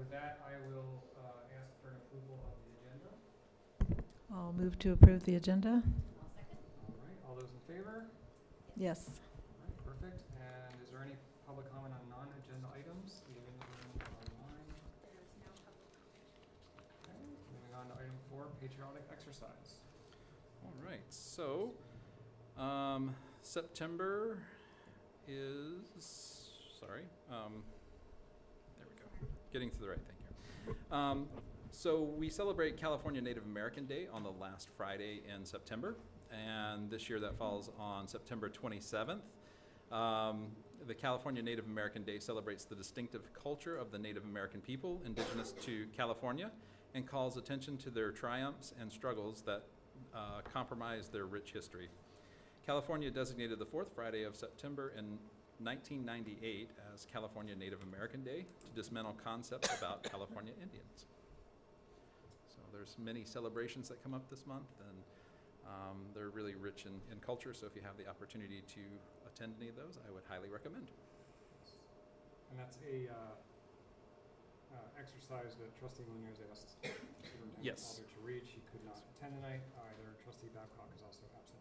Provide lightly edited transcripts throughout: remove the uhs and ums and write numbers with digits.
with that, I will ask for an approval of the agenda. I'll move to approve the agenda. All right, all those in favor? Yes. All right, perfect. And is there any public comment on non-agenda items, either in the room or online? Okay, moving on to item 4, patriotic exercise. All right, so September is, sorry, there we go, getting to the right thing here. So we celebrate California Native American Day on the last Friday in September, and this year that falls on September 27th. The California Native American Day celebrates the distinctive culture of the Native American people indigenous to California and calls attention to their triumphs and struggles that compromise their rich history. California designated the fourth Friday of September in 1998 as California Native American Day to dismantle concepts about California Indians. So there's many celebrations that come up this month, and they're really rich in culture, so if you have the opportunity to attend any of those, I would highly recommend. And that's a exercise that Trustee Munoz asked Superintendent Yes. Alder to reach. He could not attend tonight. Either Trustee Babcock is also absent,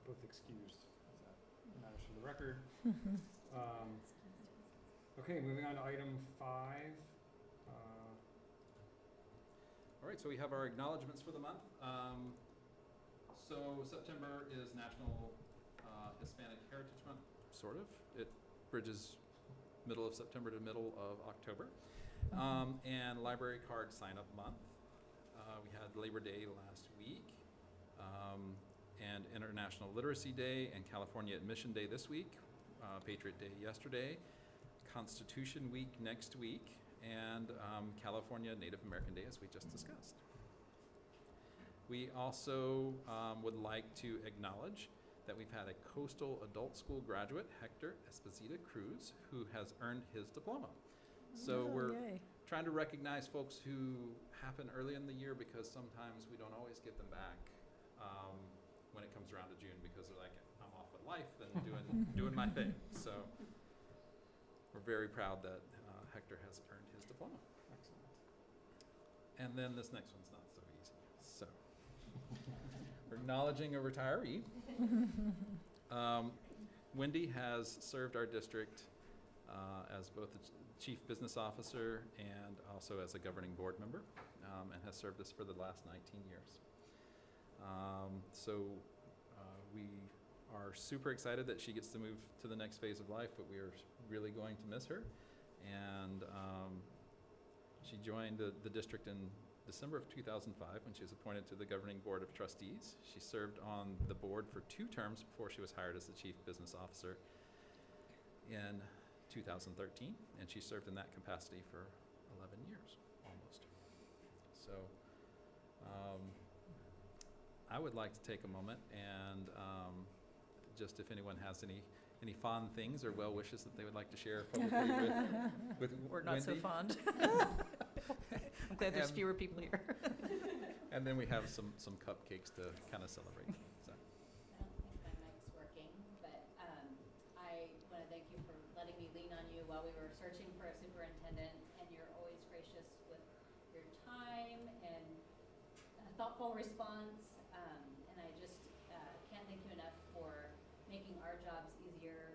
both excused, if that matters for the record. Okay, moving on to item 5. All right, so we have our acknowledgements for the month. So September is National Hispanic Heritage Month, sort of. It bridges middle of September to middle of October. And Library Card Sign-Up Month. We had Labor Day last week, and International Literacy Day and California Admission Day this week, Patriot Day yesterday, Constitution Week next week, and California Native American Day, as we just discussed. We also would like to acknowledge that we've had a Coastal Adult School graduate, Hector Esposito Cruz, who has earned his diploma. So we're trying to recognize folks who happen early in the year, because sometimes we don't always get them back when it comes around to June, because they're like, I'm off with life and doing my thing. So we're very proud that Hector has earned his diploma. Excellent. And then this next one's not so easy. So we're acknowledging a retiree. Wendy has served our district as both the Chief Business Officer and also as a governing board member, and has served us for the last 19 years. So we are super excited that she gets to move to the next phase of life, but we are really going to miss her. And she joined the district in December of 2005 when she was appointed to the governing board of trustees. She served on the board for 2 terms before she was hired as the Chief Business Officer in 2013, and she served in that capacity for 11 years, almost. So I would like to take a moment and just, if anyone has any fond things or well wishes that they would like to share publicly with We're not so Wendy. fond. I'm glad there's fewer people here. And then we have some cupcakes to kind of celebrate. So. I don't think my mic's working, but I want to thank you for letting me lean on you while we were searching for a superintendent, and you're always gracious with your time and a thoughtful response, and I just can't thank you enough for making our jobs easier,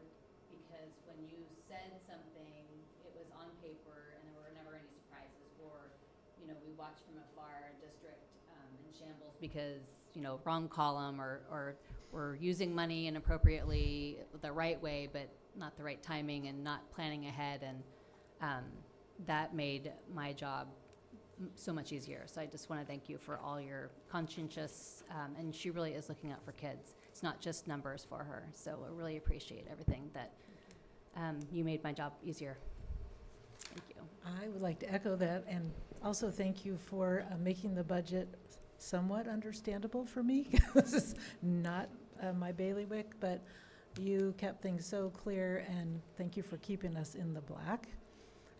because when you said something, it was on paper and there were never any surprises, or we watched from afar a district in shambles because, wrong column, or we're using money inappropriately the right way, but not the right timing and not planning ahead. And that made my job so much easier. So I just want to thank you for all your conscientious, and she really is looking out for kids. It's not just numbers for her. So I really appreciate everything that you made my job easier. Thank you. I would like to echo that, and also thank you for making the budget somewhat understandable for me. This is not my bailiwick, but you kept things so clear, and thank you for keeping us in the black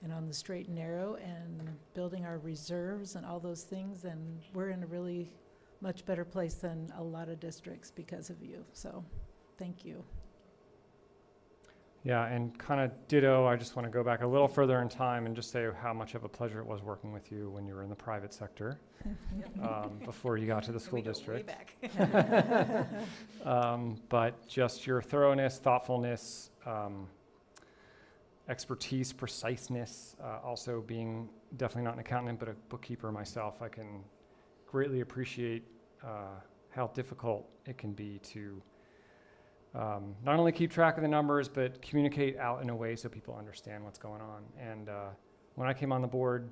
and on the straight and narrow and building our reserves and all those things. And we're in a really much better place than a lot of districts because of you. So thank you. Yeah, and kind of ditto, I just want to go back a little further in time and just say how much of a pleasure it was working with you when you were in the private sector, before you got to the school district. But just your thoroughness, thoughtfulness, expertise, preciseness, also being definitely not an accountant, but a bookkeeper myself, I can greatly appreciate how difficult it can be to not only keep track of the numbers, but communicate out in a way so people understand what's going on. And when I came on the board,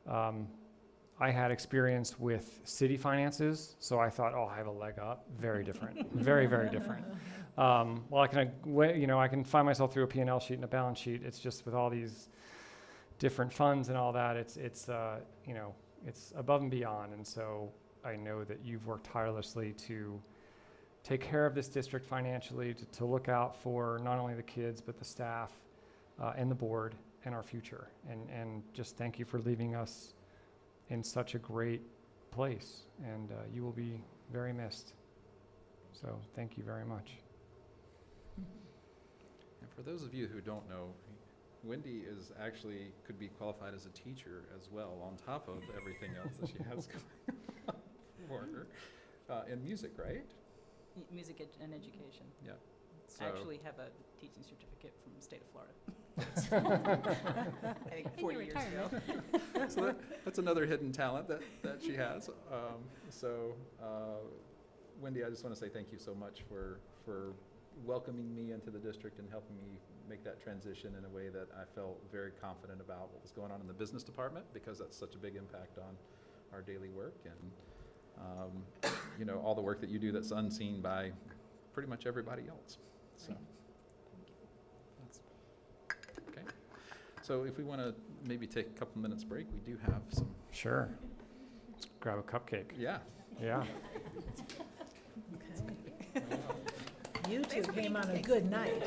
I had experience with city finances, so I thought, oh, I have a leg up. Very different, very, very different. Well, I can find myself through a P&L sheet and a balance sheet. It's just with all these different funds and all that, it's above and beyond. And so I know that you've worked tirelessly to take care of this district financially, to look out for not only the kids, but the staff and the board and our future. And just thank you for leaving us in such a great place. And you will be very missed. So thank you very much. And for those of you who don't know, Wendy could be qualified as a teacher as well, on top of everything else that she has going on for her. In music, right? Music and education. Yeah. I actually have a teaching certificate from the state of Florida. I think 40 years ago. So that's another hidden talent that she has. Wendy, I just want to say thank you so much for welcoming me into the district and helping me make that transition in a way that I felt very confident about what was going on in the business department, because that's such a big impact on our daily work, and all the work that you do that's unseen by pretty much everybody else. So, that's okay. So if we want to maybe take a couple minutes break, we do have some. Sure. Let's grab a cupcake. Yeah. Yeah. You two came on a good night.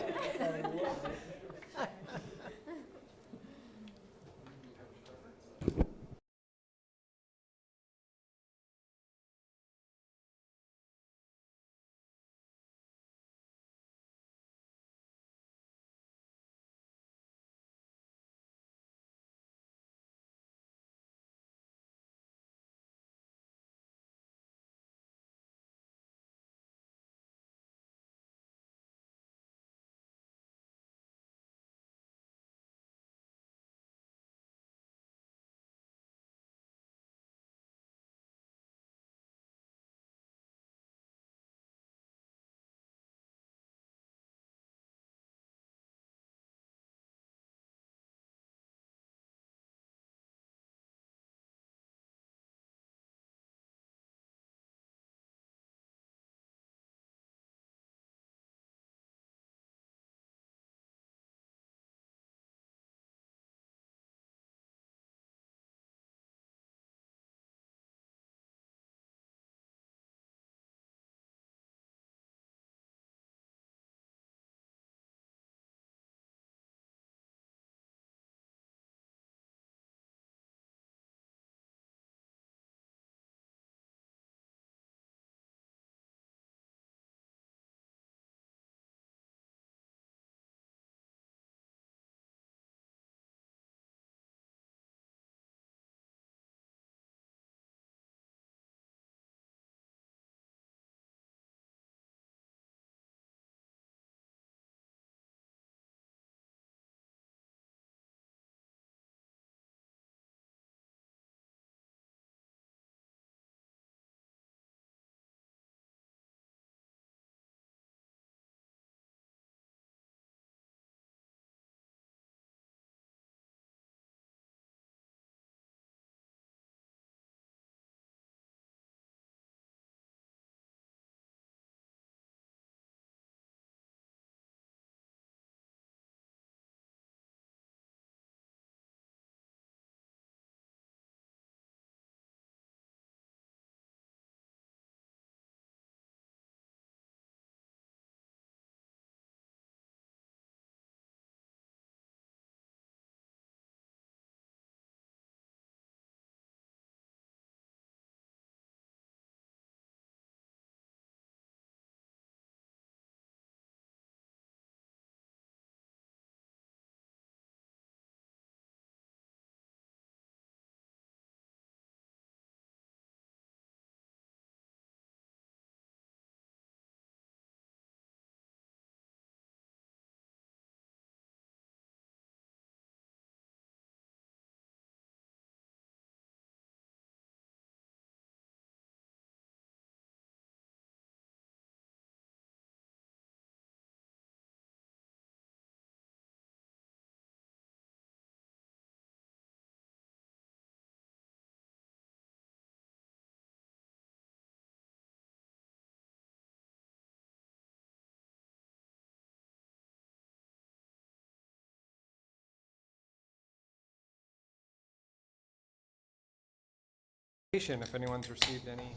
If anyone's received any.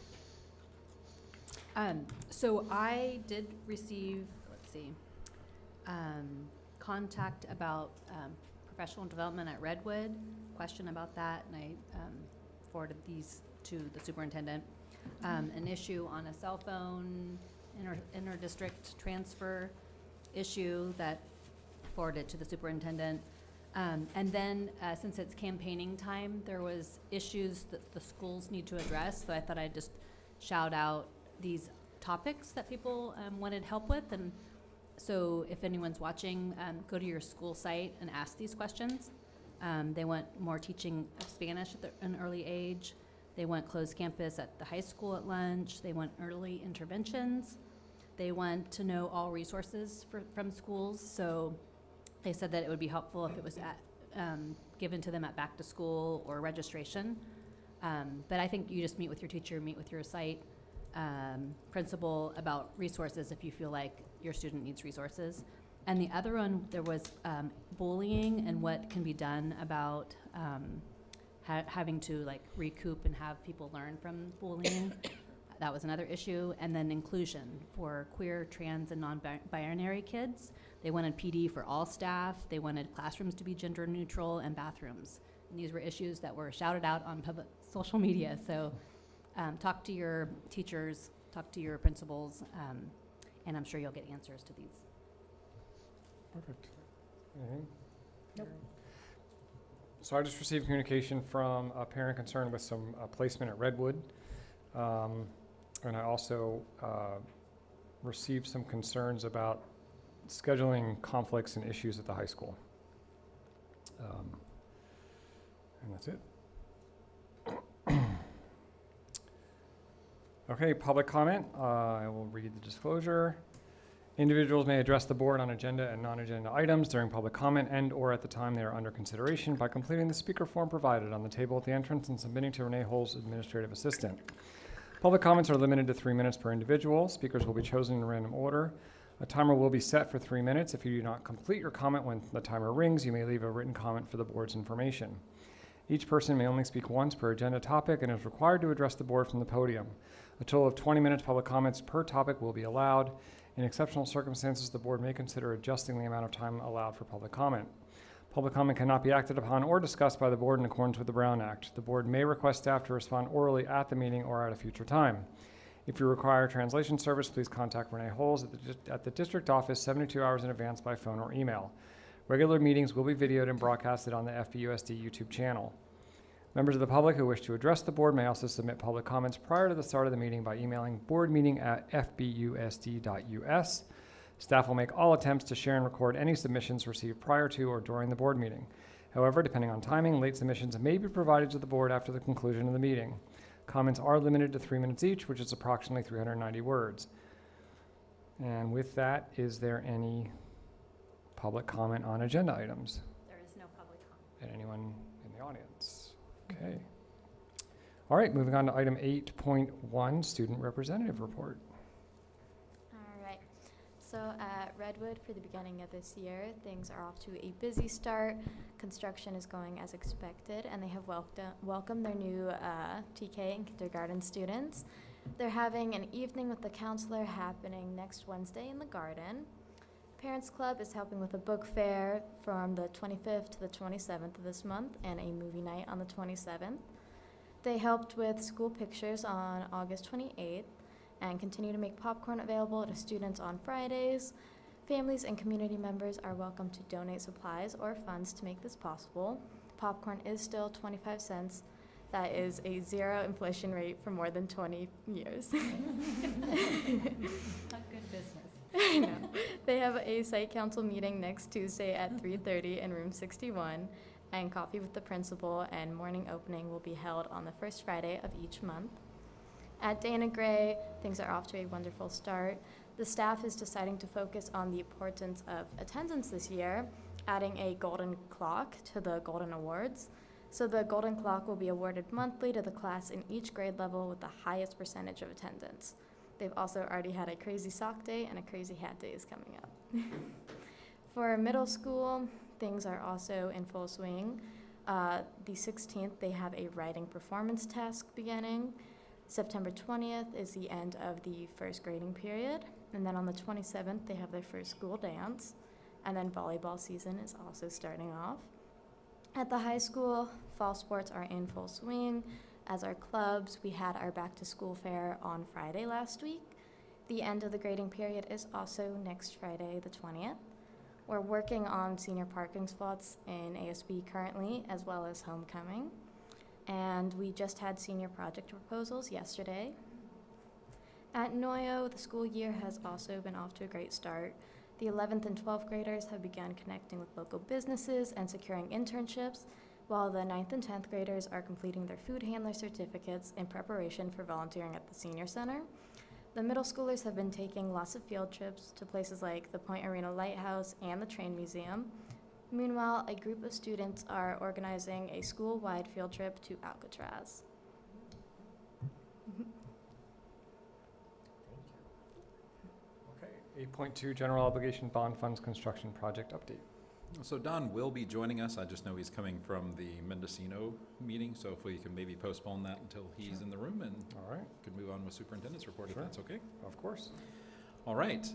So I did receive, let's see, contact about professional development at Redwood, question about that, and I forwarded these to the superintendent. An issue on a cell phone inter-district transfer issue that forwarded to the superintendent. And then, since it's campaigning time, there was issues that the schools need to address, so I thought I'd just shout out these topics that people wanted help with. And so if anyone's watching, go to your school site and ask these questions. They want more teaching of Spanish at an early age. They want closed campus at the high school at lunch. They want early interventions. They want to know all resources from schools. So they said that it would be helpful if it was given to them at back to school or registration. But I think you just meet with your teacher, meet with your site principal about resources if you feel like your student needs resources. And the other one, there was bullying and what can be done about having to like recoup and have people learn from bullying. That was another issue. And then inclusion for queer, trans, and non-binary kids. They wanted PD for all staff. They wanted classrooms to be gender neutral and bathrooms. And these were issues that were shouted out on public social media. So talk to your teachers, talk to your principals, and I'm sure you'll get answers to these. Perfect. Anything? Nope. So I just received communication from a parent concerned with some placement at Redwood. And I also received some concerns about scheduling conflicts and issues at the high school. And that's it. Okay, public comment. I will read the disclosure. Individuals may address the board on agenda and non-agenda items during public comment and or at the time they are under consideration by completing the speaker form provided on the table at the entrance and submitting to Renee Holes, administrative assistant. Public comments are limited to 3 minutes per individual. Speakers will be chosen in random order. A timer will be set for 3 minutes. If you do not complete your comment when the timer rings, you may leave a written comment for the board's information. Each person may only speak once per agenda topic and is required to address the board from the podium. A total of 20 minutes public comments per topic will be allowed. In exceptional circumstances, the board may consider adjusting the amount of time allowed for public comment. Public comment cannot be acted upon or discussed by the board in accordance with the Brown Act. The board may request staff to respond orally at the meeting or at a future time. If you require translation service, please contact Renee Holes at the district office 72 hours in advance by phone or email. Regular meetings will be videoed and broadcasted on the FBUSD YouTube channel. Members of the public who wish to address the board may also submit public comments prior to the start of the meeting by emailing boardmeeting@fbusd.us. Staff will make all attempts to share and record any submissions received prior to or during the board meeting. However, depending on timing, late submissions may be provided to the board after the conclusion of the meeting. Comments are limited to 3 minutes each, which is approximately 390 words. And with that, is there any public comment on agenda items? There is no public comment. And anyone in the audience? Okay. All right, moving on to item 8.1, student representative report. All right. So at Redwood, for the beginning of this year, things are off to a busy start. Construction is going as expected, and they have welcomed their new TK and kindergarten students. They're having an evening with the counselor happening next Wednesday in the garden. Parents Club is helping with a book fair from the 25th to the 27th of this month and a movie night on the 27th. They helped with school pictures on August 28th and continue to make popcorn available to students on Fridays. Families and community members are welcome to donate supplies or funds to make this possible. Popcorn is still 25 cents. That is a zero inflation rate for more than 20 years. A good business. I know. They have a site council meeting next Tuesday at 3:30 in room 61, and coffee with the principal and morning opening will be held on the first Friday of each month. At Dana Gray, things are off to a wonderful start. The staff is deciding to focus on the importance of attendance this year, adding a golden clock to the Golden Awards. So the golden clock will be awarded monthly to the class in each grade level with the highest percentage of attendance. They've also already had a crazy sock day, and a crazy hat day is coming up. For middle school, things are also in full swing. The 16th, they have a writing performance task beginning. September 20th is the end of the first grading period. And then on the 27th, they have their first school dance. And then volleyball season is also starting off. At the high school, fall sports are in full swing. As our clubs, we had our back to school fair on Friday last week. The end of the grading period is also next Friday, the 20th. We're working on senior parking spots in ASB currently, as well as homecoming. And we just had senior project proposals yesterday. At Noyo, the school year has also been off to a great start. The 11th and 12th graders have begun connecting with local businesses and securing internships, while the 9th and 10th graders are completing their food handler certificates in preparation for volunteering at the senior center. The middle schoolers have been taking lots of field trips to places like the Point Arena Lighthouse and the Train Museum. Meanwhile, a group of students are organizing a school-wide field trip to Alcatraz. Okay, 8.2, general obligation bond funds construction project update. So Don will be joining us. I just know he's coming from the Mendocino meeting, so if we can maybe postpone that until he's in the room and All right, could move on with superintendent's report Sure. if that's okay. of course. All right.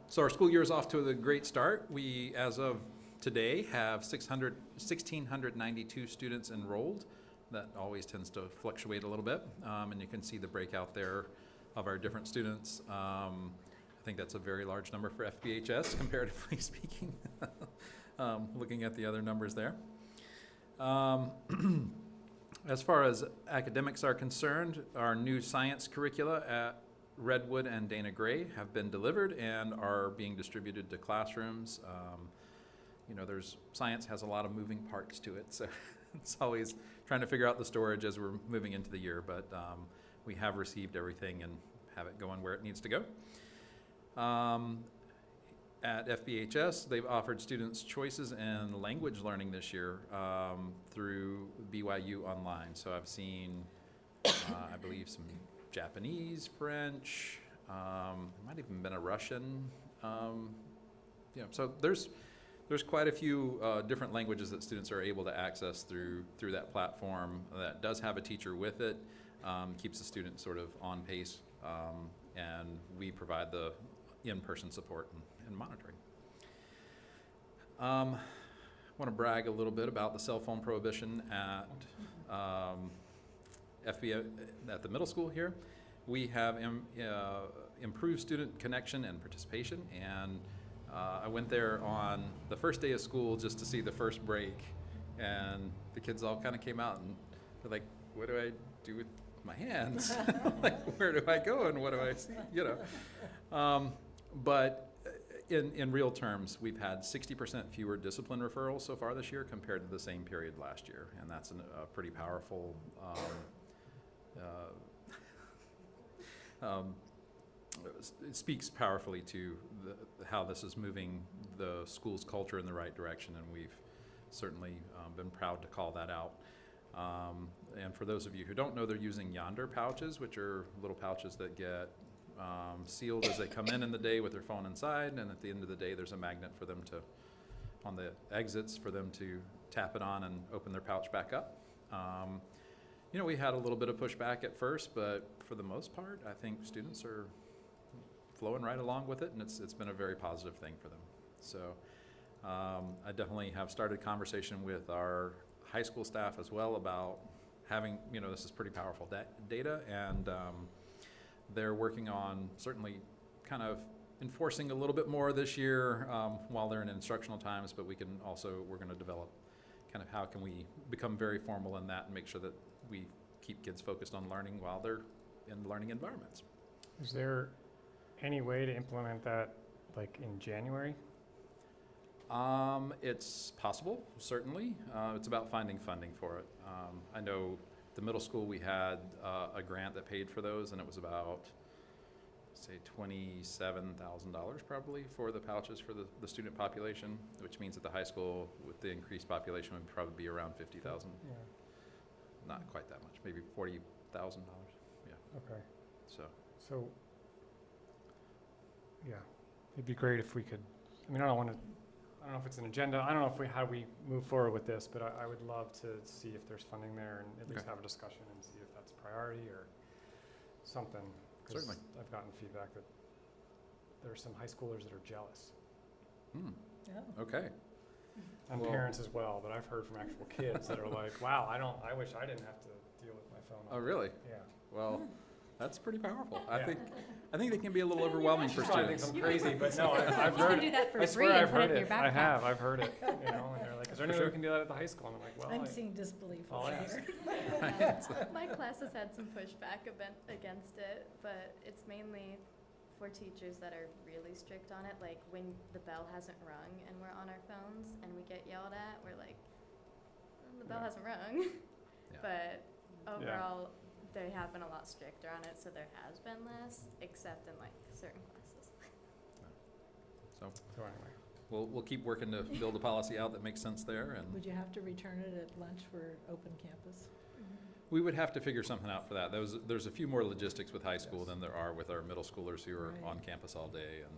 So our school year is off to a great start. We, as of today, have 1,692 students enrolled. That always tends to fluctuate a little bit, and you can see the breakout there of our different students. I think that's a very large number for FBHS, comparatively speaking, looking at the other numbers there. As far as academics are concerned, our new science curricula at Redwood and Dana Gray have been delivered and are being distributed to classrooms. Science has a lot of moving parts to it, so it's always trying to figure out the storage as we're moving into the year, but we have received everything and have it going where it needs to go. At FBHS, they've offered students choices in language learning this year through BYU Online. So I've seen, I believe, some Japanese, French, might even been a Russian. So there's quite a few different languages that students are able to access through that platform that does have a teacher with it, keeps the student sort of on pace, and we provide the in-person support and monitoring. I want to brag a little bit about the cell phone prohibition at FB at the middle school here. We have improved student connection and participation, and I went there on the first day of school just to see the first break, and the kids all kind of came out and they're like, what do I do with my hands? Like, where do I go and what do I see? But in real terms, we've had 60% fewer discipline referrals so far this year compared to the same period last year, and that's a pretty powerful it speaks powerfully to how this is moving the school's culture in the right direction, and we've certainly been proud to call that out. And for those of you who don't know, they're using Yonder pouches, which are little pouches that get sealed as they come in the day with their phone inside, and at the end of the day there's a magnet for them to, on the exits, for them to tap it on and open their pouch back up. We had a little bit of pushback at first, but for the most part I think students are flowing right along with it, and it's been a very positive thing for them. So I definitely have started conversation with our high school staff as well about having, this is pretty powerful data, and they're working on certainly kind of enforcing a little bit more this year while they're in instructional times, but we're going to develop kind of how can we become very formal in that and make sure that we keep kids focused on learning while they're in learning environments. Is there any way to implement that like in January? It's possible, certainly. It's about finding funding for it. I know the middle school, we had a grant that paid for those, and it was about, say, $27,000 probably for the pouches for the student population, which means at the high school, with the increased population, would probably be around $50,000. Yeah. Not quite that much, maybe $40,000. Yeah. Okay. So yeah, it'd be great if we could. I mean, I don't want to. I don't know if it's an agenda, I don't know if how we move forward with this, but I would love to see if there's funding there and at least Okay. have a discussion and see if that's a priority or something. 'Cause Certainly. I've gotten feedback that there are some high schoolers that are jealous, Hmm, Yeah. okay. and Well- parents as well, but I've heard from actual kids that are like, wow, I wish I didn't have to deal with my phone. Oh, all day." really? Yeah. Well, that's pretty powerful. Yeah. I think they can be a little overwhelming for She probably thinks students. I'm crazy, but no, I've You heard can it. do that for I free swear and I've put heard it in your it. backpack. I've heard it, and they're like, is there any way sure. we can do that at the high school? And I'm like, well, I'm seeing disbelief I'll over ask. here. My class has had some pushback against it, but it's mainly for teachers that are really strict on it. Like when the bell hasn't rung and we're on our phones and we get yelled at, we're like, "Well, the bell Yeah. hasn't rung." Yeah. But overall, they have been a lot stricter on it, so there has been less, except in like certain classes. So So anyway, we'll keep working to build a policy out that makes sense there, and Would you have to return it at lunch for open campus? we would have to figure something out for that. There's a few more logistics with high school than there are with our middle schoolers who are Right. on campus all day, and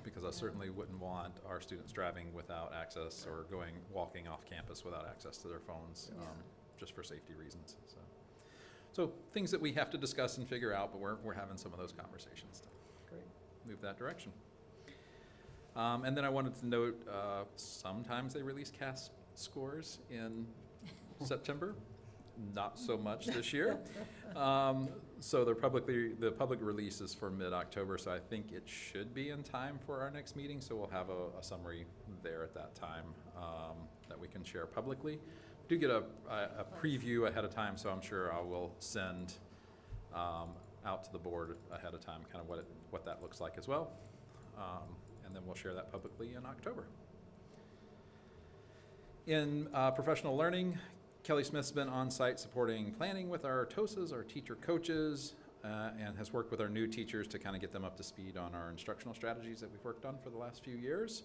because I certainly wouldn't want our students driving without access or walking off campus without access to their phones, Yeah. just for safety reasons. So things that we have to discuss and figure out, but we're having some of those conversations to Great. move that direction. And then I wanted to note, sometimes they release CAS scores in September, not so much this year. So the public release is for mid-October, so I think it should be in time for our next meeting, so we'll have a summary there at that time, that we can share publicly. Do get a preview ahead of time, so I'm sure I will send, out to the board ahead of time, kind of what that looks like as well. And then we'll share that publicly in October. In professional learning, Kelly Smith's been on site supporting planning with our TOSAs, our teacher coaches, and has worked with our new teachers to kind of get them up to speed on our instructional strategies that we've worked on for the last few years.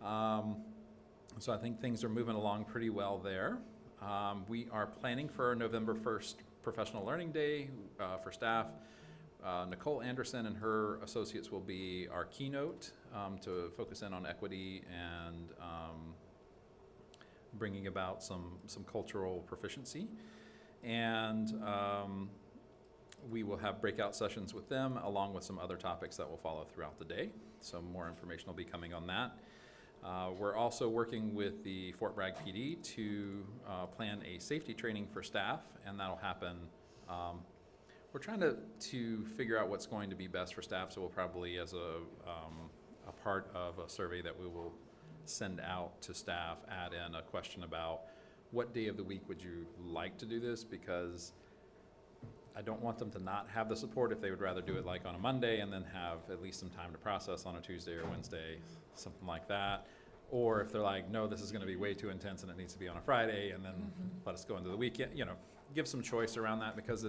So I think things are moving along pretty well there. We are planning for our November 1st Professional Learning Day for staff. Nicole Anderson and her associates will be our keynote to focus in on equity and bringing about some cultural proficiency. And we will have breakout sessions with them along with some other topics that will follow throughout the day. So more information will be coming on that. We're also working with the Fort Bragg PD to plan a safety training for staff, and that'll happen. We're trying to figure out what's going to be best for staff, so we'll probably, as a part of a survey that we will send out to staff, add in a question about what day of the week would you like to do this, because I don't want them to not have the support if they would rather do it like on a Monday and then have at least some time to process on a Tuesday or Wednesday, something like that. Or if they're like, no, this is going to be way too intense and it needs to be on a Friday, and then let us go into the weekend, give some choice around that, because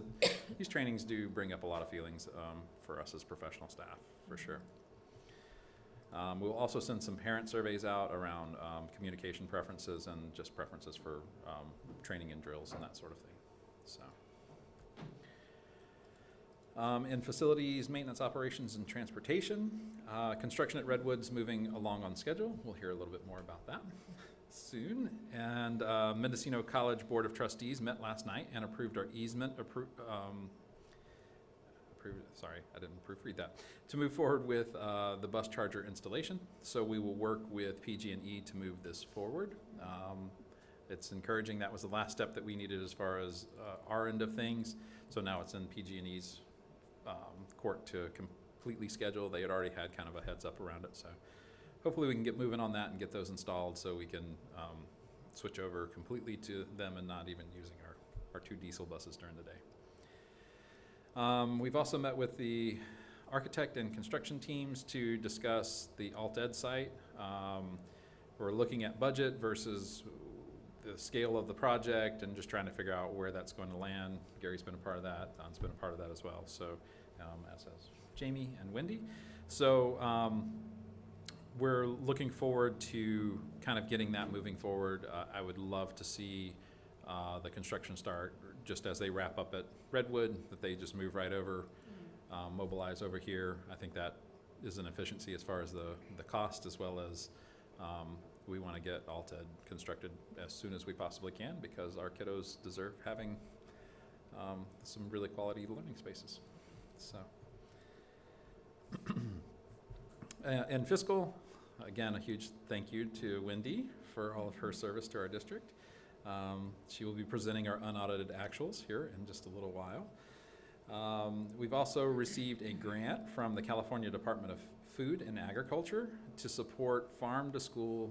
these trainings do bring up a lot of feelings for us as professional staff, for sure. We'll also send some parent surveys out around communication preferences and just preferences for training and drills and that sort of thing. So, in facilities, maintenance, operations, and transportation, construction at Redwood's moving along on schedule. We'll hear a little bit more about that soon. And Mendocino College Board of Trustees met last night and approved our easement, sorry, I didn't proofread that, to move forward with the bus charger installation. So we will work with PG&E to move this forward. It's encouraging. That was the last step that we needed as far as our end of things. So now it's in PG&E's court to completely schedule. They had already had kind of a heads up around it. So hopefully we can get moving on that and get those installed so we can switch over completely to them and not even using our two diesel buses during the day. We've also met with the architect and construction teams to discuss the alt-ed site. We're looking at budget versus the scale of the project and just trying to figure out where that's going to land. Gary's been a part of that. Don's been a part of that as well. So, as has Jamie and Wendy. So, we're looking forward to kind of getting that moving forward. I would love to see the construction start just as they wrap up at Redwood, that they just move right over, mobilize over here. I think that is an efficiency as far as the cost, as well as we want to get Alted constructed as soon as we possibly can because our kiddos deserve having some really quality learning spaces. So, and fiscal, again, a huge thank you to Wendy for all of her service to our district. She will be presenting our unaudited actuals here in just a little while. We've also received a grant from the California Department of Food and Agriculture to support farm-to-school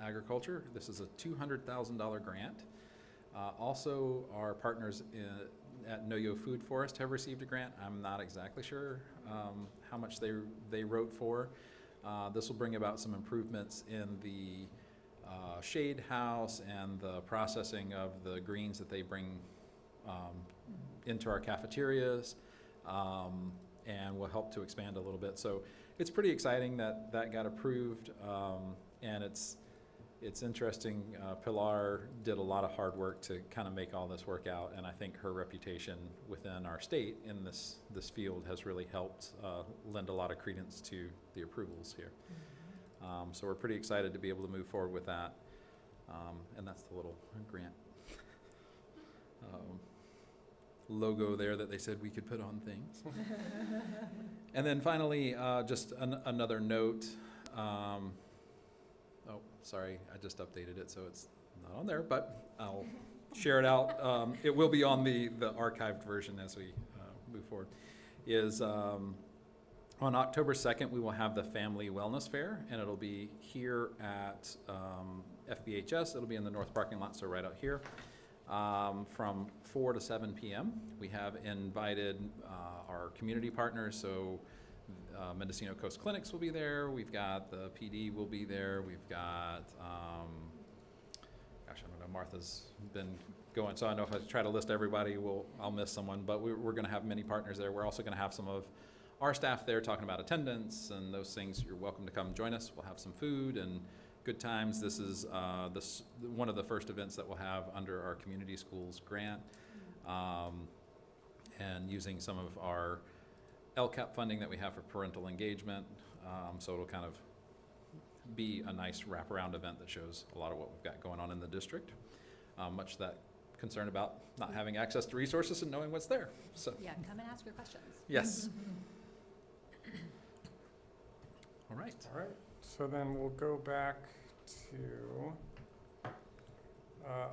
agriculture. This is a $200,000 grant. Also, our partners at Know Yo Food Forest have received a grant. I'm not exactly sure how much they wrote for. This will bring about some improvements in the shade house and the processing of the greens that they bring into our cafeterias, and will help to expand a little bit. So it's pretty exciting that that got approved, and it's interesting. Pilar did a lot of hard work to kind of make all this work out, and I think her reputation within our state in this field has really helped lend a lot of credence to the approvals here. So we're pretty excited to be able to move forward with that, and that's the little grant logo there that they said we could put on things. And then finally, just another note. Oh, sorry, I just updated it, so it's not on there, but I'll share it out. It will be on the archived version as we move forward. On October 2nd, we will have the Family Wellness Fair, and it'll be here at FBHS. It'll be in the north parking lot, so right out here, from 4 to 7 p.m. We have invited our community partners, so Mendocino Coast Clinics will be there. We've got the PD will be there. We've got, gosh, I don't know, Martha's been going, so I know if I try to list everybody, I'll miss someone, but we're going to have many partners there. We're also going to have some of our staff there talking about attendance and those things. You're welcome to come join us. We'll have some food and good times. This is one of the first events that we'll have under our community schools grant, and using some of our LCAP funding that we have for parental engagement. So it'll kind of be a nice wraparound event that shows a lot of what we've got going on in the district. Much that concern about not having access to resources and knowing what's there. So Yeah, come and ask your questions. yes. All right. All right, so then we'll go back to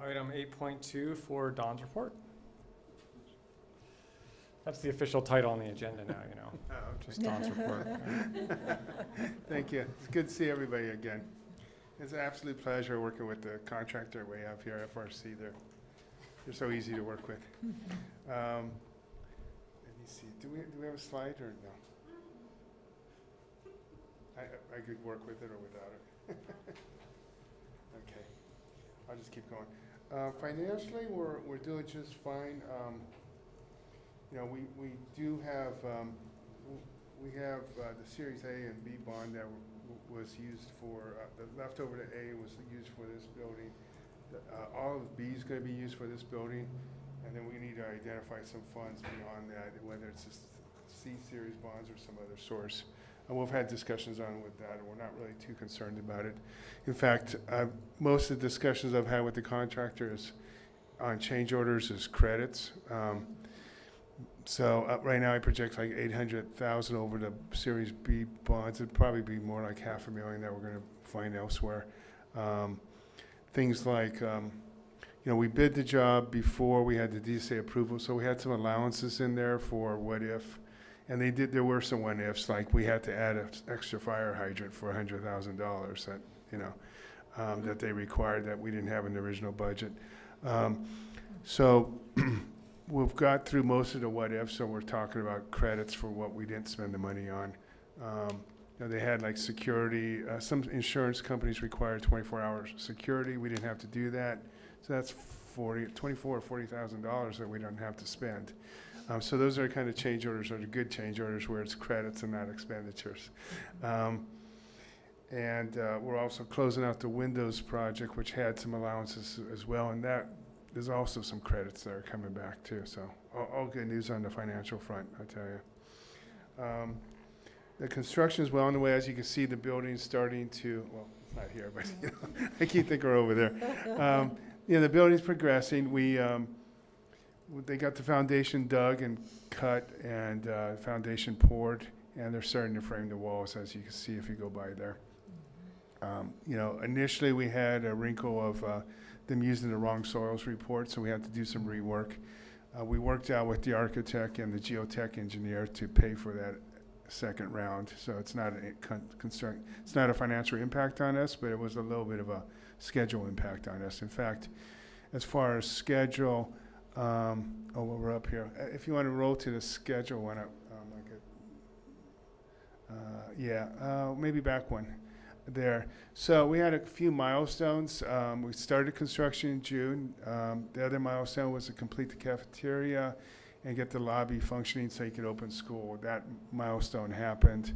item 8.2 for Dawn's report. That's the official title on the agenda now, you know, Oh, okay. just Dawn's report. Thank you. It's good to see everybody again. It's an absolute pleasure working with the contractor we have here, FRC. They're so easy to work with. Let me see. Do we have a slide or no? I could work with it or without it. Okay. I'll just keep going. Financially, we're doing just fine. You know, we do have we have the Series A and B bond that was used for the leftover to A was used for this building. All of B is going to be used for this building, and then we need to identify some funds beyond that, whether it's just C Series bonds or some other source. And we've had discussions on with that, and we're not really too concerned about it. In fact, most of the discussions I've had with the contractors on change orders is credits. So right now I project like 800,000 over the Series B bonds. It'd probably be more like $500,000 that we're going to find elsewhere. Things like, you know, we bid the job before we had the DSA approval, so we had some allowances in there for what if. And there were some what ifs, like we had to add an extra fire hydrant for $100,000 that, you know, that they required that we didn't have in the original budget. So we've got through most of the what ifs, so we're talking about credits for what we didn't spend the money on. You know, they had like security, some insurance companies require 24 hours security. We didn't have to do that. So that's $24,000 or $40,000 that we don't have to spend. So those are kind of change orders, or the good change orders where it's credits and not expenditures. And we're also closing out the Windows project, which had some allowances as well, and that there's also some credits that are coming back too. So all good news on the financial front, I tell you. The construction is well on the way. As you can see, the building's starting to, well, it's not here, but you know, I keep thinking we're over there. Yeah, the building's progressing. They got the foundation dug and cut and foundation poured, and they're starting to frame the walls, as you can see if you go by there. You know, initially we had a wrinkle of them using the wrong soils report, so we had to do some rework. We worked out with the architect and the geotech engineer to pay for that second round, so it's not a concern. It's not a financial impact on us, but it was a little bit of a schedule impact on us. In fact, as far as schedule, well, we're up here. If you want to roll to the schedule one, maybe back one there. So we had a few milestones. We started construction in June. The other milestone was to complete the cafeteria and get the lobby functioning so you could open school. That milestone happened.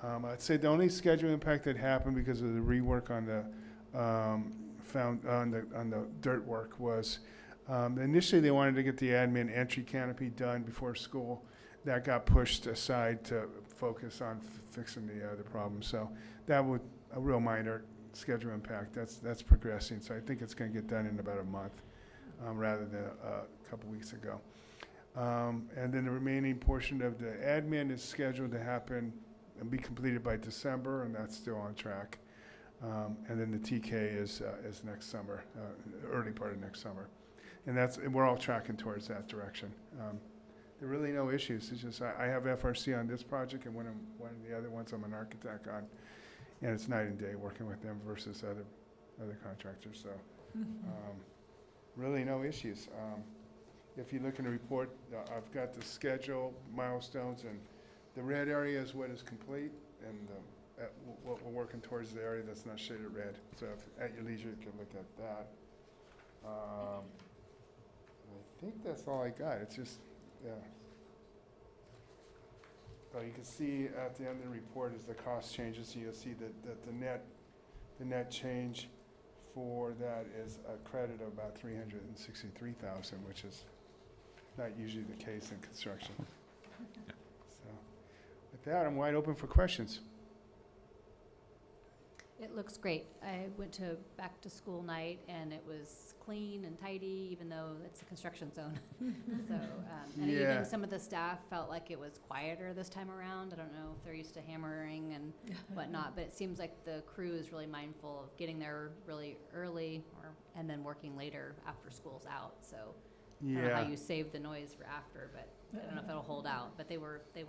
I'd say the only schedule impact that happened because of the rework on the dirt work was initially they wanted to get the admin entry canopy done before school. That got pushed aside to focus on fixing the problem. So that would a real minor schedule impact. That's progressing. So I think it's going to get done in about a month rather than a couple weeks ago. And then the remaining portion of the admin is scheduled to happen and be completed by December, and that's still on track. And then the TK is next summer, early part of next summer. And we're all tracking towards that direction. There are really no issues. It's just I have FRC on this project, and one of the other ones I'm an architect on, and it's night and day working with them versus other contractors. So really no issues. If you look in the report, I've got the schedule, milestones, and the red area is what is complete, and what we're working towards the area that's not shaded red. So if at your leisure, you can look at that. I think that's all I got. It's just, yeah. So you can see at the end of the report is the cost changes. So you'll see that the net change for that is a credit of about $363,000, which is not usually the case in construction. So with that, I'm wide open for questions. It looks great. I went to back to school night and it was clean and tidy, even though it's a construction zone. So, and Yeah. even some of the staff felt like it was quieter this time around. I don't know if they're used to hammering and whatnot, but it seems like the crew is really mindful of getting there really early and then working later after school's out. So I don't know how you save the noise for after, but I don't know if it'll hold out. But they weren't as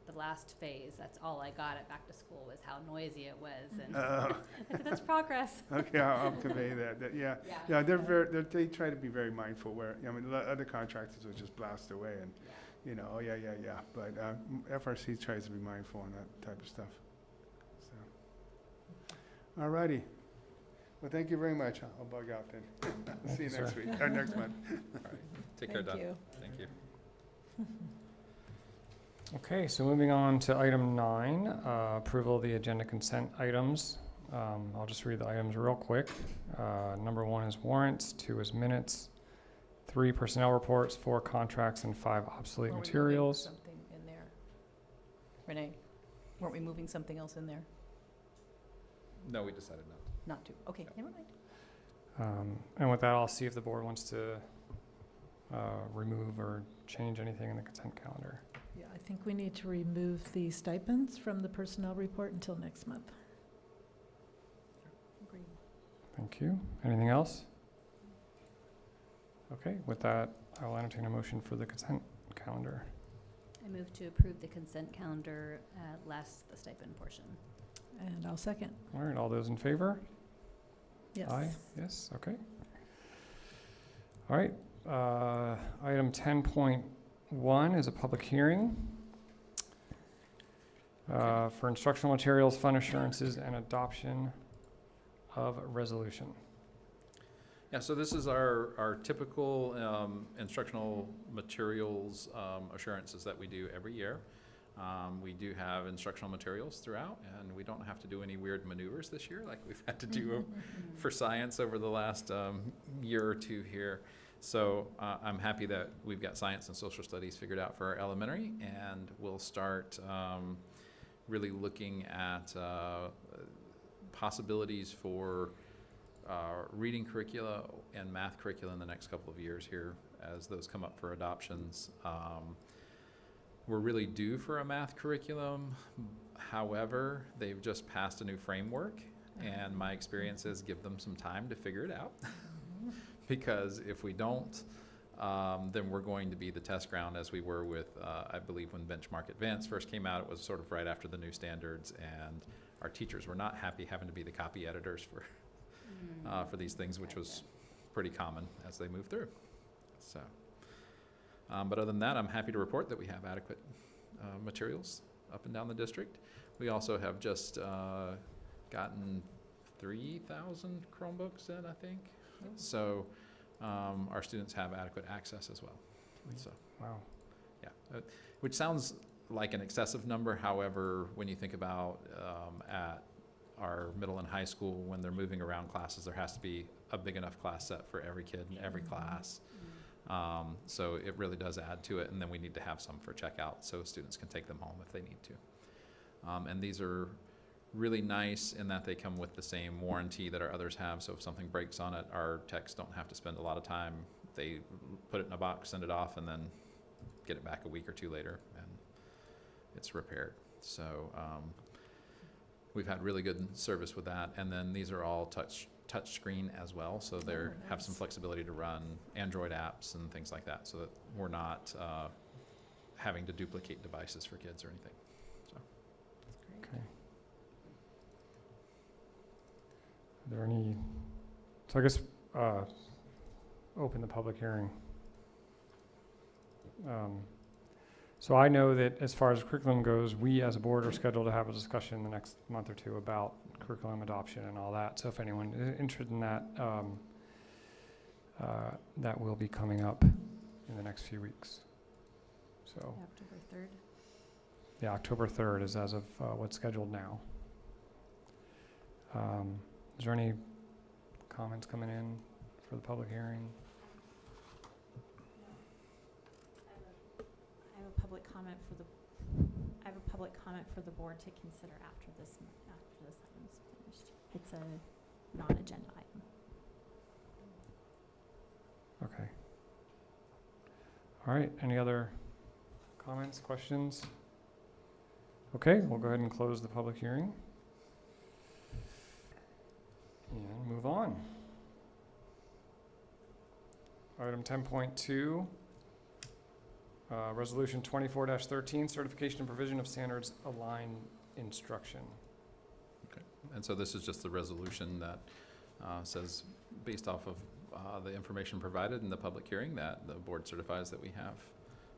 the last phase. That's all I got at back to school was how noisy it was, and I said, that's progress. Okay, I'll convey that. Yeah, they try to be very mindful. Where other contractors will just blast away, and But FRC tries to be mindful on that type of stuff. So, all righty. Well, thank you very much. I'll bug out then. See you next week or next month. All right. Take care, Don. Thank you. Okay, so moving on to item 9, approval of the agenda consent items. I'll just read the items real quick. Number 1 is warrants, 2 is minutes, 3 personnel reports, 4 contracts, and 5 obsolete Weren't we materials. moving something in there? Renee, weren't we moving something else in there? No, we decided not. Not to. Okay, Yeah. never mind. And with that, I'll see if the board wants to remove or change anything in the consent calendar. Yeah, I think we need to remove the stipends from the personnel report until next month. Agreed. Thank you. Anything else? Okay, with that, I will entertain a motion for the consent calendar. I move to approve the consent calendar less the stipend portion. And I'll second. All right, all those in favor? Yes. Aye, yes, okay. All right, item 10.1 is a public hearing for instructional materials, fund assurances, and adoption of resolution. Yeah, so this is our typical instructional materials assurances that we do every year. We do have instructional materials throughout, and we don't have to do any weird maneuvers this year like we've had to do for science over the last year or two here. So I'm happy that we've got science and social studies figured out for our elementary, and we'll start really looking at possibilities for reading curricula and math curricula in the next couple of years here as those come up for adoptions. We're really due for a math curriculum. However, they've just passed a new framework, and my experience is give them some time to figure it out. Because if we don't, then we're going to be the test ground as we were with, I believe when Benchmark Advanced first came out, it was sort of right after the new standards, and our teachers were not happy having to be the copy editors for these things, which was pretty common as they moved through. So, but other than that, I'm happy to report that we have adequate materials up and down the district. We also have just gotten 3,000 Chromebooks in, I think. So our students have adequate access as well. So, Wow. yeah, which sounds like an excessive number. However, when you think about at our middle and high school, when they're moving around classes, there has to be a big enough class set for every kid in every class. So it really does add to it, and then we need to have some for checkout so students can take them home if they need to. And these are really nice in that they come with the same warranty that our others have, so if something breaks on it, our techs don't have to spend a lot of time. They put it in a box, send it off, and then get it back a week or two later, and it's repaired. So we've had really good service with that, and then these are all touch screen as well, so they have some flexibility to run Android apps and things like that, so that we're not having to duplicate devices for kids or anything. So. Okay. Are there any, so I guess, open the public hearing. So I know that as far as curriculum goes, we as a board are scheduled to have a discussion the next month or two about curriculum adoption and all that. So if anyone is interested in that, that will be coming up in the next few weeks. So October 3rd. yeah, October 3rd is as of what's scheduled now. Is there any comments coming in for the public hearing? I have a public comment for the board to consider after this item's finished. It's a non-agenda item. Okay. All right, any other comments, questions? Okay, we'll go ahead and close the public hearing. And move on. Item 10.2, Resolution 24-13, Certification and Provision of Standards Aligned Instruction. And so this is just the resolution that says, based off of the information provided in the public hearing, that the board certifies that we have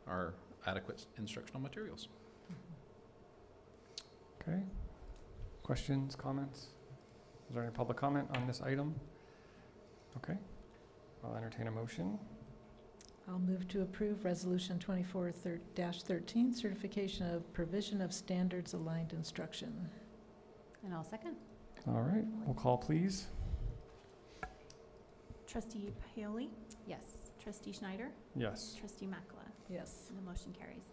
our adequate instructional materials. Okay. Questions, comments? Is there any public comment on this item? Okay. I'll entertain a motion. I'll move to approve Resolution 24-13, Certification of Provision of Standards Aligned Instruction. And I'll second. All right, roll call, please. Trustee Paoli, Yes. Trustee Schneider, Yes. Trustee Makala, Yes. and the motion carries.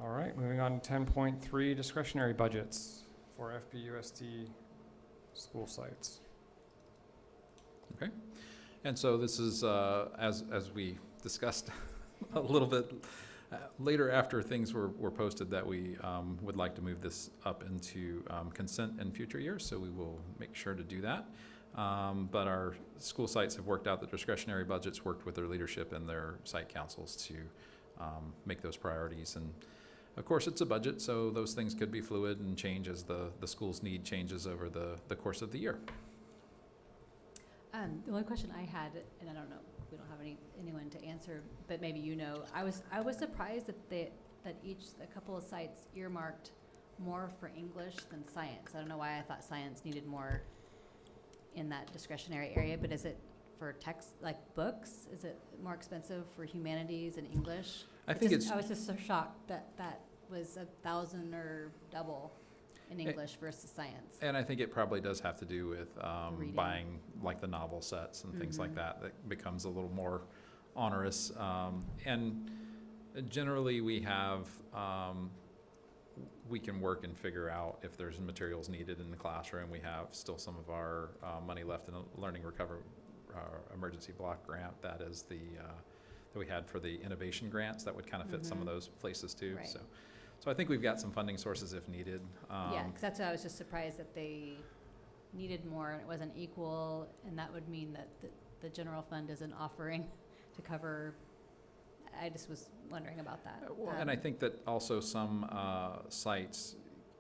All right, moving on to 10.3, discretionary budgets for FPUSD school sites. Okay. And so this is, as we discussed a little bit later after things were posted, that we would like to move this up into consent in future years, so we will make sure to do that. But our school sites have worked out the discretionary budgets, worked with their leadership and their site councils to make those priorities. And of course, it's a budget, so those things could be fluid and change as the school's need changes over the course of the year. The only question I had, and I don't know, we don't have anyone to answer, but maybe you know, I was surprised that a couple of sites earmarked more for English than science. I don't know why I thought science needed more in that discretionary area, but is it for text, like books? Is it more expensive for humanities and English? I think I was just so shocked that was 1,000 or double. in English versus science. And I think it probably does have to do with Reading. buying like the novel sets and things like that. That becomes a little more onerous. And generally we have, we can work and figure out if there's materials needed in the classroom. We have still some of our money left in a learning recovery emergency block grant. That is the, that we had for the innovation grants that would kind of fit some of those places too. Right. So I think we've got some funding sources if needed. Yeah, because that's why I was just surprised that they needed more and it wasn't equal, and that would mean that the general fund isn't offering to cover. I just was wondering about that. Well, and I think that also some sites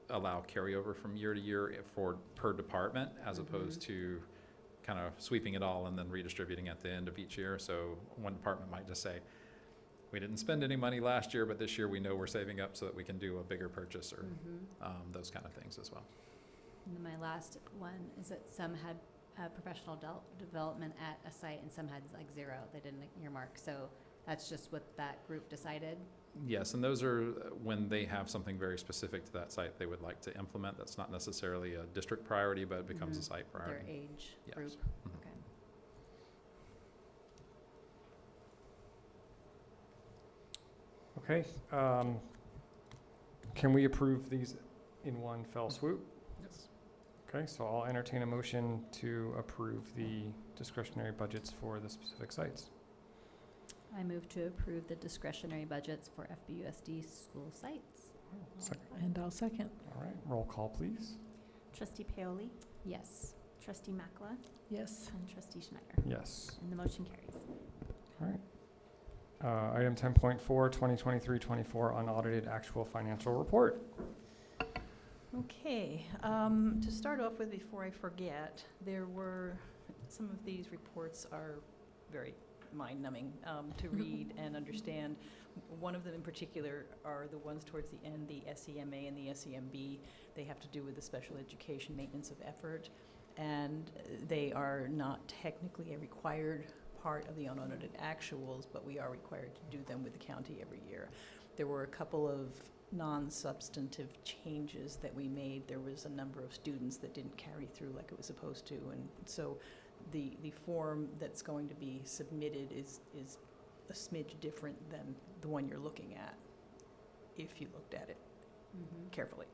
allow carryover from year to year for per department, as opposed to kind of sweeping it all and then redistributing at the end of each year. So one department might just say, we didn't spend any money last year, but this year we know we're saving up so that we can do a bigger purchase, or those kind of things as well. And then my last one is that some had professional development at a site and some had like 0. They didn't earmark. So that's just what that group decided. Yes, and those are when they have something very specific to that site they would like to implement. That's not necessarily a district priority, but it becomes a site Their priority. age Yes. group. Mhm. Okay. Okay, can we approve these in one fell swoop? Yes. Okay, so I'll entertain a motion to approve the discretionary budgets for the specific sites. I move to approve the discretionary budgets for FBUSD school sites. And I'll second. All right, roll call, please. Trustee Paoli, Yes. Trustee Makla, Yes. and Trustee Schneider. Yes. And the motion carries. All right. Item 10.4, 2023-24 unaudited actual financial report. Okay, to start off with, before I forget, there were, some of these reports are very mind-numbing to read and understand. One of them in particular are the ones towards the end, the SEMA and the SEMB. They have to do with the special education maintenance of effort, and they are not technically a required part of the unaudited actuals, but we are required to do them with the county every year. There were a couple of non-substantive changes that we made. There was a number of students that didn't carry through like it was supposed to, and so the form that's going to be submitted is a smidge different than the one you're looking at, if you looked at it carefully.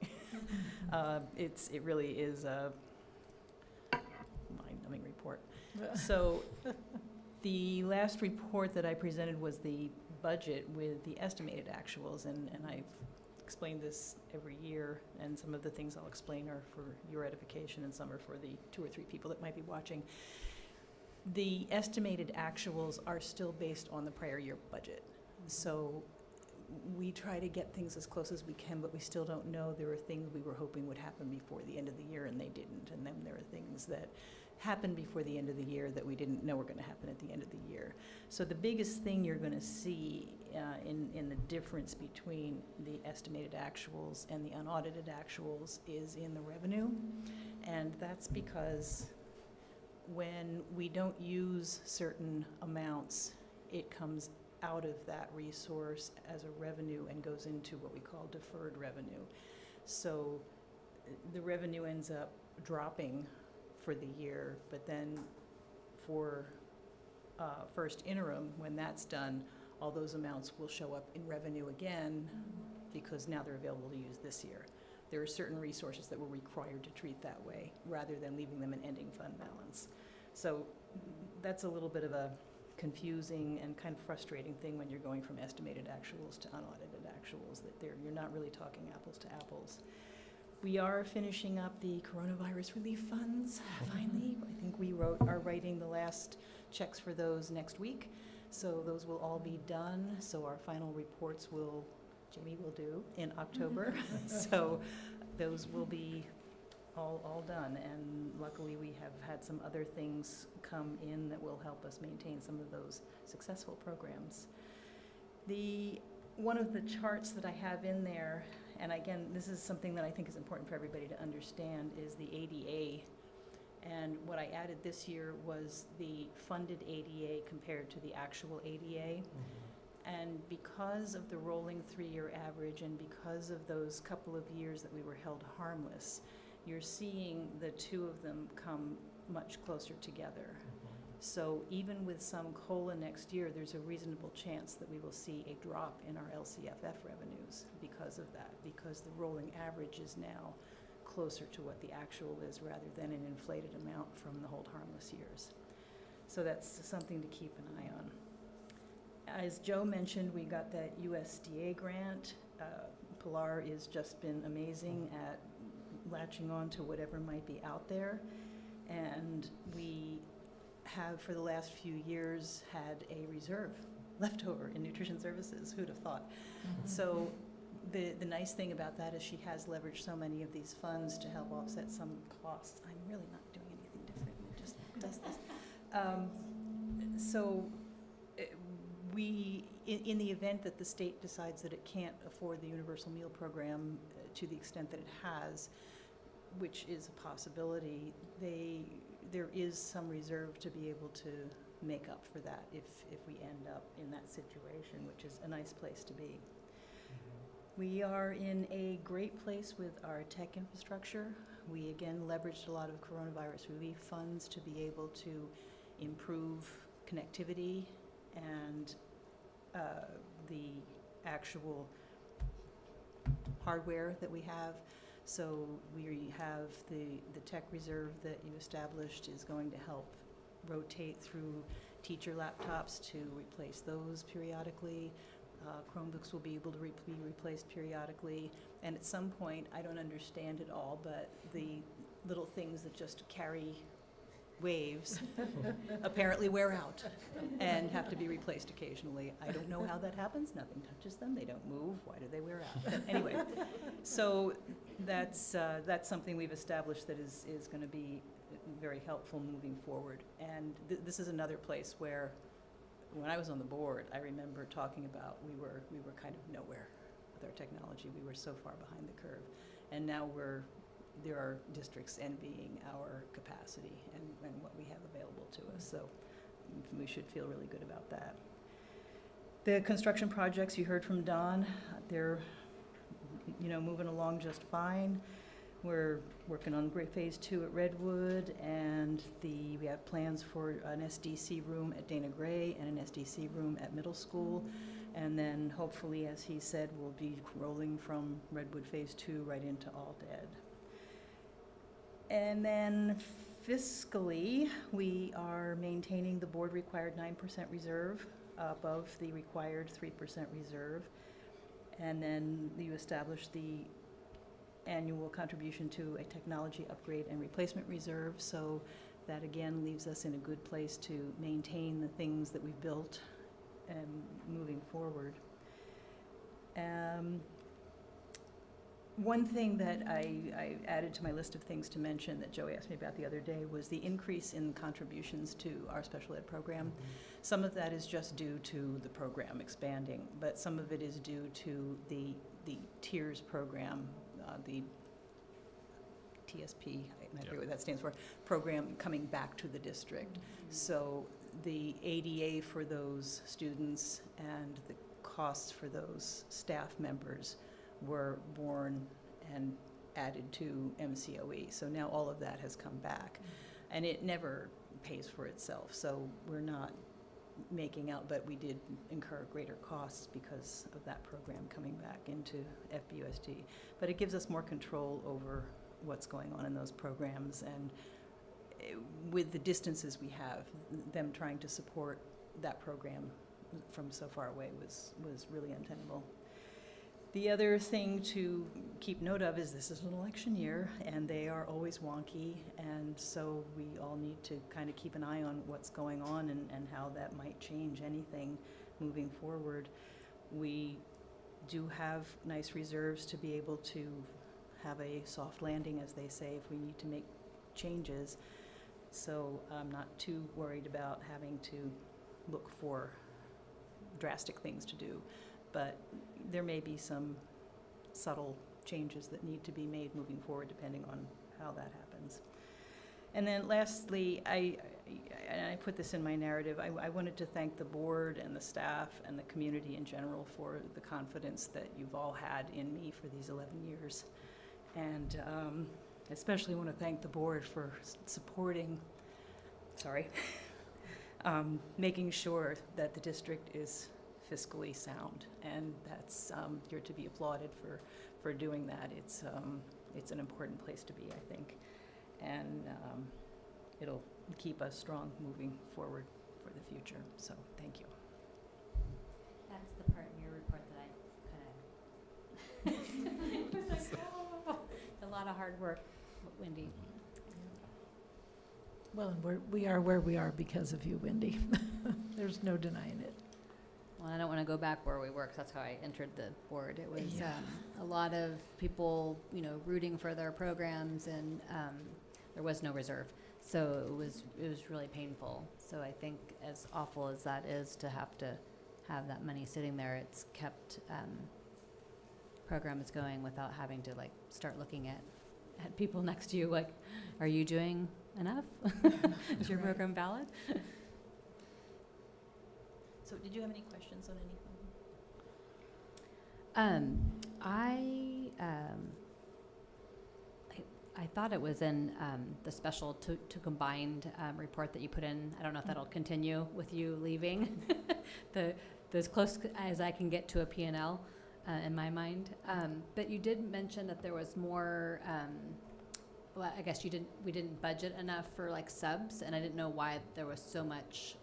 It really is a mind-numbing report. So the last report that I presented was the budget with the estimated actuals, and I've explained this every year, and some of the things I'll explain are for your edification and some are for the 2 or 3 people that might be watching. The estimated actuals are still based on the prior year budget. So we try to get things as close as we can, but we still don't know. There are things we were hoping would happen before the end of the year and they didn't. And then there are things that happened before the end of the year that we didn't know were going to happen at the end of the year. So the biggest thing you're going to see in the difference between the estimated actuals and the unaudited actuals is in the revenue. And that's because when we don't use certain amounts, it comes out of that resource as a revenue and goes into what we call deferred revenue. So the revenue ends up dropping for the year, but then for first interim, when that's done, all those amounts will show up in revenue again because now they're available to use this year. There are certain resources that we're required to treat that way rather than leaving them in ending fund balance. So that's a little bit of a confusing and kind of frustrating thing when you're going from estimated actuals to unaudited actuals, that you're not really talking apples to apples. We are finishing up the coronavirus relief funds, finally. I think we are writing the last checks for those next week. So those will all be done. So our final reports Jamie will do in October. So those will be all done. And luckily we have had some other things come in that will help us maintain some of those successful programs. One of the charts that I have in there, and again, this is something that I think is important for everybody to understand, is the ADA. And what I added this year was the funded ADA compared to the actual ADA. And because of the rolling 3-year average and because of those couple of years that we were held harmless, you're seeing the two of them come much closer together. So even with some COLA next year, there's a reasonable chance that we will see a drop in our LCFF revenues because of that, because the rolling average is now closer to what the actual is rather than an inflated amount from the hold harmless years. So that's something to keep an eye on. As Joe mentioned, we got that USDA grant. Pilar has just been amazing at latching on to whatever might be out there. And we have, for the last few years, had a reserve left over in nutrition services. Who'd have thought? So the nice thing about that is she has leveraged so many of these funds to help offset some costs. I'm really not doing anything different. It just does this. So we, in the event that the state decides that it can't afford the universal meal program to the extent that it has, which is a possibility, there is some reserve to be able to make up for that if we end up in that situation, which is a nice place to be. We are in a great place with our tech infrastructure. We again leveraged a lot of coronavirus relief funds to be able to improve connectivity and the actual hardware that we have. So we have the tech reserve that you established is going to help rotate through teacher laptops to replace those periodically. Chromebooks will be able to be replaced periodically. And at some point, I don't understand it all, but the little things that just carry waves apparently wear out and have to be replaced occasionally. I don't know how that happens. Nothing touches them. They don't move. Why do they wear out? But anyway, so that's something we've established that is going to be very helpful moving forward. And this is another place where, when I was on the board, I remember talking about we were kind of nowhere with our technology. We were so far behind the curve, and now there are districts envying our capacity and what we have available to us. So we should feel really good about that. The construction projects, you heard from Don, they're moving along just fine. We're working on phase 2 at Redwood, and we have plans for an SDC room at Dana Gray and an SDC room at middle school. And then hopefully, as he said, we'll be rolling from Redwood phase 2 right into Alt Ed. And then fiscally, we are maintaining the board required 9% reserve above the required 3% reserve. And then you establish the annual contribution to a technology upgrade and replacement reserve. So that again leaves us in a good place to maintain the things that we've built and moving forward. One thing that I added to my list of things to mention that Joe asked me about the other day was the increase in contributions to our special ed program. Some of that is just due to the program expanding, but some of it is due to the TIERS program, the TSP, I forget what that stands for, program coming back to the district. So the ADA for those students and the costs for those staff members were borne and added to MCOE. So now all of that has come back. And it never pays for itself, so we're not making out, but we did incur greater costs because of that program coming back into FBUSD. But it gives us more control over what's going on in those programs, and with the distances we have, them trying to support that program from so far away was really untenable. The other thing to keep note of is this is an election year, and they are always wonky, and so we all need to kind of keep an eye on what's going on and how that might change anything moving forward. We do have nice reserves to be able to have a soft landing, as they say, if we need to make changes. So I'm not too worried about having to look for drastic things to do. But there may be some subtle changes that need to be made moving forward depending on how that happens. And then lastly, and I put this in my narrative, I wanted to thank the board and the staff and the community in general for the confidence that you've all had in me for these 11 years. And especially want to thank the board for supporting, making sure that the district is fiscally sound. And that's, you're to be applauded for doing that. It's an important place to be, I think. And it'll keep us strong moving forward for the future. So thank you. That's the part in your report that I kind of, it was like, oh, a lot of hard work, Wendy. Well, and we are where we are because of you, Wendy. There's no denying it. Well, I don't want to go back where we were, 'cause that's how I entered the board. It was Yeah. a lot of people, rooting for their programs, and there was no reserve. So it was really painful. So I think, as awful as that is to have that money sitting there, it's kept programs going without having to start looking at people next to you like, are you doing enough? Is your Right. program valid? So did you have any questions on anything? I thought it was in the special to combined report that you put in. I don't know if that'll continue with you leaving. As close as I can get to a P&L in my mind. But you did mention that there was more, well, I guess we didn't budget enough for subs, and I didn't know why there was so much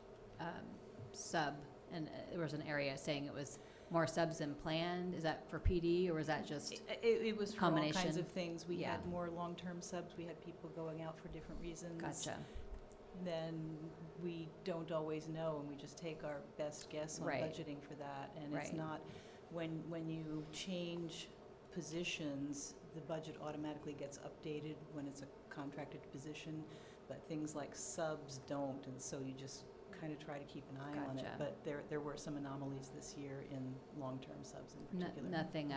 sub, and there was an area saying it was more subs than planned. Is that for PD, or was that just It was for all kinds combination? of things. We Yeah. had more long-term subs. We had people going out for different reasons. gotcha? Then we don't always know, and we just take our best guess on Right. budgeting for that. And it's Right. not, when you change positions, the budget automatically gets updated when it's a contracted position, but things like subs don't, and so you just kind of try to keep an eye on it. Gotcha. But there were some anomalies this year in long-term subs in particular. Nothing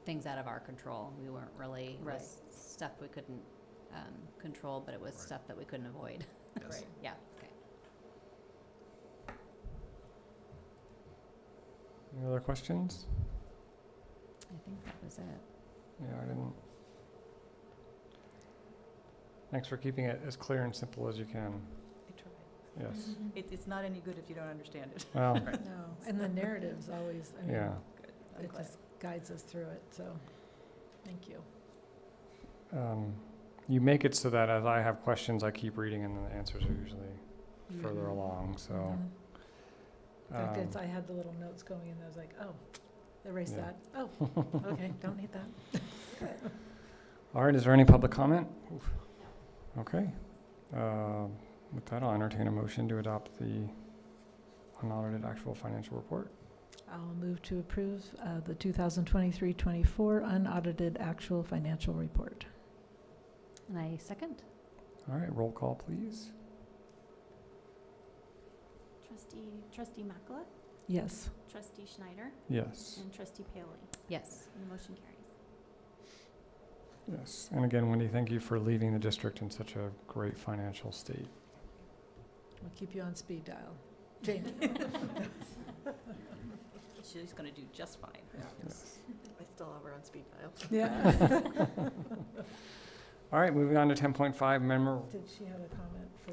things out of our control. We weren't really, it Right. was stuff we couldn't control, but it was Right. stuff that we couldn't avoid. Yes. Right. Yeah, okay. Any other questions? I think that was it. Yeah, I didn't. Thanks for keeping it as clear and simple as you can. I tried. Yes. It's not any good if you don't understand it. Well, No, and the narrative's always, I mean, yeah. Good. I'm it glad. just guides us through it, so, thank you. You make it so that as I have questions, I keep reading, and the answers are usually further Mhm. along, so. Mhm. In fact, um, I had the little notes going, and I was like, oh, erase Yeah. that. Oh, okay, don't need that. All right, is there any public comment? Okay. With that, I'll entertain a motion to adopt the unaudited actual financial report. I'll move to approve the 2023-24 unaudited actual financial report. And I second. All right, roll call, please. Trustee Makala, Yes. Trustee Schneider, Yes, and Trustee Paoli. Yes. And the motion carries. yes. And again, Wendy, thank you for leaving the district in such a great financial state. We'll keep you on speed dial. Jamie? She's going to do just fine. Yes. I still have her on speed dial. Yeah. All right, moving on to 10.5 memo. Did she have a comment for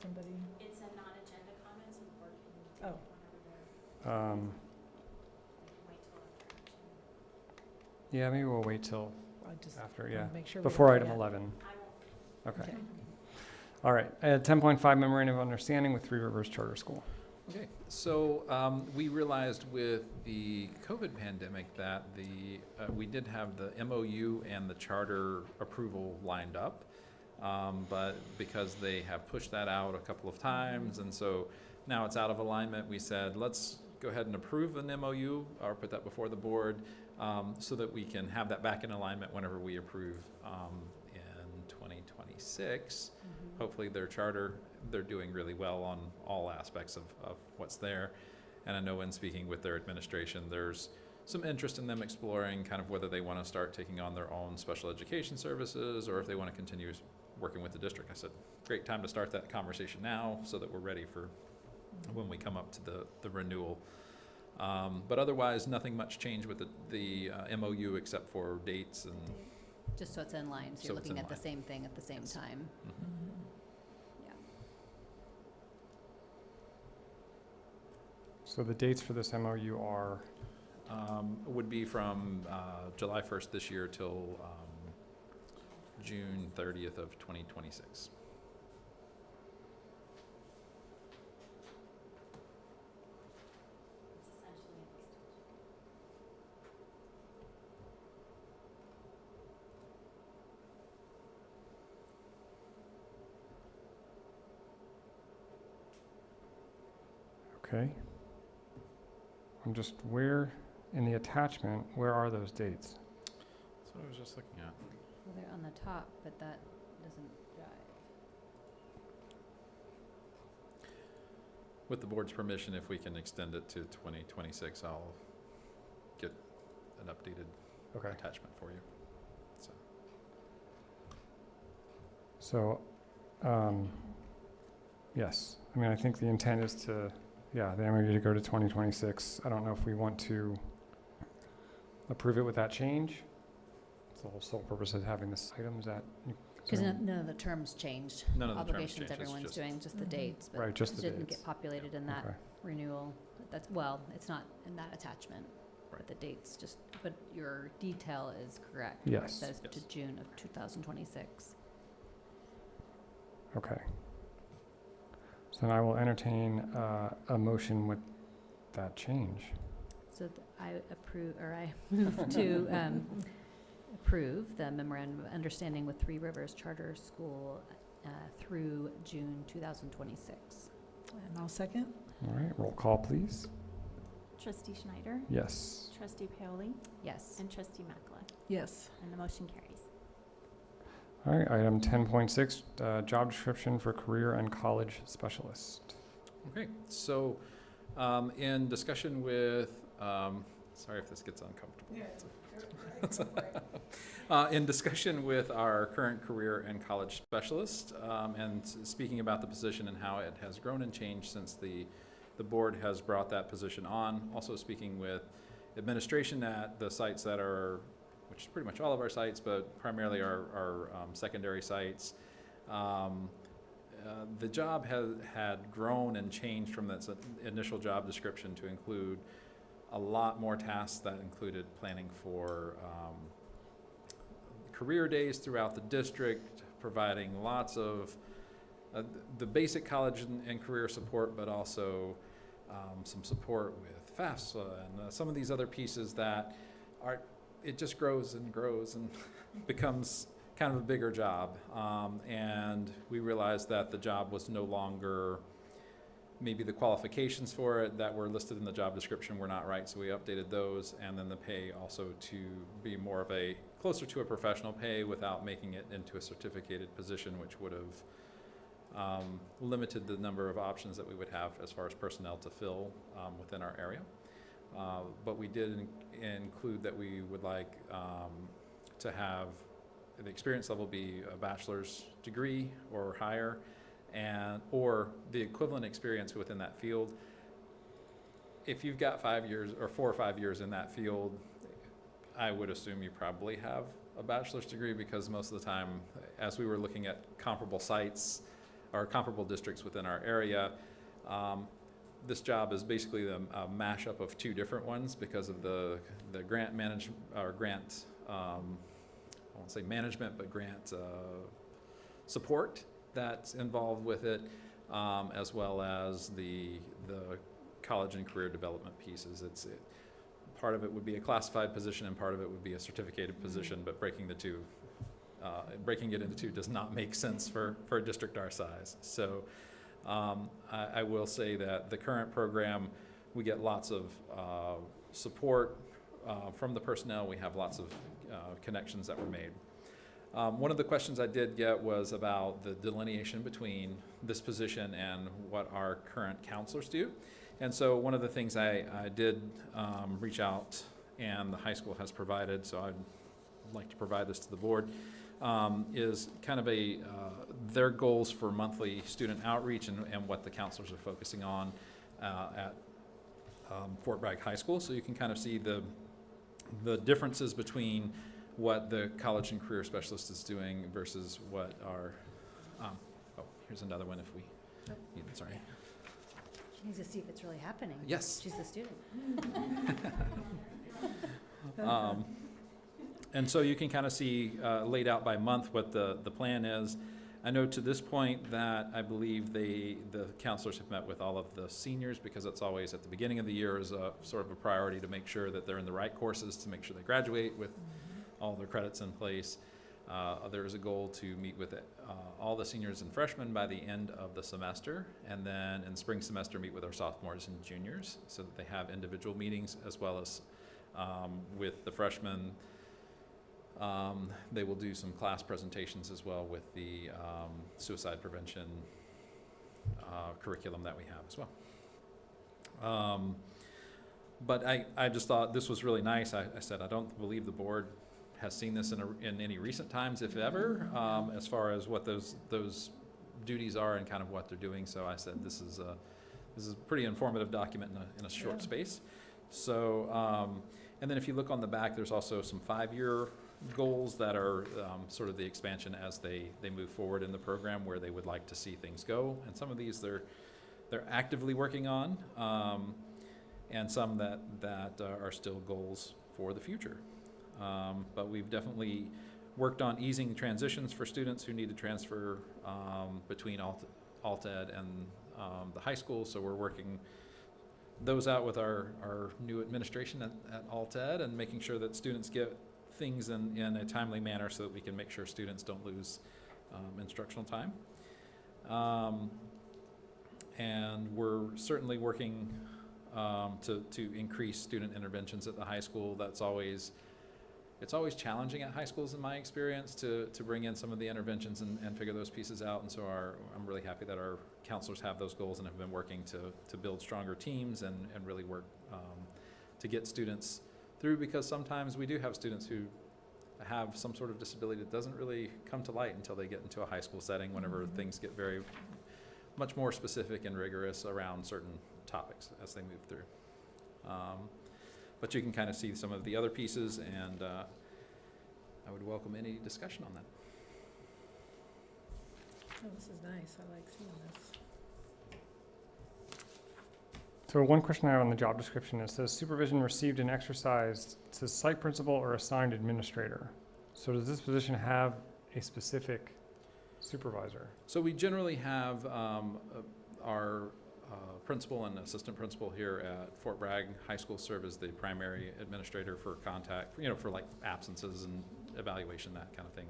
somebody? It's a non-agenda comment, so the board can Oh. take it whenever they're, Um, they can wait till after action. yeah, maybe we'll wait till I just after, wanna yeah, make sure we before don't item forget. 11. I won't. Okay. All right, 10.5 memorandum of understanding with Three Rivers Charter School. Okay, so we realized with the COVID pandemic that we did have the MOU and the charter approval lined up, but because they have pushed that out a couple of times, and so now it's out of alignment, we said, let's go ahead and approve an MOU or put that before the board so that we can have that back in alignment whenever we approve in 2026. Hopefully their charter, they're doing really well on all aspects of what's there. And I know in speaking with their administration, there's some interest in them exploring kind of whether they want to start taking on their own special education services or if they want to continue working with the district, I said, great time to start that conversation now so that we're ready for when we come up to the renewal. But otherwise, nothing much changed with the MOU except for dates and, Just so it's in line, so So you're it's looking in at the line. same thing at the same Yes. time. mhm. Yeah. So the dates for this MOU are, Would be from July 1st this year till June 30th of 2026. It's essentially an extension. okay. I'm just, where, in the attachment, where are those dates? That's what I was just looking at. Well, they're on the top, but that doesn't jive. With the board's permission, if we can extend it to 2026, I'll get an updated Okay. attachment for you. So, yes, I mean, I think the intent is to, yeah, the MOU to go to 2026. I don't know if we want to approve it with that change. It's the whole sole purpose of having this item, is that? Because none of the terms changed. None of the terms Obligations changed, it's everyone's just- doing, just the Mhm. dates, but Right, just it the didn't dates. get populated in that Okay. renewal. That's, well, it's not in that attachment. Right. But the dates just, but your detail is correct. where Yes. It says to Yes. June of 2026. Okay. So then I will entertain a motion with that change. So I approve, or I move to approve the memorandum of understanding with Three Rivers Charter School through June 2026. And I'll second. All right, roll call, please. Trustee Schneider, Yes. trustee Paoli, Yes. and trustee Makla. Yes. And the motion carries. All right, item 10.6, job description for career and college specialist. Okay, so in discussion with, sorry if this gets uncomfortable. In discussion with our current career and college specialist, and speaking about the position and how it has grown and changed since the board has brought that position on. Also speaking with administration at the sites that are, which is pretty much all of our sites, but primarily our secondary sites. The job had grown and changed from that initial job description to include a lot more tasks that included planning for career days throughout the district, providing lots of the basic college and career support, but also some support with FAFSA and some of these other pieces that are, it just grows and grows and becomes kind of a bigger job. And we realized that the job was no longer, maybe the qualifications for it that were listed in the job description were not right, so we updated those, and then the pay also to be more of a, closer to a professional pay without making it into a certificated position, which would have limited the number of options that we would have as far as personnel to fill within our area. But we did include that we would like to have the experience level be a bachelor's degree or higher, and or the equivalent experience within that field. If you've got 5 years or 4 or 5 years in that field, I would assume you probably have a bachelor's degree, because most of the time, as we were looking at comparable sites or comparable districts within our area, this job is basically a mashup of two different ones because of the grant management, or grant, I won't say management, but grant support that's involved with it, as well as the college and career development pieces. Part of it would be a classified position and part of it would be a certificated position, but breaking it into two does not make sense for a district our size. So I will say that the current program, we get lots of support from the personnel. We have lots of connections that were made. One of the questions I did get was about the delineation between this position and what our current counselors do. And so one of the things I did reach out, and the high school has provided, so I'd like to provide this to the board, is kind of their goals for monthly student outreach and what the counselors are focusing on at Fort Bragg High School. So you can kind of see the differences between what the college and career specialist is doing versus what our, here's another one if we, sorry. She needs to see if it's really happening. Yes. She's the student. And so you can kind of see laid out by month what the plan is. I know to this point that I believe the counselors have met with all of the seniors, because it's always at the beginning of the year is a sort of a priority to make sure that they're in the right courses, to make sure they graduate with all their credits in place. There is a goal to meet with all the seniors and freshmen by the end of the semester, and then in spring semester meet with our sophomores and juniors so that they have individual meetings, as well as with the freshmen. They will do some class presentations as well with the suicide prevention curriculum that we have as well. But I just thought this was really nice. I said I don't believe the board has seen this in any recent times, if ever, as far as what those duties are and kind of what they're doing. So I said this is a pretty informative document in a short space. So and then if you look on the back, there's also some 5-year goals that are sort of the expansion as they move forward in the program, where they would like to see things go. And some of these they're actively working on, and some that are still goals for the future. But we've definitely worked on easing transitions for students who need to transfer between Alt-Ed and the high school. So we're working those out with our new administration at Alt-Ed, and making sure that students get things in a timely manner so that we can make sure students don't lose instructional time. And we're certainly working to increase student interventions at the high school. It's always challenging at high schools, in my experience, to bring in some of the interventions and figure those pieces out. And so I'm really happy that our counselors have those goals and have been working to build stronger teams and really work to get students through, because sometimes we do have students who have some sort of disability that doesn't really come to light until they get into a high school setting, whenever things get very much more specific and rigorous around certain topics as they move through. But you can kind of see some of the other pieces, and I would welcome any discussion on that. Oh, this is nice. I like seeing this. So one question I have on the job description, it says supervision received and exercised. It says site principal or assigned administrator. So does this position have a specific supervisor? So we generally have our principal and assistant principal here at Fort Bragg High School serve as the primary administrator for contact, for like absences and evaluation, that kind of thing,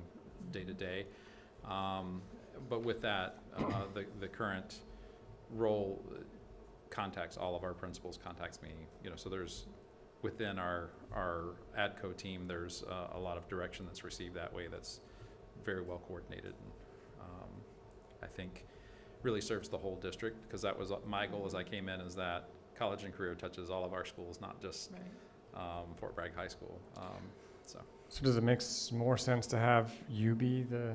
day to day. But with that, the current role contacts all of our principals, contacts me, so there's, within our ADCO team, there's a lot of direction that's received that way that's very well coordinated. And I think really serves the whole district, because that was my goal as I came in, is that college and career touches all of our schools, not just Fort Bragg High School. So does it make more sense to have you be the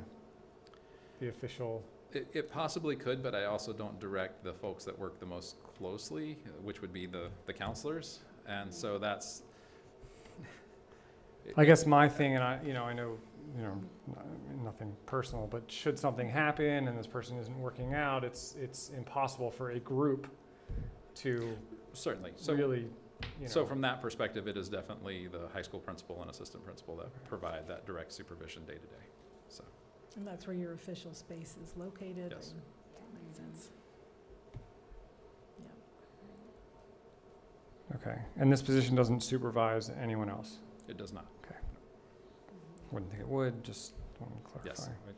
official? It possibly could, but I also don't direct the folks that work the most closely, which would be the counselors. And so that's, I guess my thing, and I know, nothing personal, but should something happen and this person isn't working out, it's impossible for a group to certainly. really, So from that perspective, it is definitely the high school principal and assistant principal that provide that direct supervision day to day. So. And that's where your official space is located? Yes. And that makes sense. Yeah. Okay, and this position doesn't supervise anyone else? It does not. Wouldn't think it would, just want to clarify. Yes, I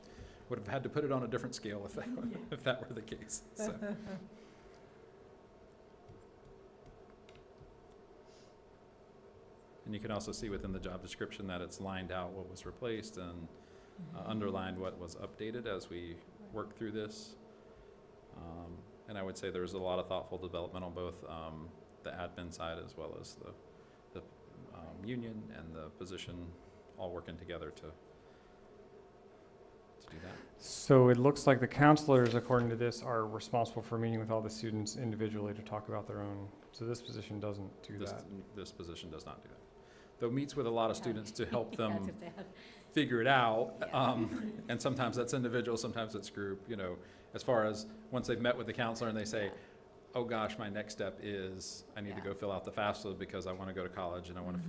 would have had to put it on a different scale if that, if that were the case. So. And you can also see within the job description that it's lined out what was replaced and underlined what was updated as we work through this. And I would say there's a lot of thoughtful development on both the admin side as well as the union and the position, all working together to do that? So it looks like the counselors, according to this, are responsible for meeting with all the students individually to talk about their own. So this position doesn't do This, that. this position does not do that. Though meets with a lot of students to help As them if they had- figure it out. Yeah. And sometimes that's individual, sometimes it's group, you know, as far as once they've met with the counselor and they say, oh gosh, my next step is I need to Yeah. go fill out the FAFSA because I want to go to college and I want to,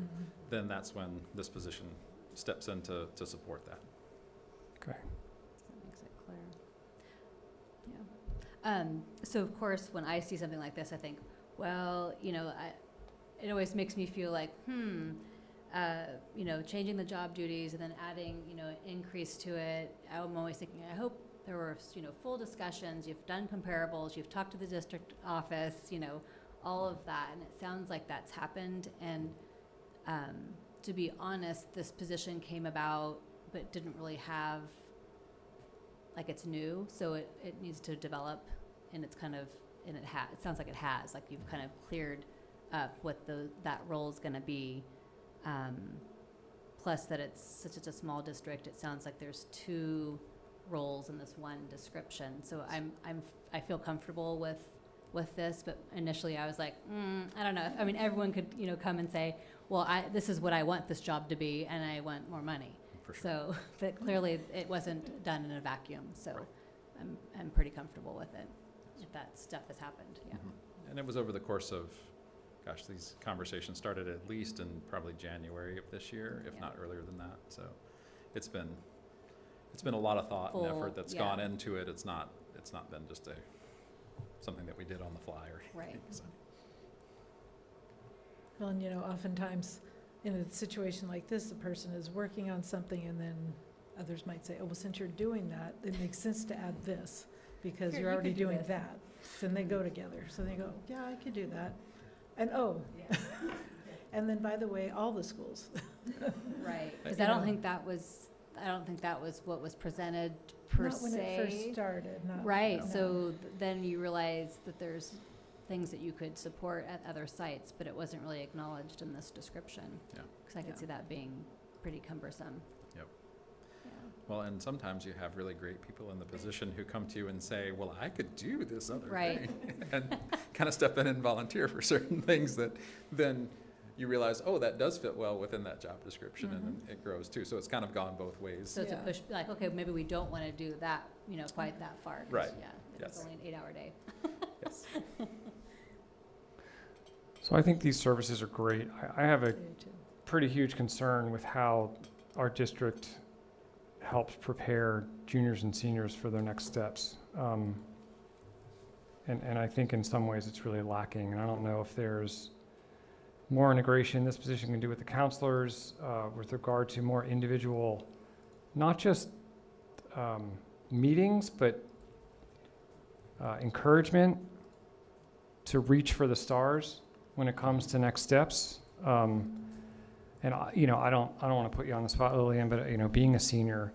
then that's when this position steps in to support that. Okay. That makes it clear. Yeah. So of course, when I see something like this, I think, well, you know, it always makes me feel like, you know, changing the job duties and then adding, you know, an increase to it. I'm always thinking, I hope there were, you know, full discussions, you've done comparables, you've talked to the district office, you know, all of that. And it sounds like that's happened. And to be honest, this position came about, but didn't really have, like, it's new, so it needs to develop, and it's kind of, and it sounds like it has, like you've kind of cleared up what that role is gonna be. Plus that it's such a small district, it sounds like there's 2 roles in this one description. So I feel comfortable with this, but initially I was like, I don't know. I mean, everyone could, you know, come and say, well, this is what I want this job to be, and I want more money. For sure. So, but clearly it wasn't done in a vacuum, so Right. I'm pretty comfortable with it, if that stuff has happened, yeah. Mhm. And it was over the course of, gosh, these conversations started at least in probably January of this year, if Yeah. not earlier than that. So it's been a lot of thought and Full, effort that's yeah. gone into it. It's not been just something that we did on the fly or anything. Right. So. Well, and you know, oftentimes in a situation like this, the person is working on something and then others might say, oh, well, since you're doing that, it makes sense to add this because Here, you're you already could do doing this. that. Then they go together. So they go, yeah, I could do that. And oh, and then by the way, all the schools. Right, because You I don't know. think that was what was presented per Not when it first se. started, not. Right, no. so then you realize that there's things that you could support at other sites, but it wasn't really acknowledged in this description. Yeah. Because I could Yeah. see that being pretty cumbersome. Yep. Yeah. Well, and sometimes you have really great people in the position who come to you and say, well, I could do this other Right. thing. And kind of step in and volunteer for certain things that then you realize, oh, that does fit well within that job description, and then it grows too. So it's kind of gone both ways. So to Yeah. push, like, okay, maybe we don't want to do that, you know, quite that far. 'cause, Right. Yeah, it's Yes. only an 8-hour day. Yes. So I think these services are great. I have a Do too. pretty huge concern with how our district helps prepare juniors and seniors for their next steps. And I think in some ways it's really lacking. And I don't know if there's more integration this position can do with the counselors with regard to more individual, not just meetings, but encouragement to reach for the stars when it comes to next steps. And you know, I don't want to put you on the spot, Lillian, but you know, being a senior,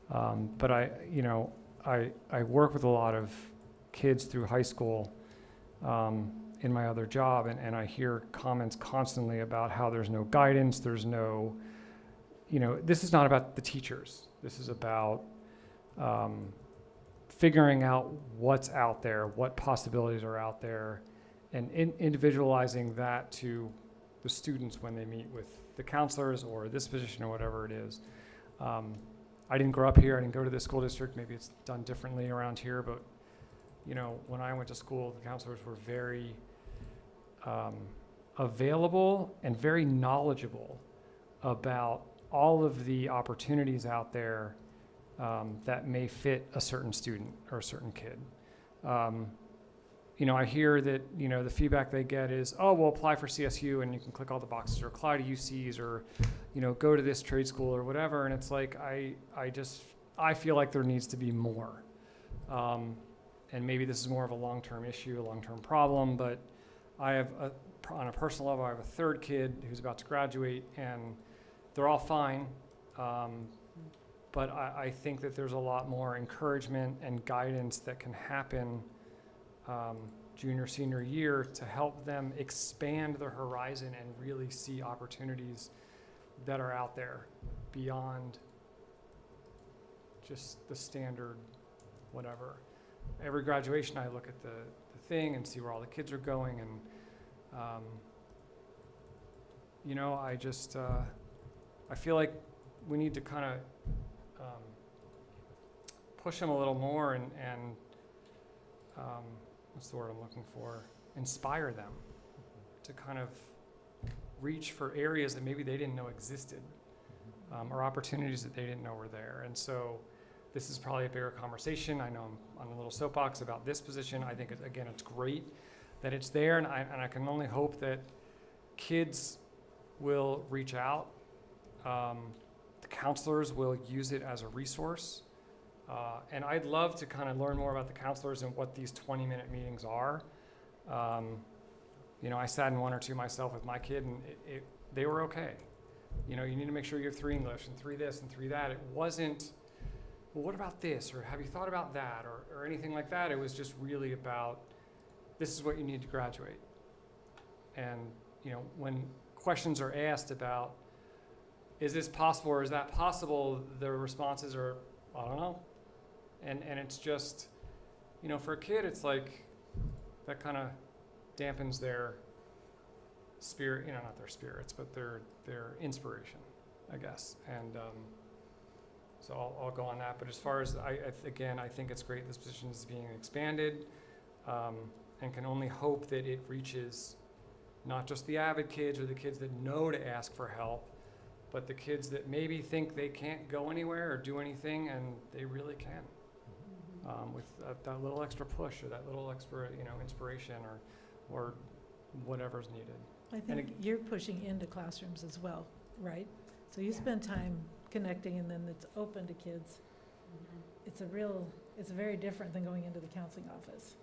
but I work with a lot of kids through high school in my other job, and I hear comments constantly about how there's no guidance, there's no, you know, this is not about the teachers. This is about figuring out what's out there, what possibilities are out there, and individualizing that to the students when they meet with the counselors or this position or whatever it is. I didn't grow up here. I didn't go to this school district. Maybe it's done differently around here, but you know, when I went to school, the counselors were very available and very knowledgeable about all of the opportunities out there that may fit a certain student or a certain kid. You know, I hear that, you know, the feedback they get is, oh, well, apply for CSU and you can click all the boxes, or apply to UCs, or, you know, go to this trade school or whatever. And it's like, I feel like there needs to be more. And maybe this is more of a long-term issue, a long-term problem, but I have, on a personal level, I have a third kid who's about to graduate, and they're all fine. But I think that there's a lot more encouragement and guidance that can happen junior, senior year to help them expand their horizon and really see opportunities that are out there beyond just the standard, whatever. Every graduation, I look at the thing and see where all the kids are going, and you know, I feel like we need to kind of push them a little more and what's the word I'm looking for? Inspire them to kind of reach for areas that maybe they didn't know existed, or opportunities that they didn't know were there. And so this is probably a bigger conversation. I know I'm on a little soapbox about this position. I think, again, it's great that it's there, and I can only hope that kids will reach out. The counselors will use it as a resource. And I'd love to kind of learn more about the counselors and what these 20-minute meetings are. You know, I sat in one or two myself with my kid, and they were okay. You know, you need to make sure you have 3 English and 3 this and 3 that. It wasn't, well, what about this? Or have you thought about that? Or anything like that. It was just really about, this is what you need to graduate. And, you know, when questions are asked about, is this possible or is that possible, the responses are, I don't know. And it's just, you know, for a kid, it's like, that kind of dampens their spirit, you know, not their spirits, but their inspiration, I guess. And so I'll go on that. But as far as, again, I think it's great this position is being expanded, and can only hope that it reaches not just the avid kids or the kids that know to ask for help, but the kids that maybe think they can't go anywhere or do anything, and they really can, with that little extra push or that little extra, you know, inspiration or whatever's needed. I think you're pushing into classrooms as well, right? So you spend time connecting, and then it's open to kids. It's very different than going into the counseling office.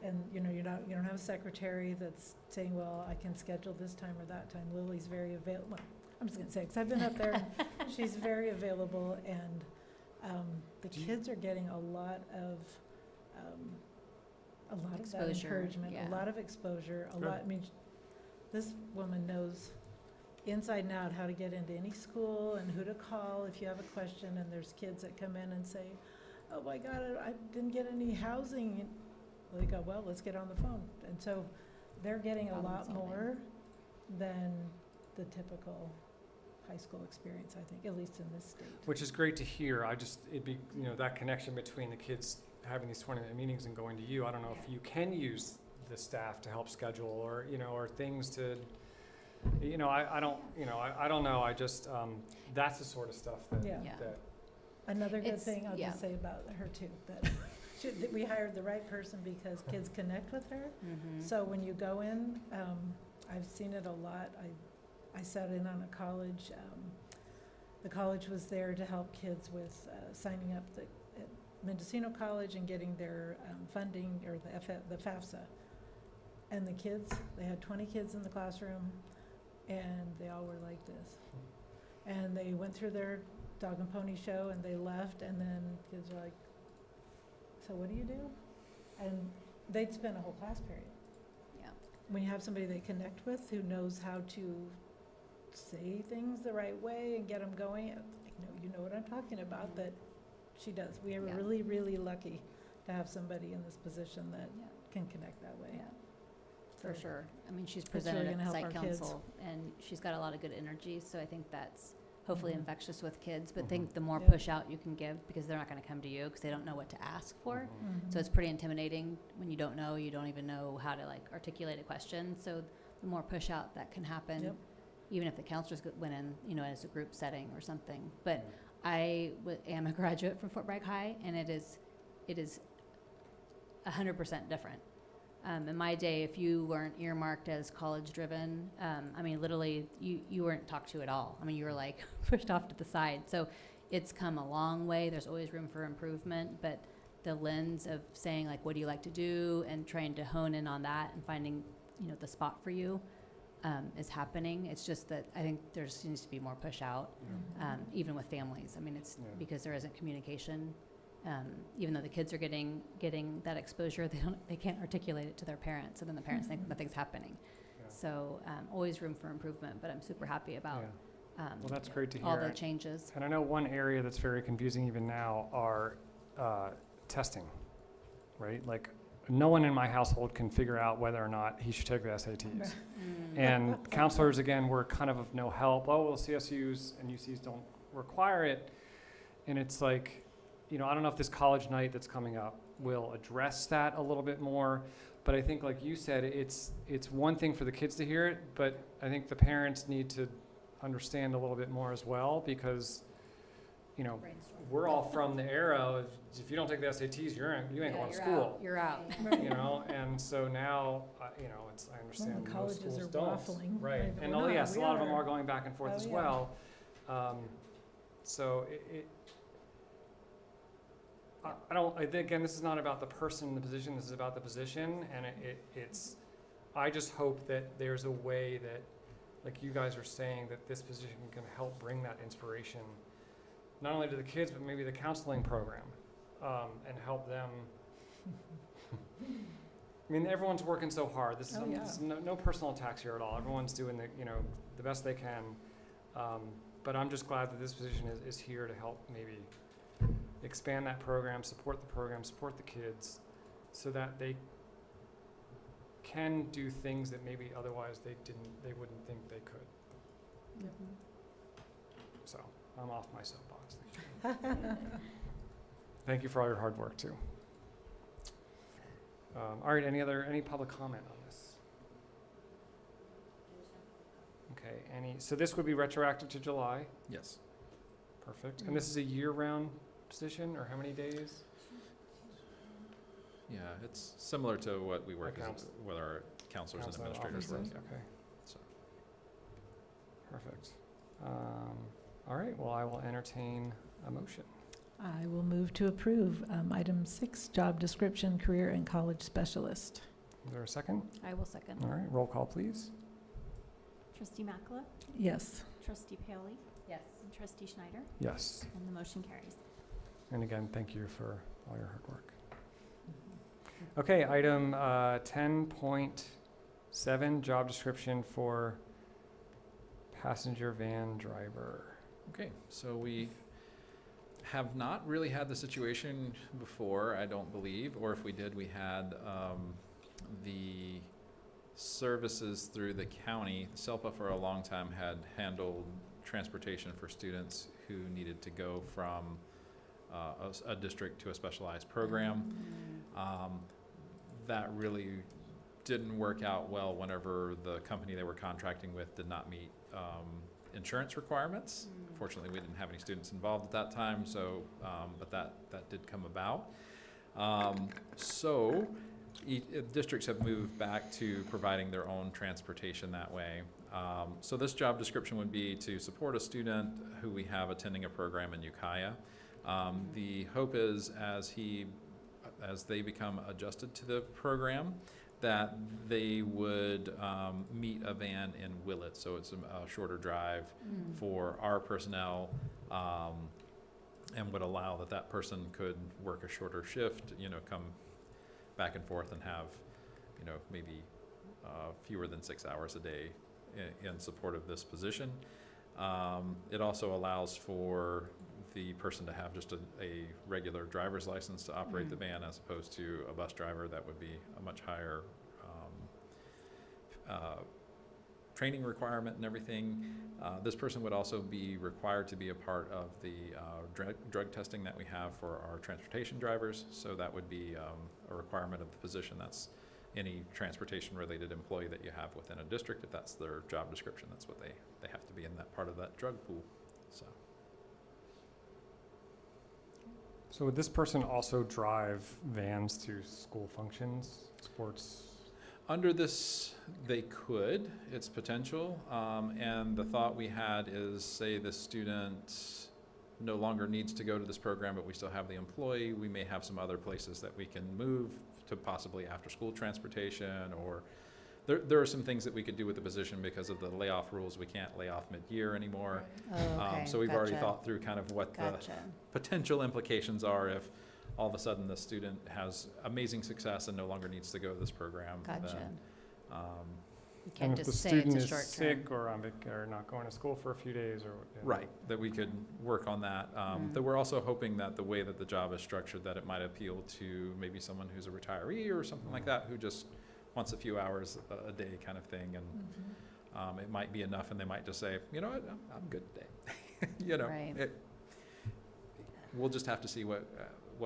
And, you know, you don't have a secretary that's saying, well, I can schedule this time or that time. Lily's very available. Well, I'm just gonna say, because I've been up there, and she's very available, and the kids are getting a lot of that Exposure, encouragement, yeah. a lot of exposure, Good. I mean, this woman knows inside and out how to get into any school and who to call if you have a question, and there's kids that come in and say, oh my God, I didn't get any housing. They go, well, let's get on the phone. And so they're getting a Problem lot solving. more than the typical high school experience, I think, at least in this state. Which is great to hear. It'd be, you know, that connection between the kids having these 20-minute meetings and going to you. I don't know if you can use the staff to help schedule, or, you know, or things to, you know, I don't, you know, I don't know. I just, that's the sort of stuff that, Yeah. Yeah. that Another good It's- thing I'll yeah. just say about her too, that that we hired the right person because kids connect with her. So when you go in, I've seen it a lot. I sat in on a college. The college was there to help kids with signing up at Mendocino College and getting their funding, or the FAFSA. And the kids, they had 20 kids in the classroom, and they all were like this. And they went through their dog and pony show, and they left, and then kids are like, so what do you do? And they'd spend a whole class period. Yeah. When you have somebody they connect with who knows how to say things the right way and get them going, it's like, no, you know what I'm talking about, that she does. We are Yeah. really, really lucky to have somebody in this position that Yeah. can connect that way. Yeah. For So- sure. I mean, she's really presented gonna at help site our kids. council, and she's got a lot of good energy, so I think that's hopefully Mhm. infectious with kids. But Mhm. think the more Yeah. push out you can give, because they're not gonna come to you, because they don't know what to ask for. Mhm. So it's pretty intimidating when you don't know, you don't even know how to like articulate a question. So the more push out that can happen, Yep. even if the counselors went in, you know, as a group setting or something. But Yeah. I am a graduate from Fort Bragg High, and it is 100% different. In my day, if you weren't earmarked as college-driven, I mean, literally, you weren't talked to at all. I mean, you were like pushed off to the side. So it's come a long way. There's always room for improvement, but the lens of saying, like, what do you like to do, and trying to hone in on that and finding, you know, the spot for you is happening. It's just that I think there just needs to be more push out, even with families. I mean, it's Yeah. because there isn't communication. Even though the kids are getting that exposure, they can't articulate it to their parents, and then the parents think Mhm. nothing's happening. Yeah. So always room for improvement, but I'm super happy about Well, that's great to hear. all the changes. And I know one area that's very confusing even now are testing, right? Like, no one in my household can figure out whether or not he should take the SATs. And counselors, again, were kind of no help. Oh, well, CSUs and UCs don't require it. And it's like, you know, I don't know if this college night that's coming up will address that a little bit more. But I think, like you said, it's one thing for the kids to hear it, but I think the parents need to understand a little bit more as well, because, you know, we're all from the era of, if you don't take the SATs, you ain't going to school. You're out. You know, and so now, you know, I understand Well, most colleges schools are don't. waffling, Right, right, and we're oh not, yes, a we lot of them are. are going back and forth Oh, as yeah. well. So again, this is not about the person in the position, this is about the position, and I just hope that there's a way that, like you guys are saying, that this position can help bring that inspiration, not only to the kids, but maybe the counseling program, and help them. I mean, everyone's working so hard. This is Oh, yeah. this is no personal attacks here at all. Everyone's doing the best they can. But I'm just glad that this position is here to help maybe expand that program, support the kids, so that they can do things that maybe otherwise they wouldn't think they could. So I'm off my soapbox. Thank you for all your hard work too. All right, any public comment on this? Okay, so this would be retroactive to July? Yes. Perfect. And this is a year-round position, or how many days? Yeah, it's similar to what we work Accounts. with our counselors and Counselor administrators work. offices? Okay, So, perfect. All right, well, I will entertain a motion. I will move to approve item 6, job description, career and college specialist. Is there a second? I will second. All right, roll call, please. Trustee Makala, Yes. Trustee Paoli, Yes. and Trustee Schneider, Yes. and the motion carries. And again, thank you for all your hard work. Okay, item 10.7, job description for passenger van driver. okay, so we have not really had the situation before, I don't believe, or if we did, we had the services through the county. SELPA for a long time had handled transportation for students who needed to go from a district to a specialized program. That really didn't work out well whenever the company they were contracting with did not meet insurance requirements. Fortunately, we didn't have any students involved at that time, so but that did come about. So districts have moved back to providing their own transportation that way. So this job description would be to support a student who we have attending a program in Ukiah. The hope is as they become adjusted to the program, that they would meet a van in Willett, so it's a shorter drive for our personnel, and would allow that person could work a shorter shift, come back and forth and have, maybe fewer than 6 hours a day in support of this position. It also allows for the person to have just a regular driver's license to operate the van, as opposed to a bus driver. That would be a much higher training requirement and everything. This person would also be required to be a part of the drug testing that we have for our transportation drivers. So that would be a requirement of the position. That's any transportation related employee that you have within a district. If that's their job description, that's what they have to be in that part of that drug pool. So would this person also drive vans to school functions, sports? Under this, they could, it's potential, and the thought we had is, say the student no longer needs to go to this program, but we still have the employee, we may have some other places that we can move to possibly after-school transportation, or there are some things that we could do with the position because of the layoff rules. We can't lay off mid-year anymore. So we've already thought through kind of what the potential implications are if all of a sudden the student has amazing success and no longer needs to go to this program. Then, You can't And if the just say it's student a is short term. sick or on or not going to school for a few days or. Right, that we could work on that. That we're also hoping that the way that the job is structured, that it might appeal to maybe someone who's a retiree or something like that, who just wants a few hours a day kind of thing, and it might be enough, and they might just say, you know what, I'm good today. You know, Right. we'll just have to see what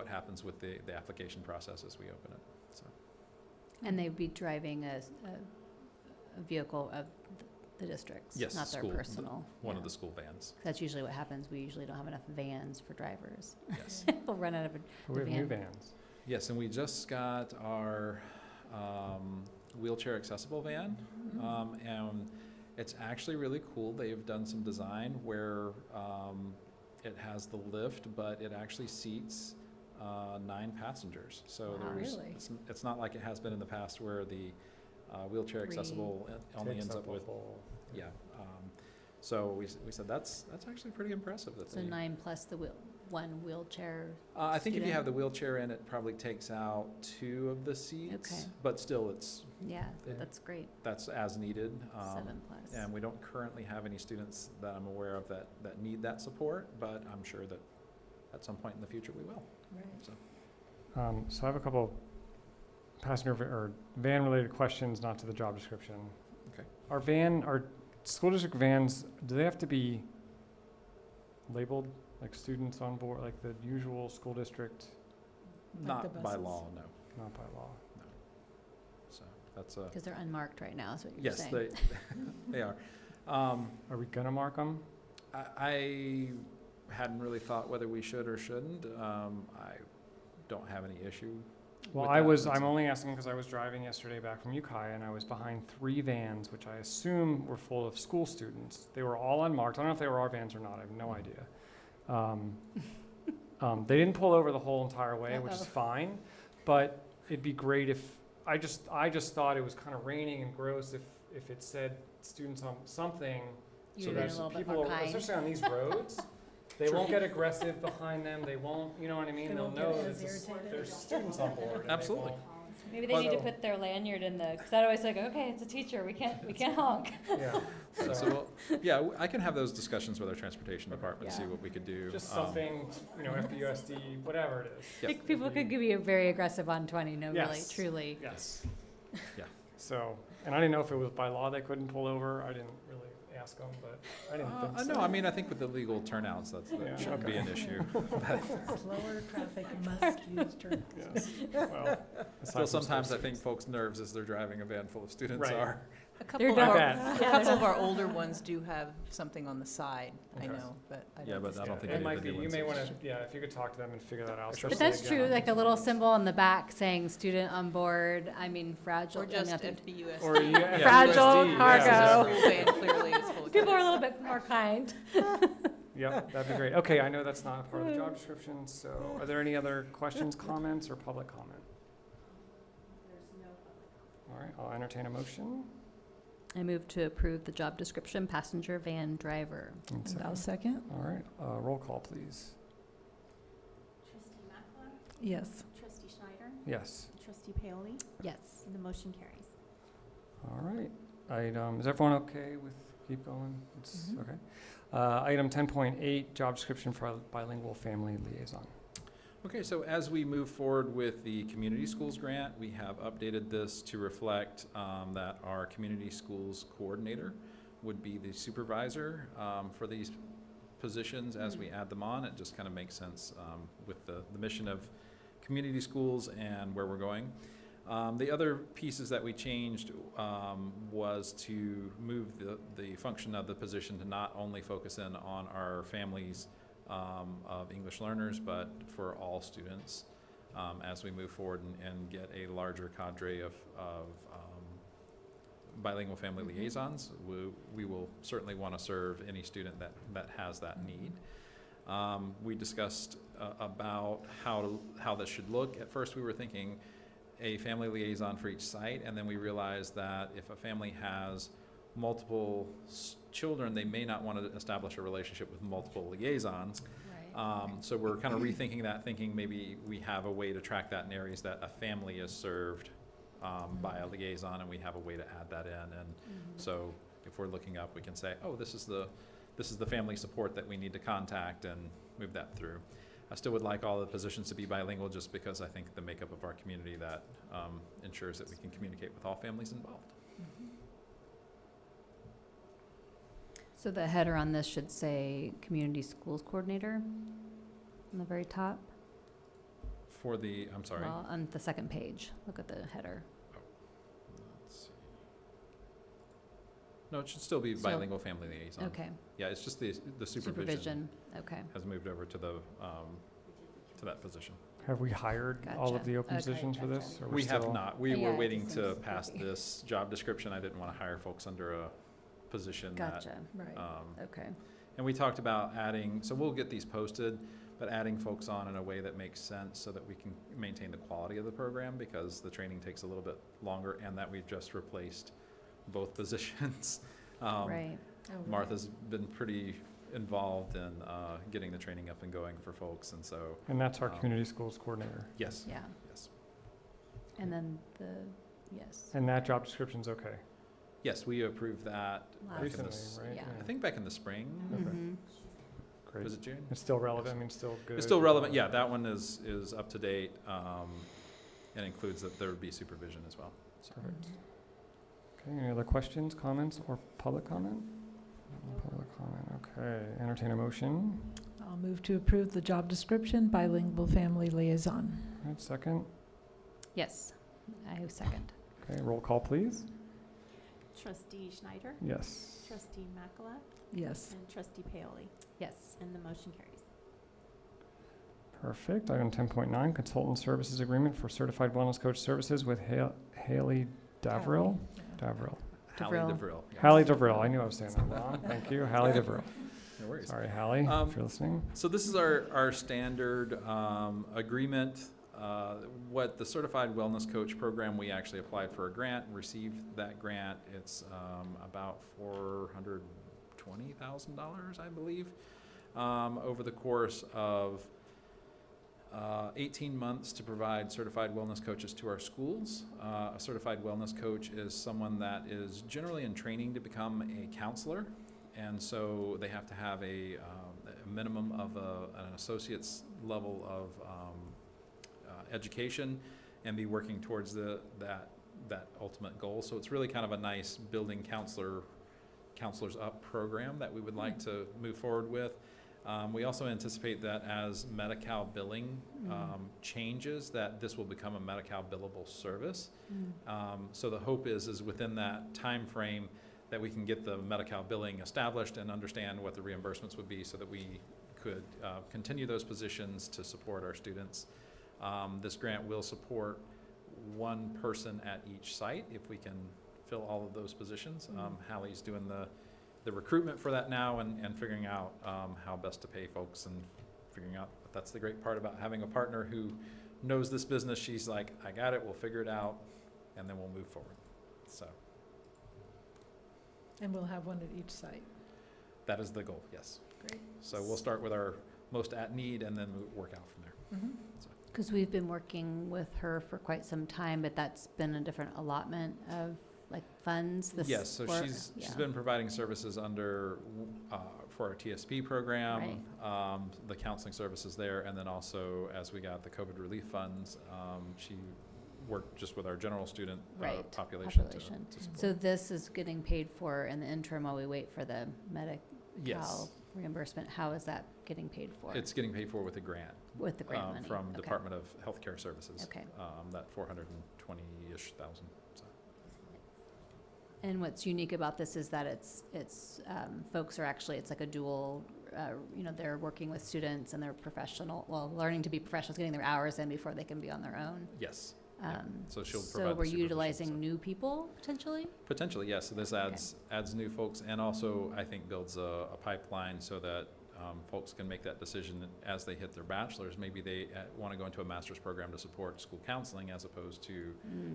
happens with the application process as we open it, so. And they'd be driving a vehicle of the district's, Yes, not their school, personal. One Yeah. of the school vans, That's usually what happens. We usually don't have enough vans for drivers. yes. We'll run out of We have new van. vans. Yes, and we just got our wheelchair accessible van, and it's actually really cool. They've done some design where it has the lift, but it actually seats 9 passengers. So Wow. there's, Really? it's not like it has been in the past where the wheelchair accessible only Takes ends up a with, whole- yeah. So we said that's actually pretty impressive that So they. 9 plus the one wheelchair. I think if you student? have the wheelchair in, it probably takes out 2 of the seats. Okay. But still, it's, Yeah, Yeah. that's great. that's as needed. 7 plus. And we don't currently have any students that I'm aware of that need that support, but I'm sure that at some point in the future we will. Right. So, So I have a couple or van-related questions, not to the job description. Okay. Our school district vans, do they have to be labeled, like students on board, like the usual school district? Like the not by buses? law, no. Not by law. So that's a, Because they're unmarked right now, is what you're yes, saying. they are. Are we gonna mark them? I hadn't really thought whether we should or shouldn't. I don't have any issue. Well, with that. I'm only asking because I was driving yesterday back from Ukiah and I was behind 3 vans, which I assume were full of school students. They were all unmarked. I don't know if they were our vans or not. I have no idea. They didn't pull over the whole entire way, which is Uh-oh. fine, but it'd be great if, I just thought it was kind of raining and gross if it said students on something. You'd So have been a there's little bit people, more kind. especially on these roads, they won't get aggressive behind them. They won't, you know what I mean? They They'll won't know get that as irritated. there's students on board. and they Absolutely. won't- Maybe they need to put their lanyard in the, because I'd always like, okay, it's a teacher, we can't honk. Yeah. So, I can have those discussions with our transportation department to see Yeah. what we could do. Just something, FBUSD, whatever it is. Yeah. Like, people could be very aggressive on 20, no, really, Yes. truly. Yes. Yeah. So, and I didn't know if it was by law they couldn't pull over. I didn't really ask them, but I didn't think so. No, I mean, I think with the legal turnouts, that Yeah, shouldn't be okay. an issue. Slower traffic must use turn. Yes. Well, Still, sometimes I think folks' nerves as they're driving a van full of students Right. are. A couple of not our, bad. a couple of our older ones do have something on the side, I Okay. know, but I Yeah, don't. but I don't think It any of might the be, new you ones may have- want to, if you could talk to them and figure that out. Sure. But especially that's again true, on like a these little roads. symbol on the back saying student on board, fragile. Or just nothing- FBUS. Or yeah, Fragile USD, cargo. yeah. School van clearly is full of People are a kids. little bit more kind. Yep, that'd be great. Okay, I know that's not a part of the job description, so are there any other questions, comments, or public comment? All right, I'll entertain a motion. I move to approve the job description, passenger van driver. And And second. I'll second. All right, roll call, please. Trustee Mackler, Yes. Trustee Schneider, Yes. Trustee Paoli, Yes. and the motion carries. All right. Is everyone okay with keep going? It's Mhm. okay. Item 10.8, job description for bilingual family liaison. Okay, so as we move forward with the community schools grant, we have updated this to reflect that our community schools coordinator would be the supervisor for these positions as we add them on. It just kind of makes sense with the mission of community schools and where we're going. The other pieces that we changed was to move the function of the position to not only focus in on our families of English learners, but for all students as we move forward and get a larger cadre of bilingual family liaisons. We will certainly want to serve any student that has that need. We discussed about how this should look. At first, we were thinking a family liaison for each site, and then we realized that if a family has multiple children, they may not want to establish a relationship with multiple liaisons. So we're kind of rethinking that, thinking maybe we have a way to track that in areas that a family is served by a liaison, and we have a way to add that in. And so if we're looking up, we can say, oh, this is the family support that we need to contact, and move that through. I still would like all the positions to be bilingual, just because I think the makeup of our community that ensures that we can communicate with all families involved. So the header on this should say Community Schools Coordinator on the very top. For the, I'm sorry. Well, on the second page, look at the header. Let's see. No, it should still be Still- bilingual family liaison. Okay, Yeah, it's just the supervision supervision, okay. has moved over to the, to that position. Have we hired all of Gotcha. the open Okay, positions for this? gotcha. or we're We have still- not. We Yeah, were it waiting just to seems pass like- this job description. I didn't want to hire folks under a position that, Gotcha, Right. okay. and we talked about adding, so we'll get these posted, but adding folks on in a way that makes sense so that we can maintain the quality of the program, because the training takes a little bit longer, and that we've just replaced both positions. Right, Oh, right. Martha's been pretty involved in getting the training up and going for folks, and so, And that's our um, Community Schools Coordinator. yes, yeah. yes. And then yes. And that job description's okay? Yes, we approved that back in Recently, the, right? yeah. I think back in the spring, Mhm. Great. was it June? It's still relevant, I mean, still good? It's still relevant, yeah, that one is up to date, and includes that there would be supervision as well. So, Perfect. Okay, any other questions, comments, or public comment? No Public comment, okay. Entertain a motion. I'll move to approve the job description, bilingual family liaison. All right, second. Yes, I second. Okay, roll call, please. Trustee Schneider, Yes. trustee Makala, Yes. and trustee Paoli, Yes. and the motion carries. Perfect. Item 10.9, consultant services agreement for certified wellness coach services with Haley Davrill. Davrill. Hallie DeVrill. DeVrill. yeah. Hallie Davrill. I knew I was saying that wrong. Thank you. Hallie Davrill. No worries. Sorry, Hallie, if Um, you're listening. So this is our standard agreement. What the Certified Wellness Coach program, we actually applied for a grant, received that grant. It's about $420,000, I believe, over the course of 18 months to provide certified wellness coaches to our schools. A certified wellness coach is someone that is generally in training to become a counselor, and so they have to have a minimum of an associate's level of education and be working towards that ultimate goal. So it's really kind of a nice building counselors up program that we would like to move forward with. We also anticipate that as Medi-Cal billing changes, that this will become a Medi-Cal billable service. So the hope is within that time frame that we can get the Medi-Cal billing established and understand what the reimbursements would be, so that we could continue those positions to support our students. This grant will support one person at each site if we can fill all of those positions. Hallie's doing the recruitment for that now, and figuring out how best to pay folks, and figuring out, that's the great part about having a partner who knows this business. She's like, I got it, we'll figure it out, and then we'll move forward. So And we'll have one at each site. that is the goal, yes. Great. So we'll start with our most at need, and then work out from there. Because we've been working with her for quite some time, but that's been a different allotment of like funds. This Yes, so for- she's yeah. been providing services under, for our TSP program, the counseling services there, and then also as we got the COVID relief funds, she worked just with our general student Right, population population. to support. So this is getting paid for in the interim while we wait for the Medi-Cal Yes, reimbursement. How is that getting paid for? it's getting paid for with a grant With the grant money? from Okay. Department of Healthcare Services. Okay. That 420-ish thousand. So. And what's unique about this is that it's folks are actually, it's like a dual, they're working with students and they're learning to be professionals, getting their hours in before they can be on their own. Yes, yeah. So she'll provide So the we're supervision, utilizing so. new people potentially? Potentially, yes. So this adds new folks, and also I think builds a pipeline so that folks can make that decision as they hit their bachelor's. Maybe they want to go into a master's program to support school counseling, as opposed to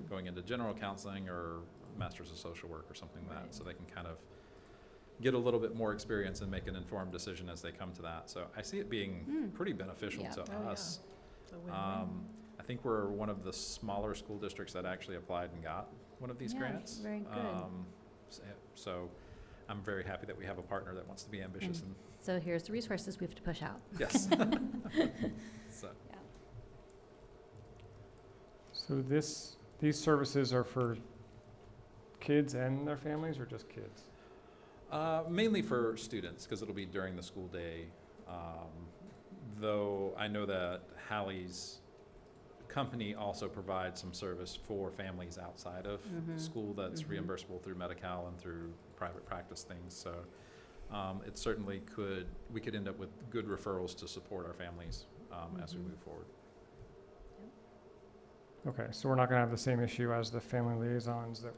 going into general counseling or master's of social work or something like that. Right. So they can kind of get a little bit more experience and make an informed decision as they come to that. So I see it being pretty beneficial Yeah. to Oh, yeah. us. It's a win-win. I think we're one of the smaller school districts that actually applied and got one of these Yeah, grants. very good. So I'm very happy that we have a partner that wants to be ambitious and, So here's the resources we have to push out. yes. So, So these services are for kids and their families, or just kids? mainly for students, because it'll be during the school day. Though I know that Hallie's company also provides some service for families outside of Mhm. school that's Mhm. reimbursable through Medi-Cal and through private practice things. So it certainly we could end up with good referrals to support our families as we Mhm. move forward. Okay, so we're not gonna have the same issue as the family liaisons, that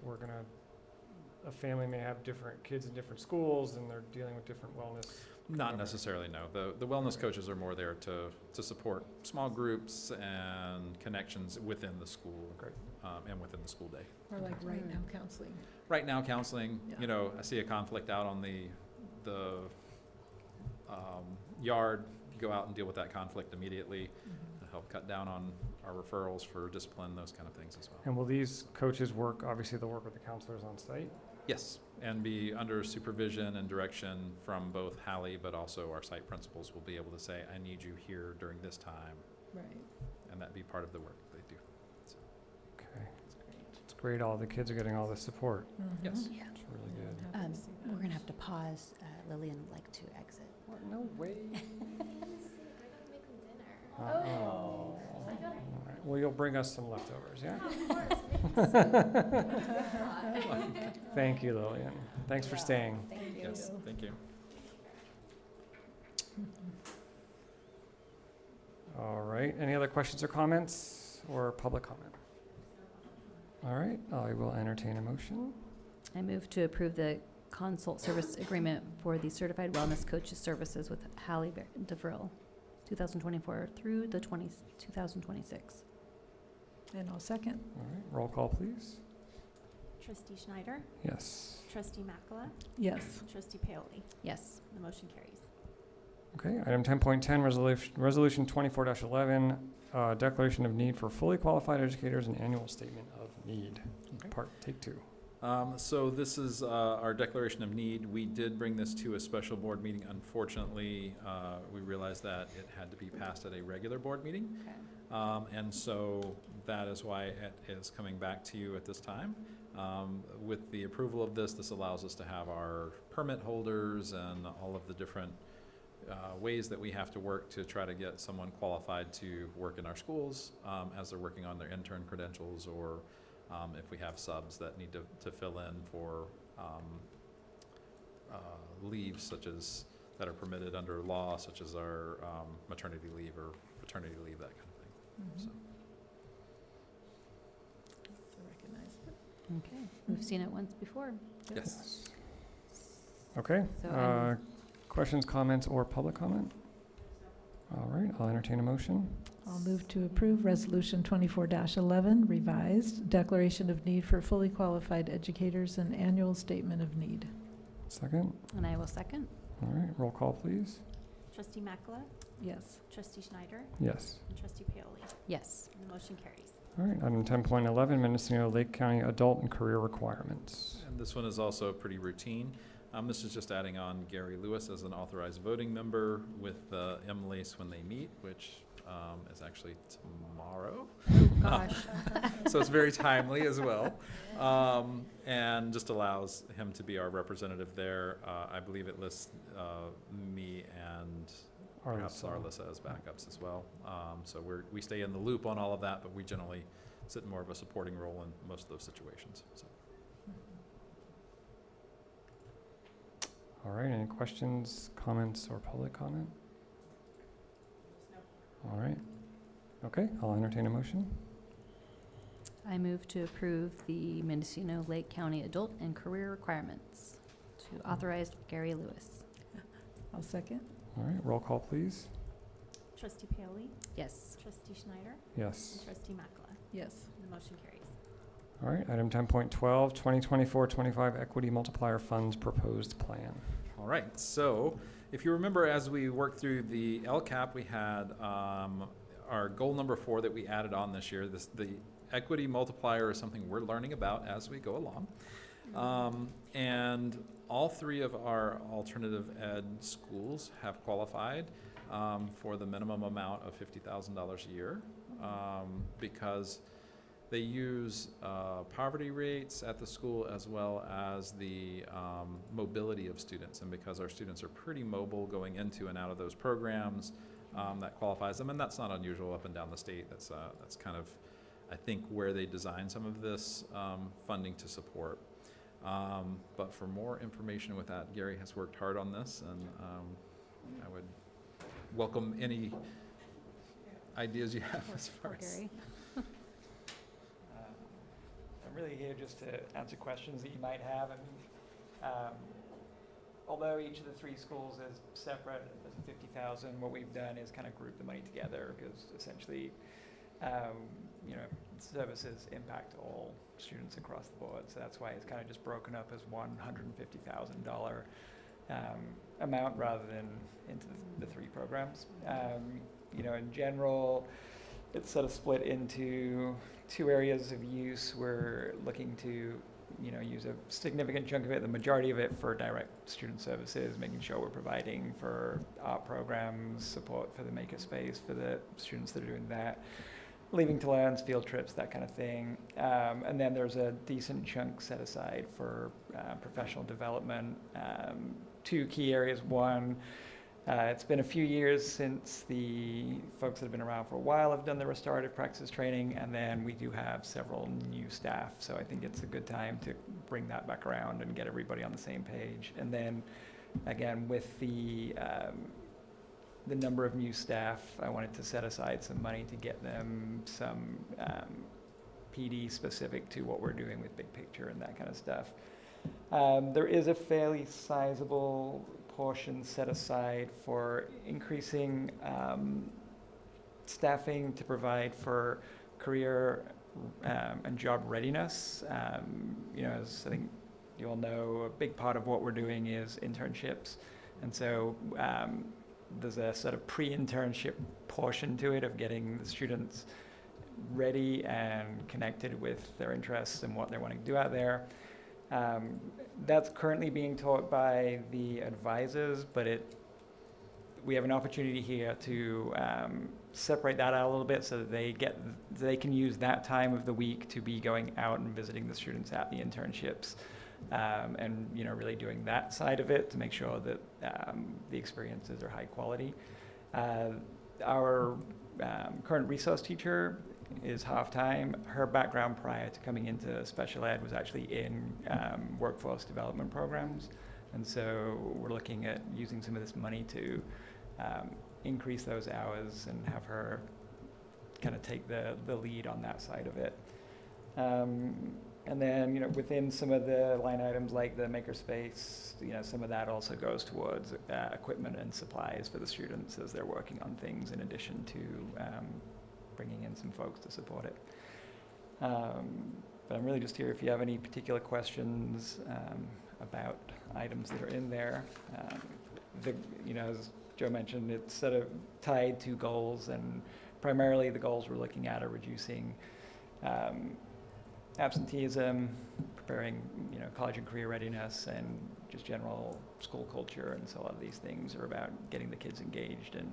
a family may have different kids in different schools and they're dealing with different wellness. Not Okay. necessarily, no. The wellness coaches are more there to support small groups and connections within the school. Great. And within the school day. Or like right now counseling. Right now, counseling, Yeah. I see a conflict out on the yard, go out and deal with that conflict immediately to help cut down on our referrals for discipline, those kind of things as well. And will these coaches obviously they'll work with the counselors on site? Yes, and be under supervision and direction from both Hallie, but also our site principals will be able to say, I need you here during this time, Right, and that be part of the work they do. Okay, that's great. it's great, all the kids are getting all this support. Yes. Yeah. It's really good. Happy to see that. We're gonna have to pause. Lillian would like to exit. No way. Oh. All right, well, you'll bring us some leftovers, yeah? Thank you, Lillian. Thanks for staying. Thank you. Yes, thank you. All right, any other questions or comments or public comment? All right, I will entertain a motion. I move to approve the consult service agreement for the certified wellness coaches services with Hallie DeVrill, 2024 through the 2026. And I'll second. All right, roll call, please. Trustee Schneider, Yes. trustee Makala, Yes. trustee Paoli. Yes. The motion carries. Okay, item 10.10, resolution 24-11, declaration of need for fully qualified educators and annual statement of need. Take two. So this is our declaration of need. We did bring this to a special board meeting. Unfortunately, we realized that it had to be passed at a regular board meeting. Okay. And so that is why it is coming back to you at this time. With the approval of this, this allows us to have our permit holders and all of the different ways that we have to work to try to get someone qualified to work in our schools as they're working on their intern credentials, or if we have subs that need to fill in for leaves that are permitted under law, such as our maternity leave or paternity leave, that kind of thing. So. To recognize it. Okay. We've seen it once before. Good. Yes. Okay, So I'm- questions, comments, or public comment? All right, I'll entertain a motion. I'll move to approve Resolution 24-11, revised, declaration of need for fully qualified educators and annual statement of need. Second. And I will second. All right, roll call, please. Trustee Makala, Yes. trustee Schneider, Yes. and trustee Paoli. Yes. And the motion carries. All right, item 10.11, Mendocino Lake County adult and career requirements. And this one is also pretty routine. This is just adding on Gary Lewis as an authorized voting member with MLACE when they meet, which is actually tomorrow. Gosh. So it's very timely as well. And just allows him to be our representative there. I believe it lists me and perhaps Arlissa as backups as well. So we stay in the loop on all of that, but we generally sit in more of a supporting role in most of those situations. So. All right, any questions, comments, or public comment? All right. Okay, I'll entertain a motion. I move to approve the Mendocino Lake County adult and career requirements to authorize Gary Lewis. I'll second. All right, roll call, please. Trustee Paoli, Yes. trustee Schneider, Yes. and trustee Makala. Yes. And the motion carries. All right, item 10.12, 2024-25 Equity Multiplier Funds Proposed Plan. All right, so if you remember, as we worked through the LCAP, we had our goal number 4 that we added on this year. The equity multiplier is something we're learning about as we go along. And all 3 of our alternative ed schools have qualified for the minimum amount of $50,000 a year because they use poverty rates at the school as well as the mobility of students. And because our students are pretty mobile going into and out of those programs, that qualifies them. And that's not unusual up and down the state. That's kind of, I think, where they design some of this funding to support. But for more information with that, Gary has worked hard on this, and I would welcome any ideas you have as far as. Gary. I'm really here just to answer questions that you might have. I mean, although each of the 3 schools is separate, there's a 50,000. What we've done is kind of group the money together because essentially, services impact all students across the board. So that's why it's kind of just broken up as $150,000 amount rather than into the 3 programs. In general, it's sort of split into 2 areas of use. We're looking to, use a significant chunk of it, the majority of it for direct student services, making sure we're providing for art programs, support for the makerspace for the students that are doing that, leaving to learns, field trips, that kind of thing. And then there's a decent chunk set aside for professional development. 2 key areas. One, it's been a few years since the folks that have been around for a while have done the restorative practices training, and then we do have several new staff, so I think it's a good time to bring that back around and get everybody on the same page. And then, again, with the number of new staff, I wanted to set aside some money to get them some PD specific to what we're doing with big picture and that kind of stuff. There is a fairly sizable portion set aside for increasing staffing to provide for career and job readiness. As I think you all know, a big part of what we're doing is internships. And so there's a sort of pre-internship portion to it of getting the students ready and connected with their interests and what they're wanting to do out there. That's currently being taught by the advisors, but we have an opportunity here to separate that out a little bit so that they can use that time of the week to be going out and visiting the students at the internships, and really doing that side of it to make sure that the experiences are high quality. Our current resource teacher is half-time. Her background prior to coming into special ed was actually in workforce development programs. And so we're looking at using some of this money to increase those hours and have her kind of take the lead on that side of it. And then, within some of the line items like the makerspace, some of that also goes towards equipment and supplies for the students as they're working on things in addition to bringing in some folks to support it. But I'm really just here if you have any particular questions about items that are in there. As Joe mentioned, it's sort of tied to goals, and primarily the goals we're looking at are reducing absenteeism, preparing college and career readiness, and just general school culture. And so a lot of these things are about getting the kids engaged and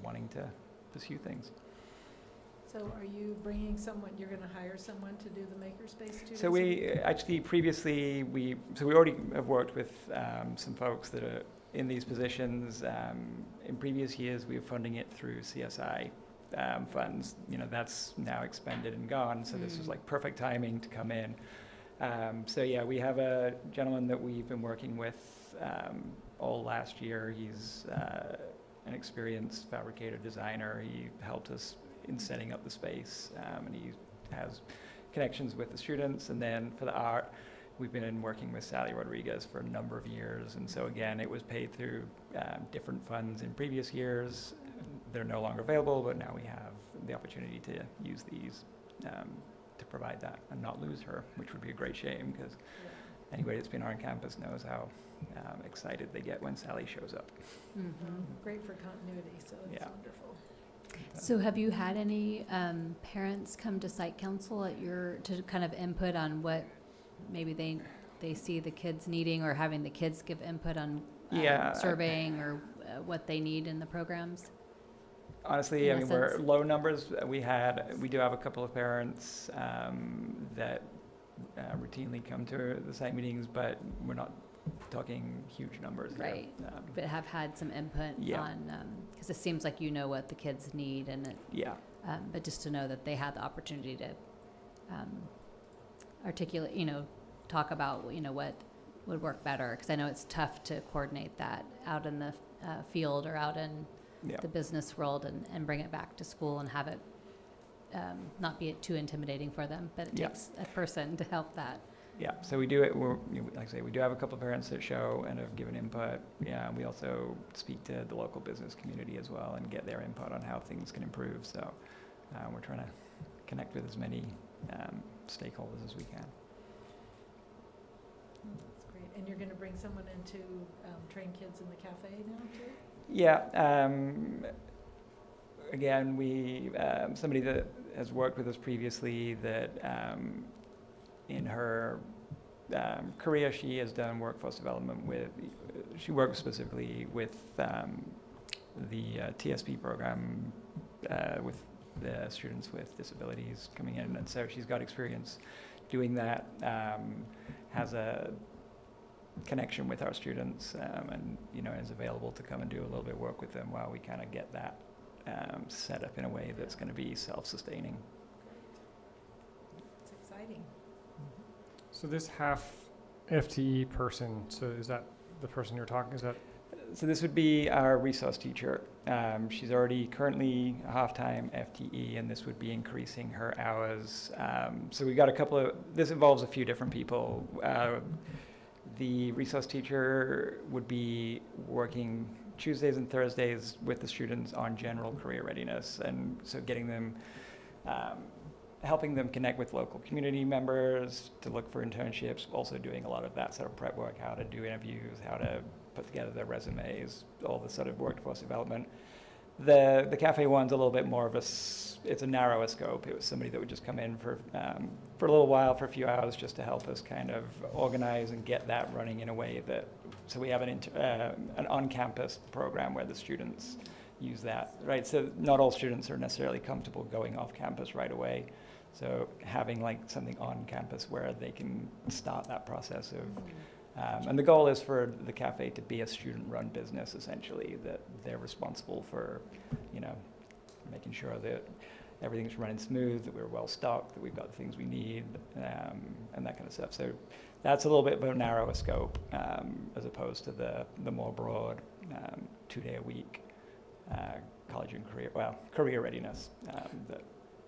wanting to pursue things. So are you bringing someone, you're going to hire someone to do the makerspace 2 days So we actually previously, we already have worked with some folks that are in these positions. In previous years, we were funding it through CSI funds. That's now expended and gone, so this was like perfect timing to come in. We have a gentleman that we've been working with all last year. He's an experienced fabricator designer. He helped us in setting up the space, and he has connections with the students. And then for the art, we've been working with Sally Rodriguez for a number of years. And so again, it was paid through different funds in previous years. They're no longer available, but now we have the opportunity to use these to provide that and not lose her, which would be a great shame because anybody that's been on campus knows how excited they get when Sally shows up. Great for continuity, so it's Yeah. wonderful. So have you had any parents come to site council to kind of input on what maybe they see the kids needing, or having the kids give input on surveying or what they need in the programs? Honestly, In I a mean, we're sense. low numbers. We do have a couple of parents that routinely come to the site meetings, but we're not talking huge numbers here. Right. But have had some input Yeah. on, because it seems like you know what the kids need, and Yeah. but just to know that they had the opportunity to articulate, talk about, what would work better, because I know it's tough to coordinate that out in the field or out in Yeah. the business world and bring it back to school and have it not be too intimidating for them, but it Yeah. takes a person to help that. Yeah, so we do it, like I say, we do have a couple of parents that show and have given input. Yeah, we also speak to the local business community as well and get their input on how things can improve. So we're trying to connect with as many stakeholders as we can. That's great. And you're going to bring someone in to train kids in the cafe now, too? Yeah, again, somebody that has worked with us previously that in her career, she has done workforce development she worked specifically with the TSP program with the students with disabilities coming in. And so she's got experience doing that, has a connection with our students, and, is available to come and do a little bit of work with them while we kind of get that set up in a way that's going to be self-sustaining. It's exciting. So this half FTE person, so is that the person you're talking, is that? So this would be our resource teacher. She's already currently a half-time FTE, and this would be increasing her hours. So we got this involves a few different people. The resource teacher would be working Tuesdays and Thursdays with the students on general career readiness, and so getting them, helping them connect with local community members to look for internships, also doing a lot of that sort of prep work, how to do interviews, how to put together their resumes, all the sort of workforce development. The cafe one's a little bit more of it's a narrower scope. It was somebody that would just come in for a little while, for a few hours, just to help us kind of organize and get that running in a way that, so we have an on-campus program where the students use that, right? So not all students are necessarily comfortable going off campus right away. So having like something on campus where they can start that process of, and the goal is for the cafe to be a student-run business, essentially, that they're responsible for, making sure that everything's running smooth, that we're well-stocked, that we've got the things we need, and that kind of stuff. So that's a little bit of a narrower scope, as opposed to the more broad 2-day-a-week college and career readiness.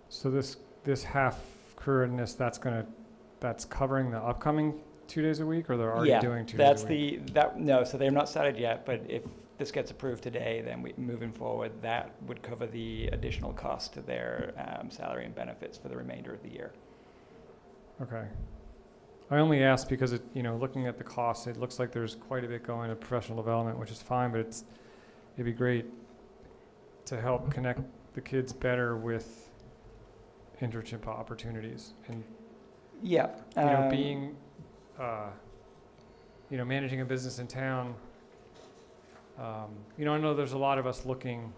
So this half career readiness, that's covering the upcoming 2 days a week, or they're already doing 2 days a week? No, so they're not started yet, but if this gets approved today, then moving forward, that would cover the additional cost to their salary and benefits for the remainder of the year. Okay. I only asked because looking at the costs, it looks like there's quite a bit going to professional development, which is fine, but it'd be great to help connect the kids better with internship opportunities. And Yeah. being managing a business in town, I know there's a lot of us looking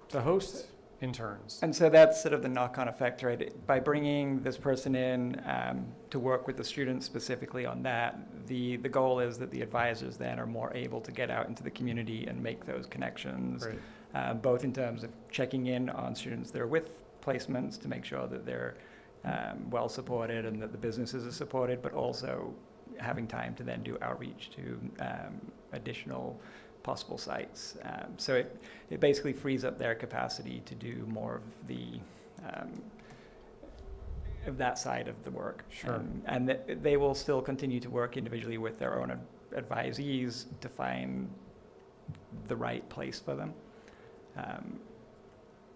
to host interns. And so that's sort of the knock-on effect, right? By bringing this person in to work with the students specifically on that, the goal is that the advisors then are more able to get out into the community and make those connections, Right. both in terms of checking in on students that are with placements to make sure that they're well supported and that the businesses are supported, but also having time to then do outreach to additional possible sites. So it basically frees up their capacity to do more of that side of the work. Sure. And they will still continue to work individually with their own advisees to find the right place for them.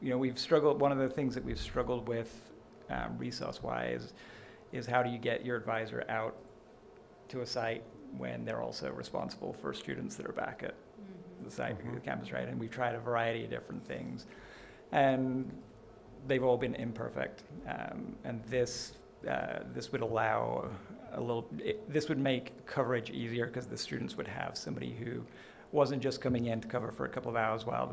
We've struggled, one of the things that we've struggled with resource-wise is how do you get your advisor out to a site when they're also responsible for students that are back at the site, the campus, right? And we've tried a variety of different things. and they've all been imperfect. And this would allow this would make coverage easier because the students would have somebody who wasn't just coming in to cover for a couple of hours while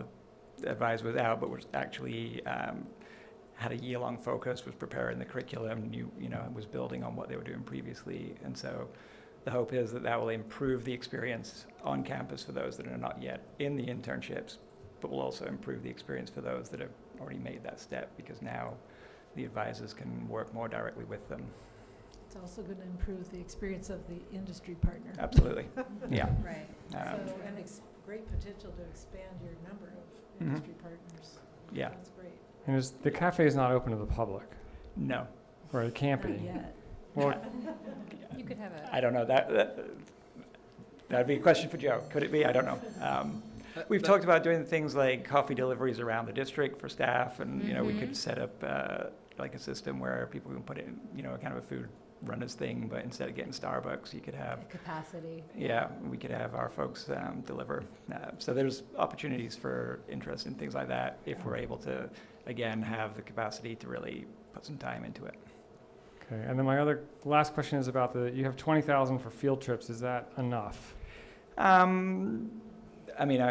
the advisor was out, but was actually had a year-long focus, was preparing the curriculum, was building on what they were doing previously. And so the hope is that will improve the experience on campus for those that are not yet in the internships, but will also improve the experience for those that have already made that step, because now the advisors can work more directly with them. It's also going to improve the experience of the industry partner. Absolutely. Yeah. Right. So, and great potential to expand your number of industry partners. Yeah. That's great. And the cafe is not open to the public, No. right? It can't Not be. yet. Well, You could have a. I don't know. That'd be a question for Joe. Could it be? I don't know. We've talked about doing things like coffee deliveries around the district for staff, and we could set up like a system where people can put in, a kind of a food runners thing, but instead of getting Starbucks, you could have Capacity. Yeah, we could have our folks deliver. So there's opportunities for interest in things like that if we're able to, again, have the capacity to really put some time into it. okay. And then my last question is about you have 20,000 for field trips. Is that enough? I mean,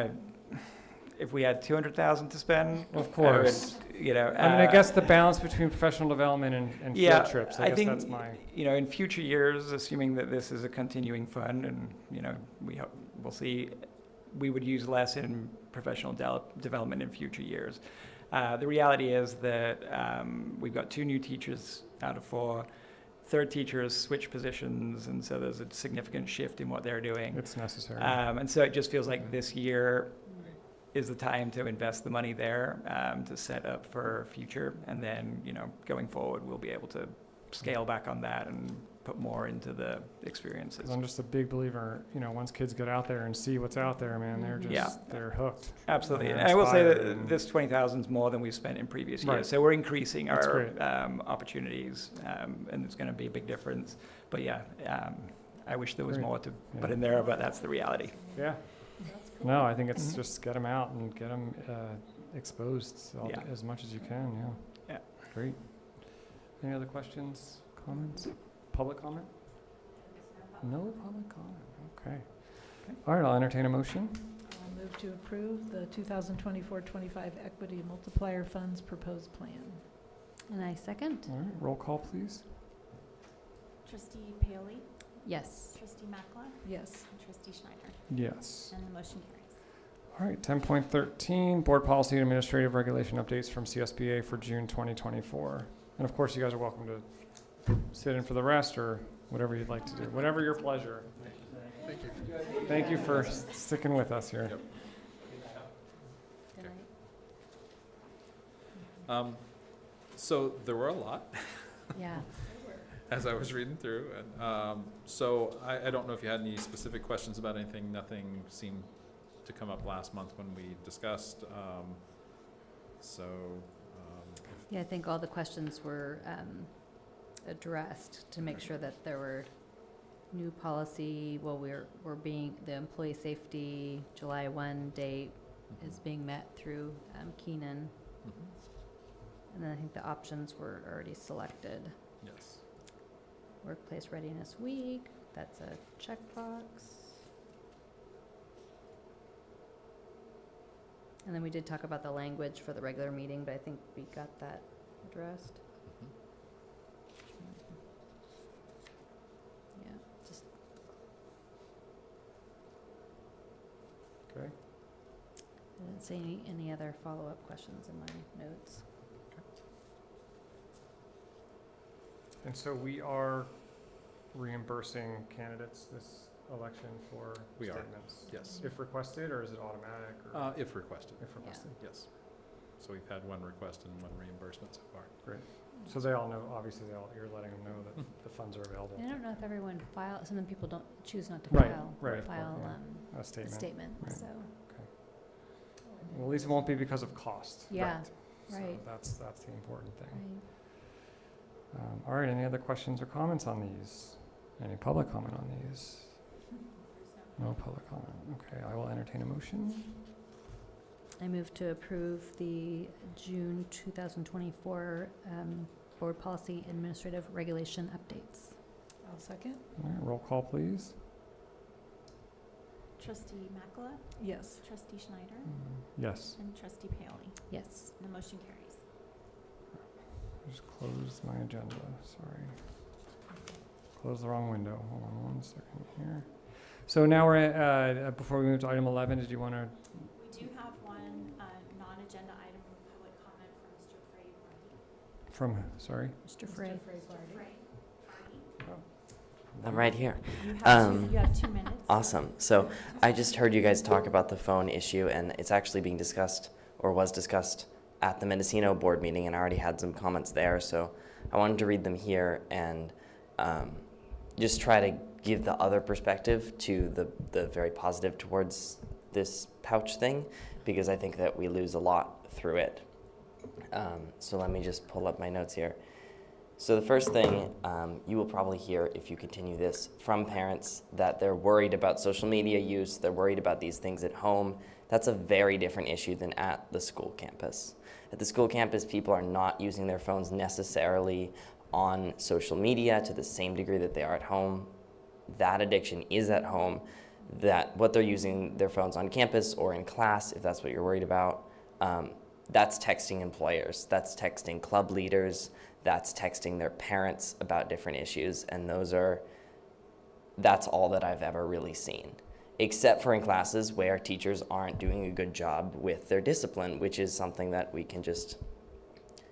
if we had 200,000 to spend, Of course. I guess the balance between professional development and yeah, field trips. I I guess think that's my. in future years, assuming that this is a continuing fund, and we'll see, we would use less in professional development in future years. The reality is that we've got 2 new teachers out of 4. Third teachers switch positions, and so there's a significant shift in what they're doing. It's necessary. And so it just feels like this year is the time to invest the money there, to set up for future, and then going forward we'll be able to scale back on that and put more into the experiences. 'Cause I'm just a big believer, once kids get out there and see what's out there, man, they're just, they're hooked. Absolutely. They're And I will say inspired that and- this 20,000 is more than we've spent in previous years. Right. So we're increasing That's our great. opportunities, and it's going to be a big difference. But I wish there was Great. more to put Yeah. in there, but that's the reality. Yeah. That's cool. No, I think it's just get them out and get them exposed Yeah. as much as you can, yeah. Yeah. Great. Any other questions, comments? Public comment? No public comment, okay. All right, I'll entertain a motion. I'll move to approve the 2024-25 Equity Multiplier Funds proposed plan. And I second. All right, roll call, please. Trustee Paoli, Yes. trustee Mackler, Yes. and trustee Schneider. Yes. And the motion carries. All right, 10.13, Board Policy and Administrative Regulation Updates from CSBA for June 2024. And of course, you guys are welcome to sit in for the rest or whatever you'd like to do, whatever your pleasure. Thank you. Thank you for sticking with us here. Yep. Good night. So there were a lot Yeah. as I was reading through, and so I don't know if you had any specific questions about anything. Nothing seemed to come up last month when we discussed. Yeah, I think all the questions were addressed to make sure that there were new policy, the employee safety July 1 date is being met through Keenan. And then I think the options were already selected. Yes. Workplace Readiness Week, that's a checkbox. And then we did talk about the language for the regular meeting, but I think we got that addressed. Yeah, just, Okay. I didn't see any other follow-up questions in my notes. And so we are reimbursing candidates this election for We are. statements? Yes. If requested, or is it automatic? Or If requested. if requested? Yes. So we've had 1 request and 1 reimbursement so far. So they all know, obviously, you're letting them know that the funds are available. And I don't know if everyone some people don't choose not to Right, file, right, of course, file A a statement. statement, Right. so, Well, at least it won't be because of cost. yeah, So right. that's the important thing. right. All right, any other questions or comments on these? Any public comment on these? No public comment. Okay, I will entertain a motion. I move to approve the June 2024 Board Policy Administrative Regulation updates. I'll second. All right, roll call, please. Trustee Makala, Yes. Trustee Schneider, Yes. and Trustee Paoli. Yes. The motion carries. Just closed my agenda, sorry. Closed the wrong window. Hold on one second here. So now we're at, before we move to item 11, did you want to, We do have one non-agenda item of public comment from Mr. Frey Barty. sorry? Mr. Frey. Mr. Frey Barty. I'm right here. You have 2 minutes. Awesome. So I just heard you guys talk about the phone issue, and it's actually being discussed, or was discussed, at the Mendocino board meeting, and I already had some comments there. So I wanted to read them here and just try to give the other perspective to the very positive towards this pouch thing, because I think that we lose a lot through it. So let me just pull up my notes here. So the first thing you will probably hear if you continue this from parents, that they're worried about social media use, they're worried about these things at home. That's a very different issue than at the school campus. At the school campus, people are not using their phones necessarily on social media to the same degree that they are at home. That addiction is at home. That what they're using their phones on campus or in class, if that's what you're worried about, that's texting employers, that's texting club leaders, that's texting their parents about different issues, and that's all that I've ever really seen. Except for in classes where teachers aren't doing a good job with their discipline, which is something that we can just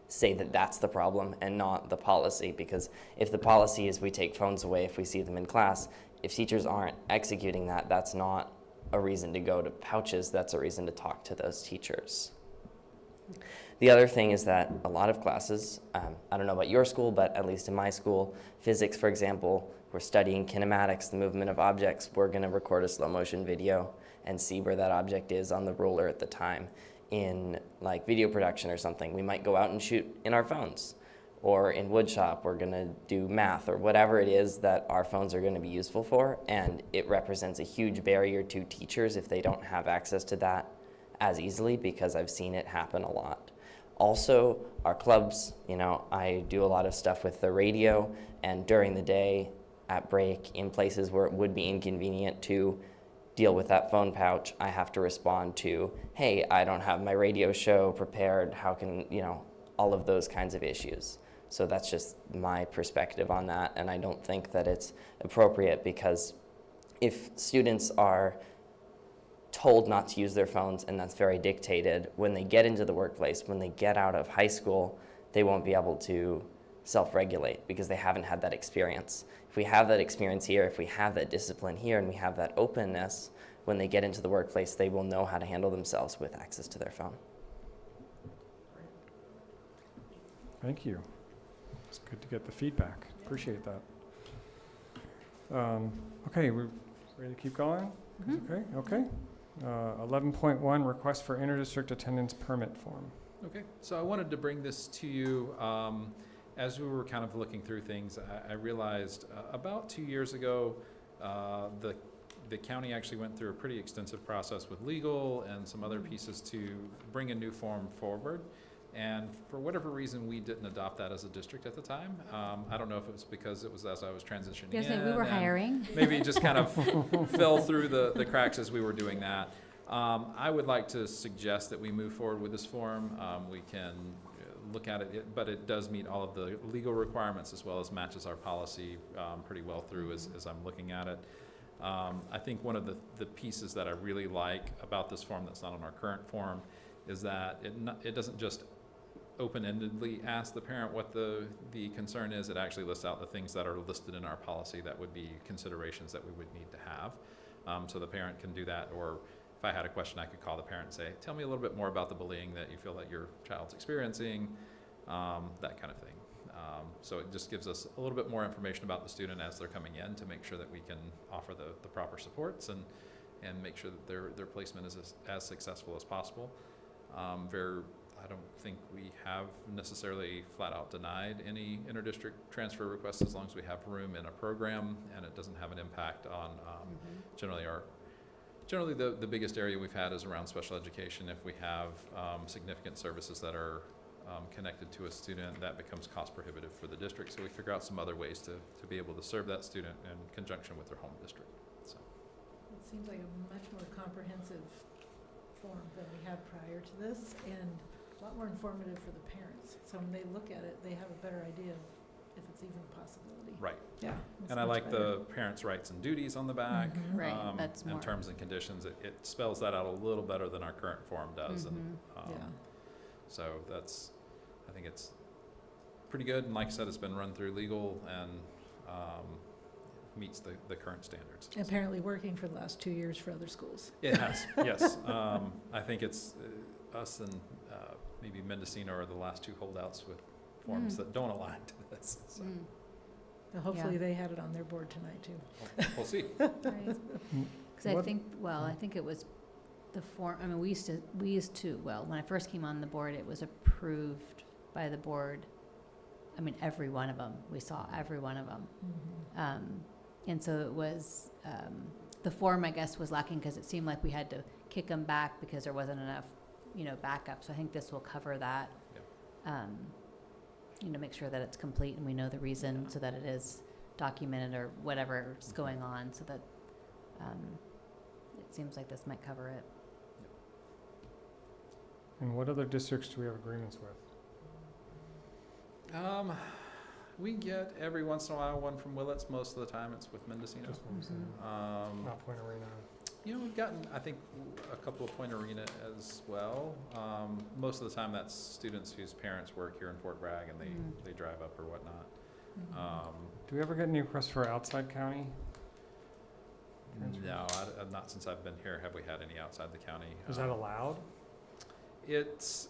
say that that's the problem and not the policy, because if the policy is we take phones away if we see them in class, if teachers aren't executing that, that's not a reason to go to pouches, that's a reason to talk to those teachers. The other thing is that a lot of classes, I don't know about your school, but at least in my school, physics, for example, we're studying kinematics, the movement of objects. We're going to record a slow motion video and see where that object is on the ruler at the time. In like video production or something, we might go out and shoot in our phones. Or in woodshop, we're going to do math or whatever it is that our phones are going to be useful for, and it represents a huge barrier to teachers if they don't have access to that as easily, because I've seen it happen a lot. Also, our clubs, I do a lot of stuff with the radio, and during the day, at break, in places where it would be inconvenient to deal with that phone pouch, I have to respond to, hey, I don't have my radio show prepared, how can, all of those kinds of issues. So that's just my perspective on that, and I don't think that it's appropriate, because if students are told not to use their phones, and that's very dictated, when they get into the workplace, when they get out of high school, they won't be able to self-regulate because they haven't had that experience. If we have that experience here, if we have that discipline here, and we have that openness, when they get into the workplace, they will know how to handle themselves with access to their phone. Thank you. It's good to get the feedback. Appreciate that. Okay, we're ready to keep going? Okay. 11.1, request for interdistrict attendance permit form. Okay, so I wanted to bring this to you. As we were kind of looking through things, I realized about 2 years ago, the county actually went through a pretty extensive process with legal and some other pieces to bring a new form forward. And for whatever reason, we didn't adopt that as a district at the time. I don't know if it was because it was as I was transitioning in. We were hiring. Maybe it just kind of fell through the cracks as we were doing that. I would like to suggest that we move forward with this form. We can look at it, but it does meet all of the legal requirements as well as matches our policy pretty well through as I'm looking at it. I think one of the pieces that I really like about this form that's not on our current form is that it doesn't just open-endedly ask the parent what the concern is. It actually lists out the things that are listed in our policy that would be considerations that we would need to have. So the parent can do that, or if I had a question, I could call the parent and say, tell me a little bit more about the bullying that you feel that your child's experiencing, that kind of thing. So it just gives us a little bit more information about the student as they're coming in to make sure that we can offer the proper supports and make sure that their placement is as successful as possible. I don't think we have necessarily flat out denied any interdistrict transfer requests as long as we have room in a program and it doesn't have an impact on generally Generally, the biggest area we've had is around special education. If we have significant services that are connected to a student, that becomes cost prohibitive for the district. So we figure out some other ways to be able to serve that student in conjunction with their home district. So It seems like a much more comprehensive form than we had prior to this, and a lot more informative for the parents. So when they look at it, they have a better idea of if it's even a possibility. right. Yeah. it's And I much like better. the parents' rights and duties on the back. Mhm. Right, that's And more- terms and conditions. It spells that out a little better than our current form does. And Yeah. so I think it's pretty good. And like I said, it's been run through legal and meets the current standards. Apparently working for the last 2 years for other schools. It has, yes. I think it's us and maybe Mendocino are the last two holdouts with forms Mm. that don't align to this. So Mm, So hopefully they had it on their board tonight too. we'll see. right. Because I What- think, well, I think it was the form, I mean, we used to, well, when I first came on the board, it was approved by the board. I mean, every one of them, we saw every one of them. And so it was, the form, I guess, was lacking because it seemed like we had to kick them back because there wasn't enough, backup. So I think this will cover that. Make sure that it's complete and we know the reason so that it is documented or whatever's going on so that it seems like this might cover it. And what other districts do we have agreements with? We get every once in a while one from Willits. Most of the time it's with Mendocino. Just what I'm saying. Not Point Arena. We've gotten, I think, a couple of Point Arena as well. Most of the time that's students whose parents work here in Fort Bragg and they drive up or whatnot. Do we ever get any requests for outside county? Transfer? No, not since I've been here have we had any outside the county. Is that allowed? It's,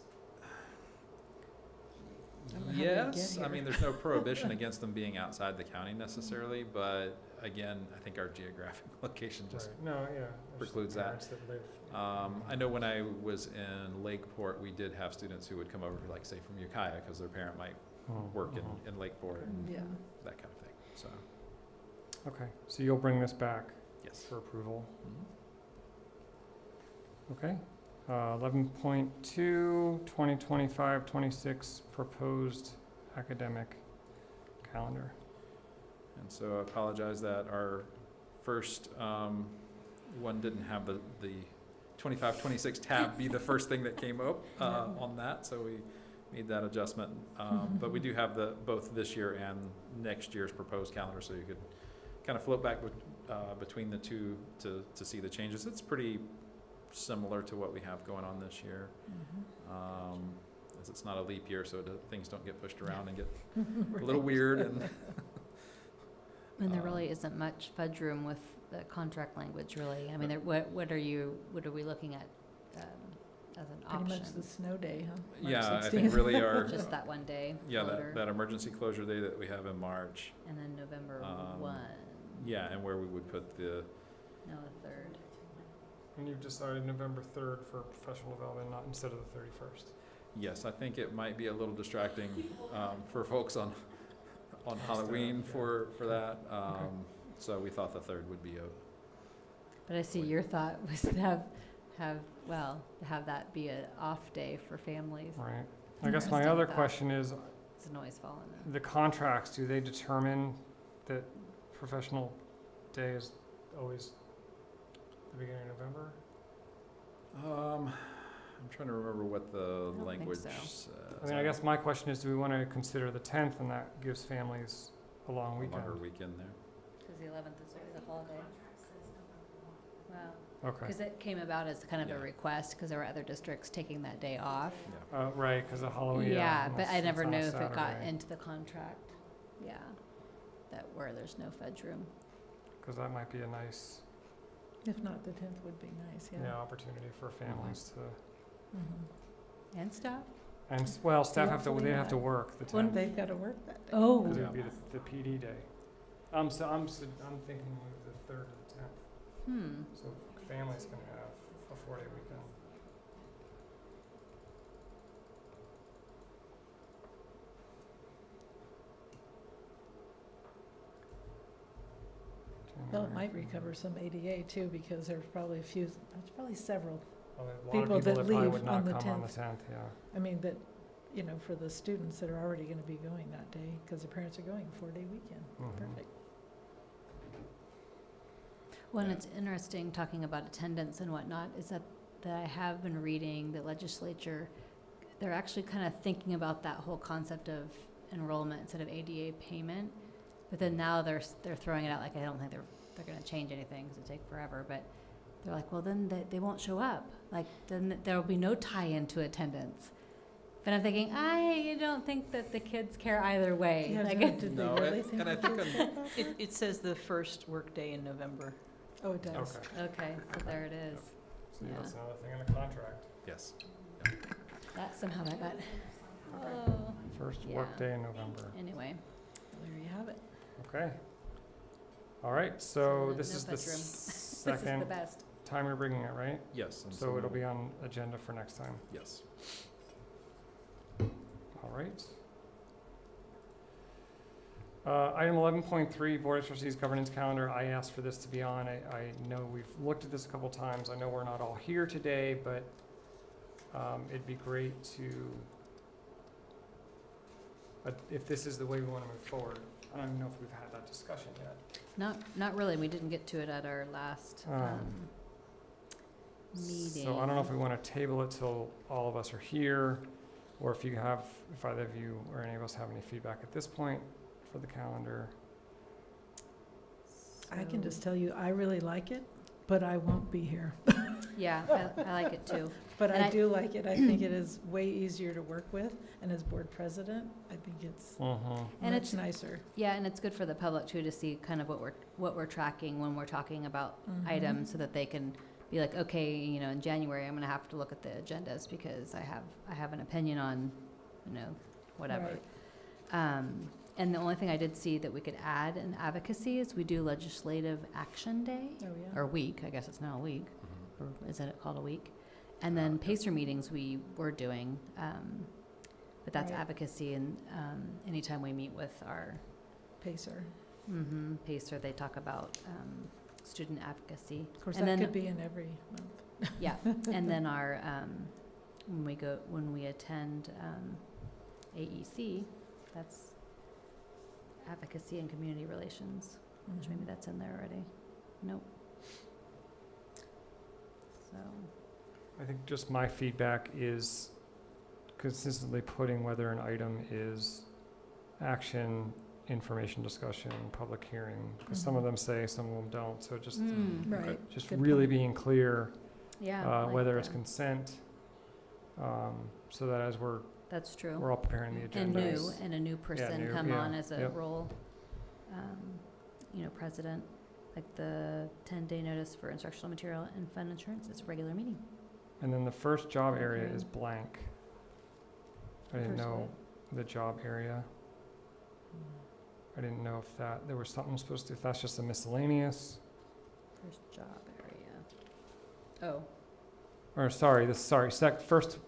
I don't know how they get yes, I here. mean, there's no prohibition against them being outside the county necessarily, but again, I think our geographic location just Right. No, yeah. there's precludes that. parents live. I know when I was in Lakeport, we did have students who would come over, like, say, from Ukiah, because their parent might work in Lakeport, and Yeah. that kind of thing, so, Okay, so you'll bring this back yes. for approval. Mhm. Okay. 11.2, 2025-26 proposed academic calendar. And so I apologize that our first one didn't have the 25-26 tab be the first thing that came up on that, so we made that adjustment. But we do have both this year and next year's proposed calendar, so you could kind of float back between the two to see the changes. It's pretty similar to what we have going on this year. As it's not a leap year, so things don't get pushed around and get a little weird. And there really isn't much fudge room with the contract language, really. I mean, what are we looking at as an Pretty option? much the snow day, huh? March Yeah, I 16th. think really our, Just that one day yeah, floater, that emergency closure day that we have in March. and then November 1, Yeah, and where we would put the, no, the 3rd. And you've decided November 3rd for professional development, not instead of the 31st. yes, I think it might be a little distracting for folks on Halloween for that. So we thought the 3rd would be But I see your thought was to have that be an off day for families. Right. I guess my Interesting other thought. question is, It's a noise falling in. the contracts, do they determine that professional day is always the beginning of November? I'm trying to remember what the think language so. says. I mean, I guess my question is, do we want to consider the 10th, and that gives families a long A weekend? longer weekend there. Because the 11th is always a holiday. Wow. Okay. Because it came about as kind of Yeah. a request, because there were other districts taking that day off. Yeah. Right, because of Halloween. Yeah, but unless I never it's on a knew if it got Saturday, into the contract. Yeah, that where there's no fudge room. because that might be a nice, If not, the 10th would be nice, yeah. opportunity for families to, Mhm. And stuff? and, well, staff have to, Hopefully they have to not. work the Well, 10th. they've got to work that day. Oh. Because it Yeah. would be the PD day. I'm thinking of the 3rd to the 10th, so families can have a 4-day weekend. They'll might recover some ADA too, because there's probably there's probably several. Well, there's a lot People of that people that probably leave would on not the come on the 10th. 10th, yeah. I mean, that, you know, for the students that are already gonna be going that day, because the parents are going 4-day weekend. Mhm. Perfect. Well, and Yeah. it's interesting, talking about attendance and whatnot, is that I have been reading the legislature, they're actually kind of thinking about that whole concept of enrollment instead of ADA payment. But then now they're throwing it out, like, I don't think they're going to change anything, because it'll take forever. But they're like, well, then they won't show up. Like, then there will be no tie-in to attendance. But I'm thinking, I don't think that the kids care either way. Yeah, Like, did they No, really and- think? and I the think kids on- care about that? It says the first workday in November. Oh, it does. Okay, okay, so there it is. so Yeah. that's another thing in the contract. Yes. That somehow that got, Okay. oh, First Yeah. workday in November. anyway. There you have it. Okay. All right, so no- this no is the pets room. This is the second best. time you're bringing it, right? Yes. and So it'll be on agenda for next time. Yes. All right. Item 11.3, Board of Trustees Governance Calendar. I asked for this to be on. I know we've looked at this a couple times. I know we're not all here today, but it'd be great to, if this is the way we want to move forward. I don't even know if we've had that discussion yet. Not really. We didn't get to it at our last meeting. So I don't know if we want to table it till all of us are here, or if either of you or any of us have any feedback at this point for the calendar. I can So- just tell you, I really like it, but I won't be here. Yeah, I like it too. But And I I- do like it. I think it is way easier to work with, and as board president, I think it's Mm-hmm. And much it's- nicer. Yeah, and it's good for the public too to see kind of what we're tracking when we're talking about Mhm. items, so that they can be like, okay, you know, in January I'm gonna have to look at the agendas because I have an opinion on, you know, whatever. Right. And the only thing I did see that we could add in advocacy is we do Legislative Action Day, Oh, yeah. or week, I guess it's now a week, Mhm. or isn't it called a week? And then Pacer meetings we were doing, but that's Right. advocacy, and anytime we meet with our Pacer. Pacer, they talk about student advocacy. Of course, And that then- could be in every month. Yeah, and then our, when we attend AEC, that's advocacy and community relations, which maybe Mhm. that's in there already. Nope. So, I think just my feedback is consistently putting whether an item is action, information discussion, public hearing, because some of Mhm. them say, some of them don't, so just, Right. just Good really point. being clear, yeah. I like whether it's that. consent, so that as we're That's true. all preparing the And new, agendas. and a new person new, come yeah, on as a yep. role, you know, president, like the 10-day notice for instructional material and fund insurance, it's a regular meeting. And then the first job area Okay. is blank. I didn't First know the job area. I didn't know if there was something supposed to, if that's just a miscellaneous, First job area. first,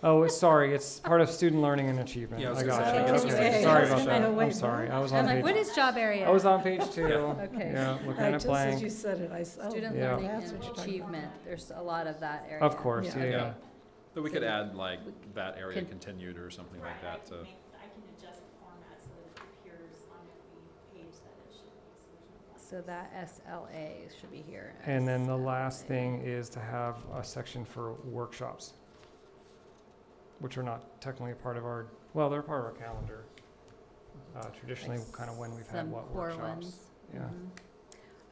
Oh, sorry, it's part of student learning and achievement. Yeah, I was I gonna got say, you. I guess Okay, it's- sorry I was about gonna that. wait, I'm sorry, I was on I'm like, page, what is job area? I was on page 2. Okay. Yeah, looking Right, at it just as you blank. said it, Student Yeah. learning That's and what you're talking about. achievement, there's a lot of that area. Of course, Yeah. yeah, Yeah. yeah. But we So could we- add like we that area can- continued or something like that, so. I can adjust the format so that it appears on the page that it should be. So that SLA should be here. And then the last SLA. thing is to have a section for workshops, which are not technically a part of our, well, they're part of our calendar. Traditionally, Like kind of when we've had some what core workshops. ones. Yeah.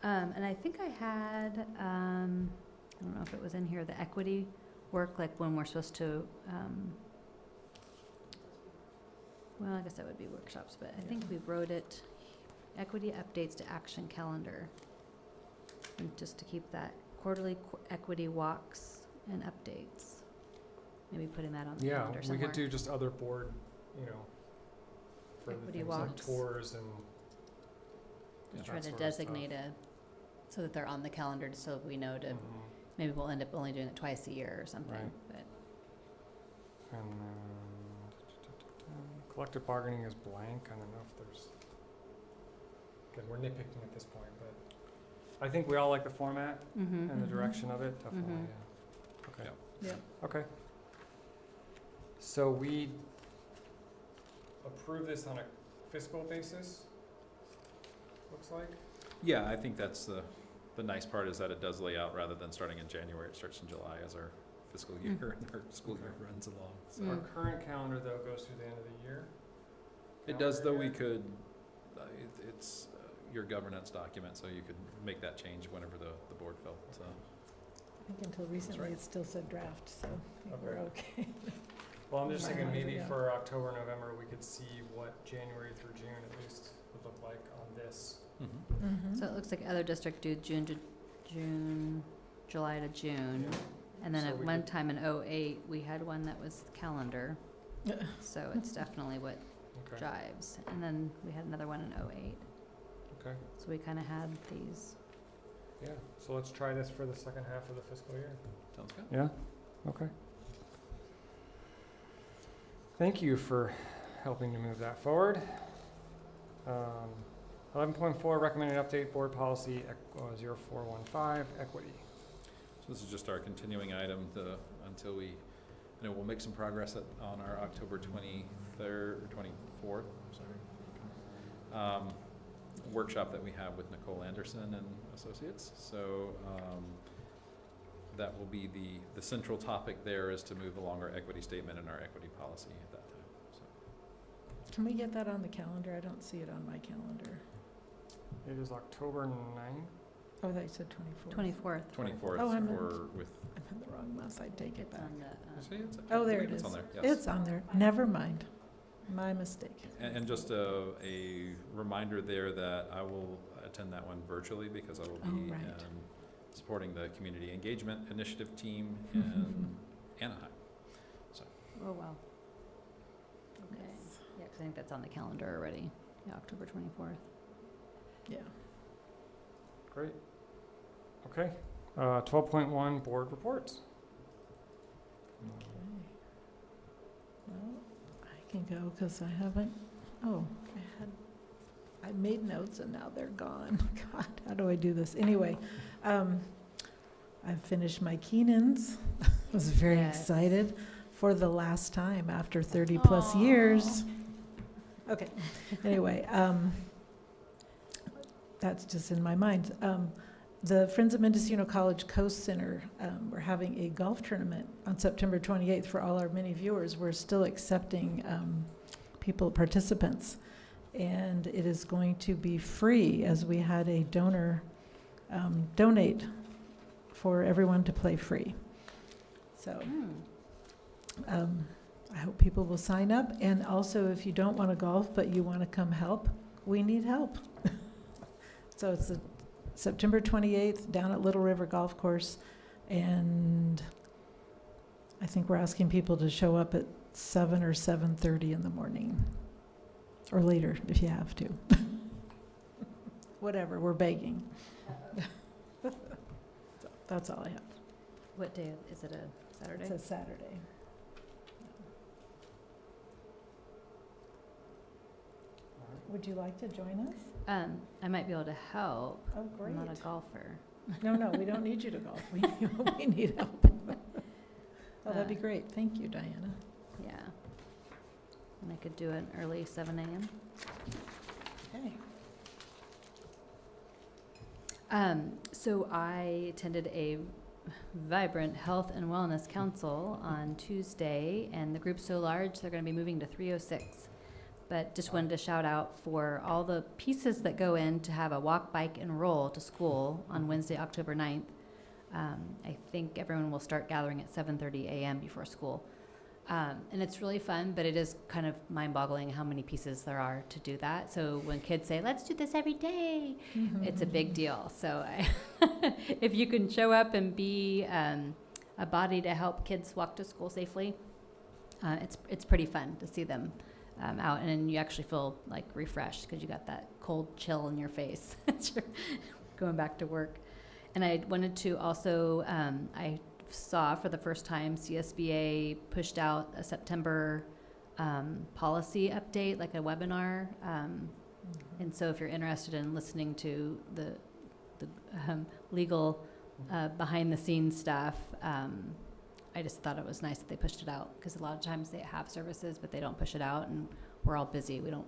And I think I had, I don't know if it was in here, the equity work, like when we're supposed to, well, I guess that would be workshops, but I think we wrote it, equity updates to action calendar. And just to keep that quarterly equity walks and updates. Maybe putting that on the Yeah, calendar we somewhere. could do just other board, for the Equity things like walks. tours and, Just that try to sort of designate so that they're on the calendar, so we know to, Mhm. maybe we'll end up only doing it twice a year or something, Right. but. And collective bargaining is blank. I don't know if there's, again, we're nitpicking at this point, but I think we all like the format Mm-hmm. and the Mhm. direction of it, definitely, Mhm. yeah. Okay. Yeah. Okay. So we approve this on a fiscal basis, looks like? Yeah, I think that's the nice part is that it does lay out, rather than starting in January, it starts in July as our fiscal year and our school year runs along. So Our Mm. current calendar, though, goes through the end of the year? it does, though we Calendar could, it's your governance document, so you could make that change whenever the board felt. I think until recently, right. it still said draft, so I think we're okay. year? Well, I'm just Yeah. thinking maybe Yeah. for October, November, we could see what January through June at least would look like on this. Mhm. Mhm. So it looks like other district do June to June, July to June. And then So at we one could- time in '08, we had one that was calendar, so it's definitely what Okay, jives. And then we had another one in '08, okay, so we kind of had these. yeah. So let's try this for the second half of the fiscal year. Sounds good. Yeah, okay. Thank you for helping to move that forward. 11.4, recommended update board policy 0415, equity. So this is just our continuing item until we, we'll make some progress on our October 23rd or 24th, workshop that we have with Nicole Anderson and Associates. So that will be the central topic there, is to move along our equity statement and our equity policy at that time. So Can we get that on the calendar? I don't see it on my calendar. It is October 9th. Oh, they said 24th. 24th. 24th Oh, I meant- or with, I'm in the wrong month, I take it It's back. on the, you see, it's, Oh, I there believe it it's is. on there, yes. It's on there. Never mind. My mistake. And just a reminder there that I will attend that one virtually, because I will Oh, be right. supporting the Community Engagement Initiative team in Anaheim. oh, wow. Okay, yeah, because I think that's on the calendar already, yeah, October 24th. Yeah. Great. Okay. 12.1, board reports. Okay. Well, I can go because I haven't, I made notes and now they're gone. God, how do I do this? Anyway, I've finished my Keenans. I was very Yes. excited for the last time after 30-plus years. Okay, anyway, that's just in my mind. The Friends of Mendocino College Coast Center, we're having a golf tournament on September 28th for all our many viewers. We're still accepting participants. And it is going to be free, as we had a donor donate for everyone to play free. So I hope people will sign up. And also, if you don't want to golf, but you want to come help, we need help. So it's the September 28th down at Little River Golf Course. And I think we're asking people to show up at 7 or 7:30 in the morning. Or later, if you have to. Whatever, we're begging. So, that's all I have. What day, is it a Saturday? It's a Saturday. Would you like to join us? I might be able to help. Oh, great. I'm not a golfer. No, we don't need you to golf. We need help. Oh, that'd be great. Thank you, Diana. Yeah. And I could do an early 7 a.m. Okay. So I attended a Vibrant Health and Wellness Council on Tuesday, and the group's so large, they're going to be moving to 306. But just wanted to shout out for all the pieces that go in to have a walk, bike, and roll to school on Wednesday, October 9th. I think everyone will start gathering at 7:30 a.m. before school. And it's really fun, but it is kind of mind-boggling how many pieces there are to do that. So when kids say, let's do this every day, it's a big deal. So if you can show up and be a body to help kids walk to school safely, it's pretty fun to see them out. And then you actually feel like refreshed because you got that cold chill in your face as you're going back to work. And I wanted to also, I saw for the first time CSBA pushed out a September policy update, like a webinar. And so if you're interested in listening to the the legal behind-the-scenes stuff. I just thought it was nice that they pushed it out, because a lot of times they have services, but they don't push it out, and we're all busy. We don't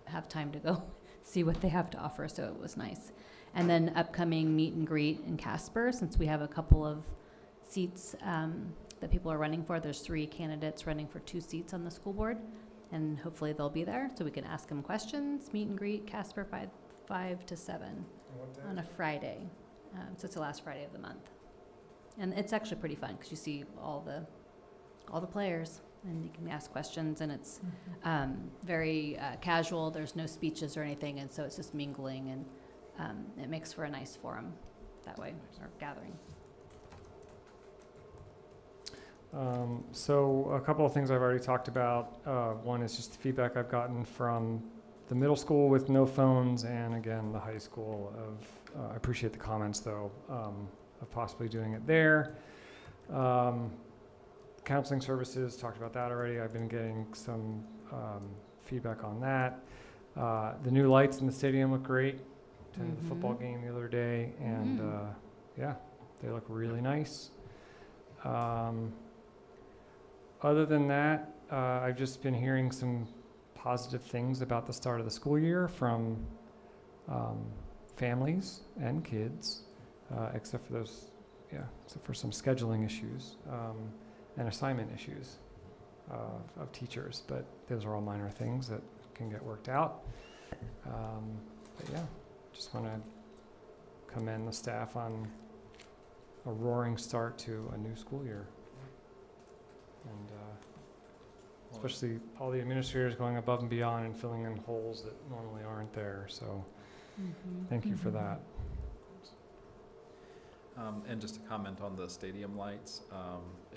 have time to go see what they have to offer, so it was nice. And then upcoming meet and greet in Casper, since we have a couple of seats that people are running for. There's 3 candidates running for 2 seats on the school board, and hopefully they'll be there, so we can ask them questions. Meet and greet, Casper, 5 to 7 on a Friday. So it's the last Friday of the month. And it's actually pretty fun, because you see all the players, and you can ask questions, and it's very casual. There's no speeches or anything, and so it's just mingling, and it makes for a nice forum that way, or gathering. So a couple of things I've already talked about. One is just the feedback I've gotten from the middle school with no phones, and again, the high school I appreciate the comments, though, of possibly doing it there. Counseling services, talked about that already. I've been getting some feedback on that. The new lights in the stadium look great. Attended the football game the other day, and yeah, they look really nice. Other than that, I've just been hearing some positive things about the start of the school year from families and kids, except for some scheduling issues and assignment issues of teachers. But those are all minor things that can get worked out. But yeah, just want to commend the staff on a roaring start to a new school year. And especially all the administrators going above and beyond and filling in holes that normally aren't there. So thank you for that. And just to comment on the stadium lights,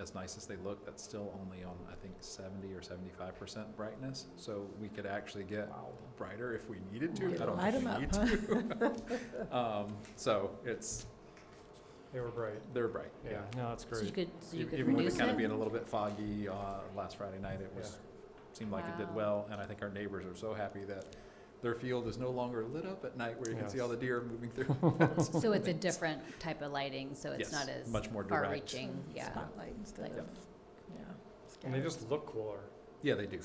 as nice as they look, that's still only on, I think, 70 or 75% brightness. So we could actually get brighter if we needed to. I don't Light think 'em we up, need to. So They were bright. they're bright. Yeah, no, that's So you great. could Even with reduce it kind of it? being a little bit foggy last Friday night, it seemed like it did Wow. well. And I think our neighbors are so happy that their field is no longer lit up at night where you can see all the deer moving through. So it's a different type of lighting, so it's Yes, not as much more direct. far-reaching, yeah. Spotlight instead Like- of, yeah. And they just look cooler. Yeah, they do.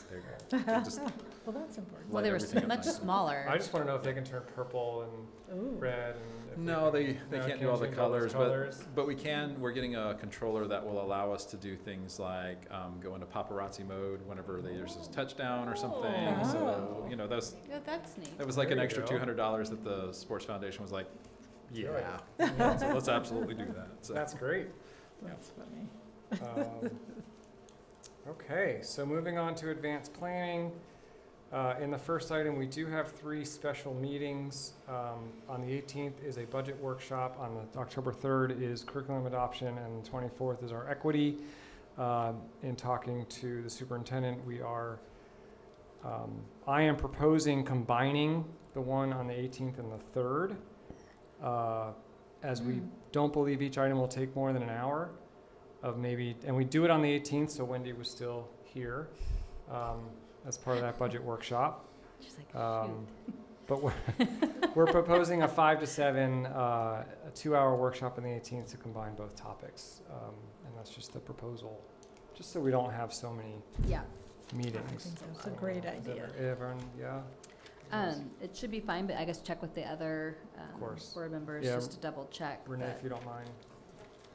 They're just Well, that's important. Well, they were everything up much nice. smaller. I just want to know if they can turn purple and Ooh. red and. if No, they no, can't do all the change those colors, colors. but we're getting a controller that will allow us to do things like go into paparazzi mode whenever there's a touchdown or something. So, Oh. those, Yeah, that's neat. that was like There an you extra go. $200 that the Sports Foundation was like, Do it. yeah, so let's absolutely do that. So. That's great. That's funny. Okay, so moving on to advanced planning. In the first item, we do have 3 special meetings. On the 18th is a budget workshop. On the October 3rd is curriculum adoption, and the 24th is our equity. In talking to the superintendent, I am proposing combining the one on the 18th and the 3rd, as we don't believe each item will take more than an hour. And we do it on the 18th, so Wendy was still here as part of that budget workshop. She's like, But we're proposing a 5 to 7, a 2-hour workshop on the 18th to combine both topics. And that's just the proposal, just so we don't have so many yeah. meetings. I think that's a great idea. Everyone, yeah? It should be fine, but I guess check with the other course. board members Yeah. just to double check. Renee, if you don't mind,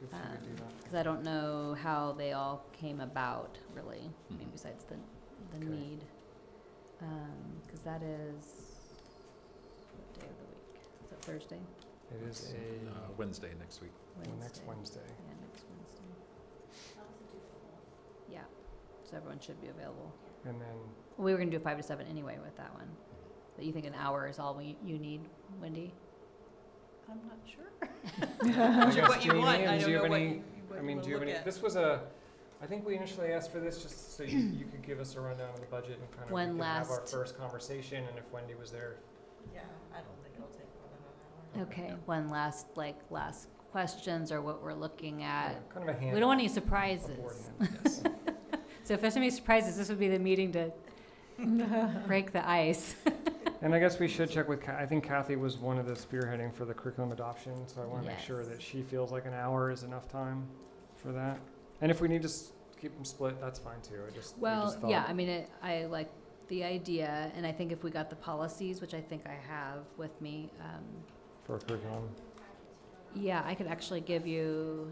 if you could do that. Because I don't know how they all came about, really, I mean, besides the Okay. need. Because that is, what day of the week? Is that Thursday? It is Wednesday next week. next Wednesday. Yeah, next Wednesday. Yeah, so everyone should be available. And then, Well, we were gonna do a 5 to 7 anyway with that one. But you think an hour is all you need, Wendy? I'm not sure. I sure guess, what you want. Jamie, I do don't you know have what any, you I mean, wanna do you have look any, at. this was I think we initially asked for this just so you could give us a rundown of the budget and kind of, When we could have our last- first conversation, and if Wendy was there. Yeah, I don't think it'll take more than an hour. Okay, one last questions or what we're looking at. Kind of a hand. We don't want any surprises. Yes. So if there's any surprises, this would be the meeting to break the ice. And I guess we should check with, I think Kathy was one of the spearheading for the curriculum adoption, so I want to make sure Yes. that she feels like an hour is enough time for that. And if we need to keep them split, that's fine too. We Well, just thought- yeah, I mean, I like the idea, and I think if we got the policies, which I think I have with me, For curriculum. yeah, I could actually give you,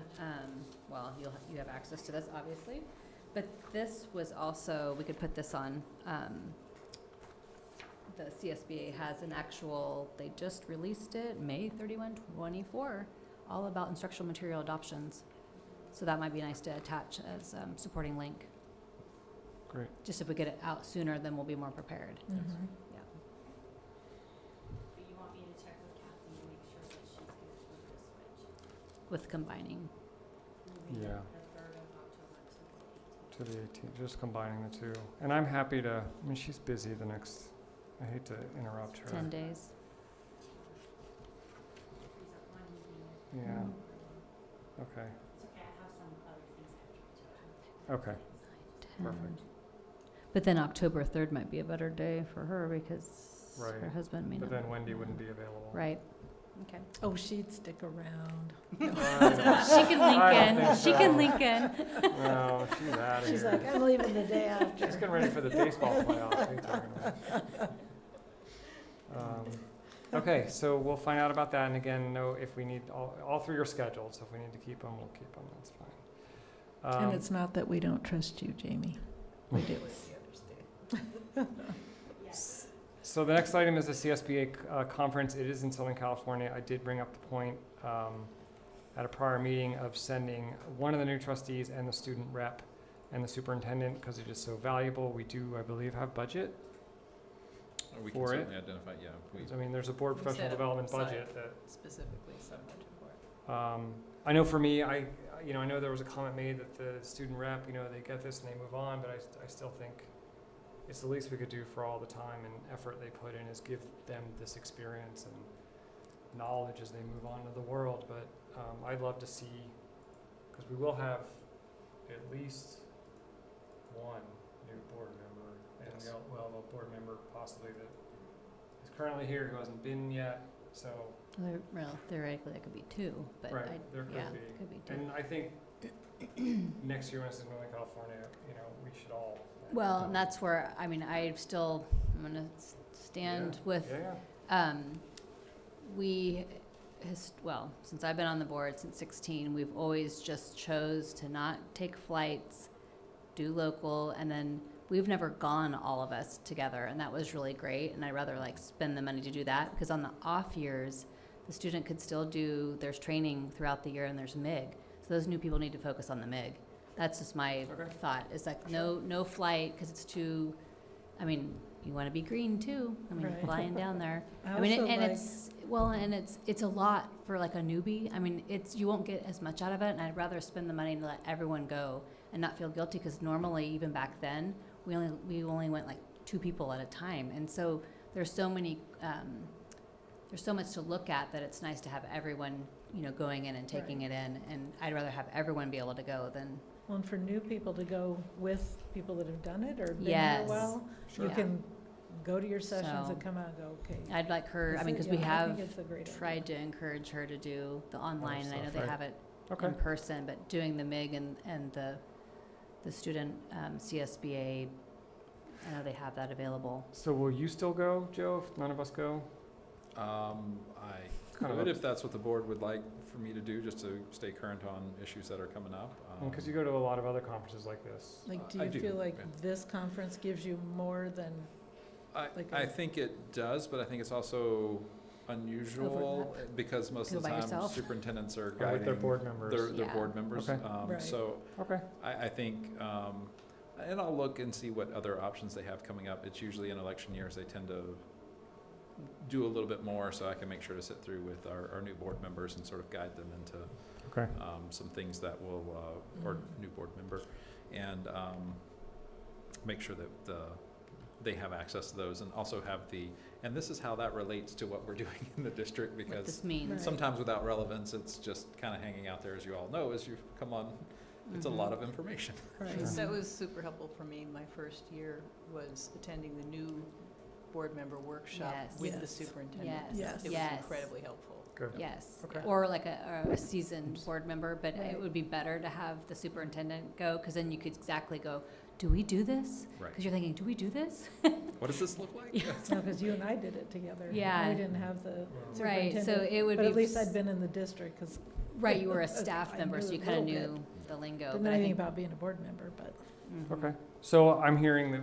well, you have access to this, obviously, but this was also, we could put this on, the CSBA has an actual, they just released it, May 31, 24, all about instructional material adoptions. So that might be nice to attach as supporting link. Great. Just if we get it out sooner, then we'll be more prepared. Mhm. Yeah. But you want me to check with Kathy to make sure that she's good with the switch? With combining. Moving Yeah. the 3rd of October To the 18th, just combining the two. And I'm happy to, I mean, she's busy the next, I hate to interrupt her. 10 days. Frees up one meeting. Yeah, okay, It's okay, I have some other things I have to reach out. okay, perfect. But then October 3rd might be a better day for her because her Right. husband may But not. then Wendy wouldn't be available. Right. Okay. Oh, she'd stick around. She can link I don't in. think She can so. link in. No, she's out of here. She's like, I'm leaving the day after. She's getting ready for the baseball playoffs. What are you talking about? Okay, so we'll find out about that, and again, no, if we need, all three are scheduled, so if we need to keep them, we'll keep them, that's fine. And it's not that we don't trust you, Jamie. We do. So the next item is the CSBA conference. It is in Southern California. I did bring up the point at a prior meeting of sending one of the new trustees and the student rep and the superintendent, because it is so valuable. We do, I believe, have budget. We can For it? certainly identify, yeah. I mean, there's a board We professional set development aside budget that Specifically, some budget for it. I know for me, I know there was a comment made that the student rep, they get this and they move on, but I still think it's the least we could do for all the time and effort they put in is give them this experience and knowledge as they move on to the world. But I'd love to see, because we will have at least one new board member, and Yes. we'll have a board member possibly that is currently here who hasn't been yet, so. Well, theoretically, it could be 2, but Right, I, there could yeah, be. could be 2. And I think next year when it's in Northern California, we should all. Well, and that's where, I mean, I'm going to stand Yeah, with, yeah. since I've been on the board since 16, we've always just chose to not take flights, do local, and then we've never gone all of us together, and that was really great, and I'd rather spend the money to do that, because on the off years, the student could still there's training throughout the year and there's MIG, so those new people need to focus on the MIG. That's just my Okay. thought, is no flight, because it's too, I mean, you want to be green too, I mean, Right. flying down there. I I mean, also and like- it's a lot for a newbie. I mean, you won't get as much out of it, and I'd rather spend the money and let everyone go and not feel guilty, because normally, even back then, we only went 2 people at a time, and so there's so many, there's so much to look at that it's nice to have everyone, going in and taking it in, and I'd rather have everyone be able to go than, Well, and for new people to go with people that have done it or been there Yes. a while, you Yeah. can go to your sessions So- and come out and go, okay. I'd like her, I mean, because Yeah, we I have think it's a great idea. tried to encourage her to do the online, and I know stuff, they right. have it Okay. in person, but doing the MIG and the student CSBA, I know they have that available. So will you still go, Joe, if none of us go? I Kind of could a- if that's what the board would like for me to do, just to stay current on issues that are coming up. Because you go to a lot of other conferences like this. Do I you do, feel like yeah. this conference gives you more than, like I a- think it does, but I think it's also unusual because most of Go the by time yourself. superintendents are Or with guiding their board members. their Yeah. board members. Okay. Right. So Okay. I think, and I'll look and see what other options they have coming up. It's usually in election years, they tend to do a little bit more, so I can make sure to sit through with our new board members and sort of guide them into Okay. some things that will, or new board member, and make sure that they have access to those, and also have and this is how that relates to what we're doing in the district, What because this means. Right. sometimes without relevance, it's just kind of hanging out there, as you all know, as you come on. It's a lot of information. right? Sure. That was super helpful for me. My first year was attending the new board member workshop Yes. with the Yes. superintendent. Yes, It was yes. incredibly helpful. Good. Yes, Okay. or like a seasoned board member, but Right. it would be better to have the superintendent go, because then you could exactly go, do we do this? Right. Because you're thinking, do we do this? What does this look like? No, because you and I did it together. Yeah. We didn't have the Right, so superintendent. it would be. But at least I'd been in the district, because Right, you were a staff I member, knew so you a kind of little knew the lingo, didn't but know I anything think. about being a board member, but Mhm. Okay, so I'm hearing that,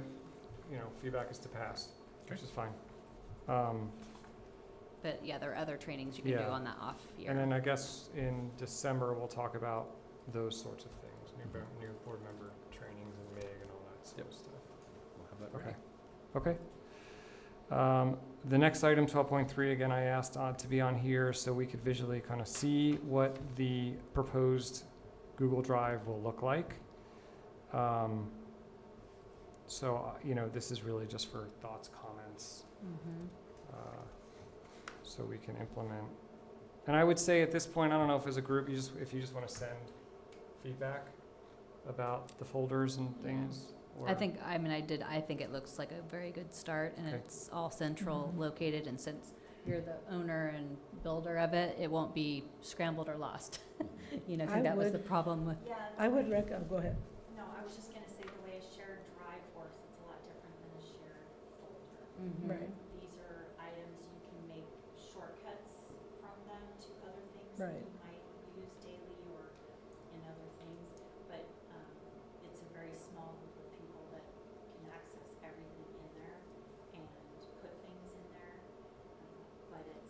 feedback is to pass, which is fine. But yeah, there are other trainings you can do Yeah. on that off year. And then I guess in December, we'll talk about those sorts of things, new board member trainings and MIG and all that sort Yep. of stuff. We'll have that Okay, ready. okay. The next item, 12.3, again, I asked to be on here so we could visually kind of see what the proposed Google Drive will look like. This is really just for thoughts, comments, Mhm. so we can implement. And I would say at this point, I don't know if as a group, if you just want to send feedback about the folders and Yeah. things. I or- think, I think it looks like a very good start, and Okay. it's all central Mhm. located, and since you're the owner and builder of it, it won't be scrambled or lost. I I think that was the would- problem with. Yeah. I would go ahead. No, I was just gonna say the way a shared drive works, it's a lot different than a shared folder. Mhm. Right. These are items you can make shortcuts from them to other things Right. that you might use daily or in other things. But it's a very small group of people that can access everything in there and put things in there. But it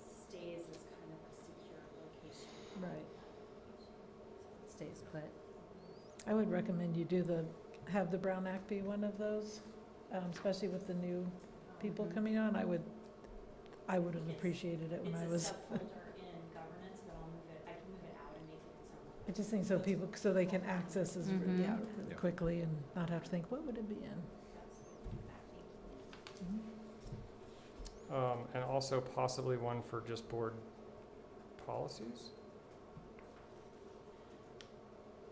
stays as kind of a secure location. Right. Stays put. I would recommend you have the Brown Act be one of those, especially with the new people Mhm. coming on. I would have appreciated it when I was. It's a subfolder in governance, but I can move it out and make it its own. I just think so they can access this, Mhm. really Yeah. quickly and not have to think, what would it be in? That's thinking. And also possibly one for just board policies?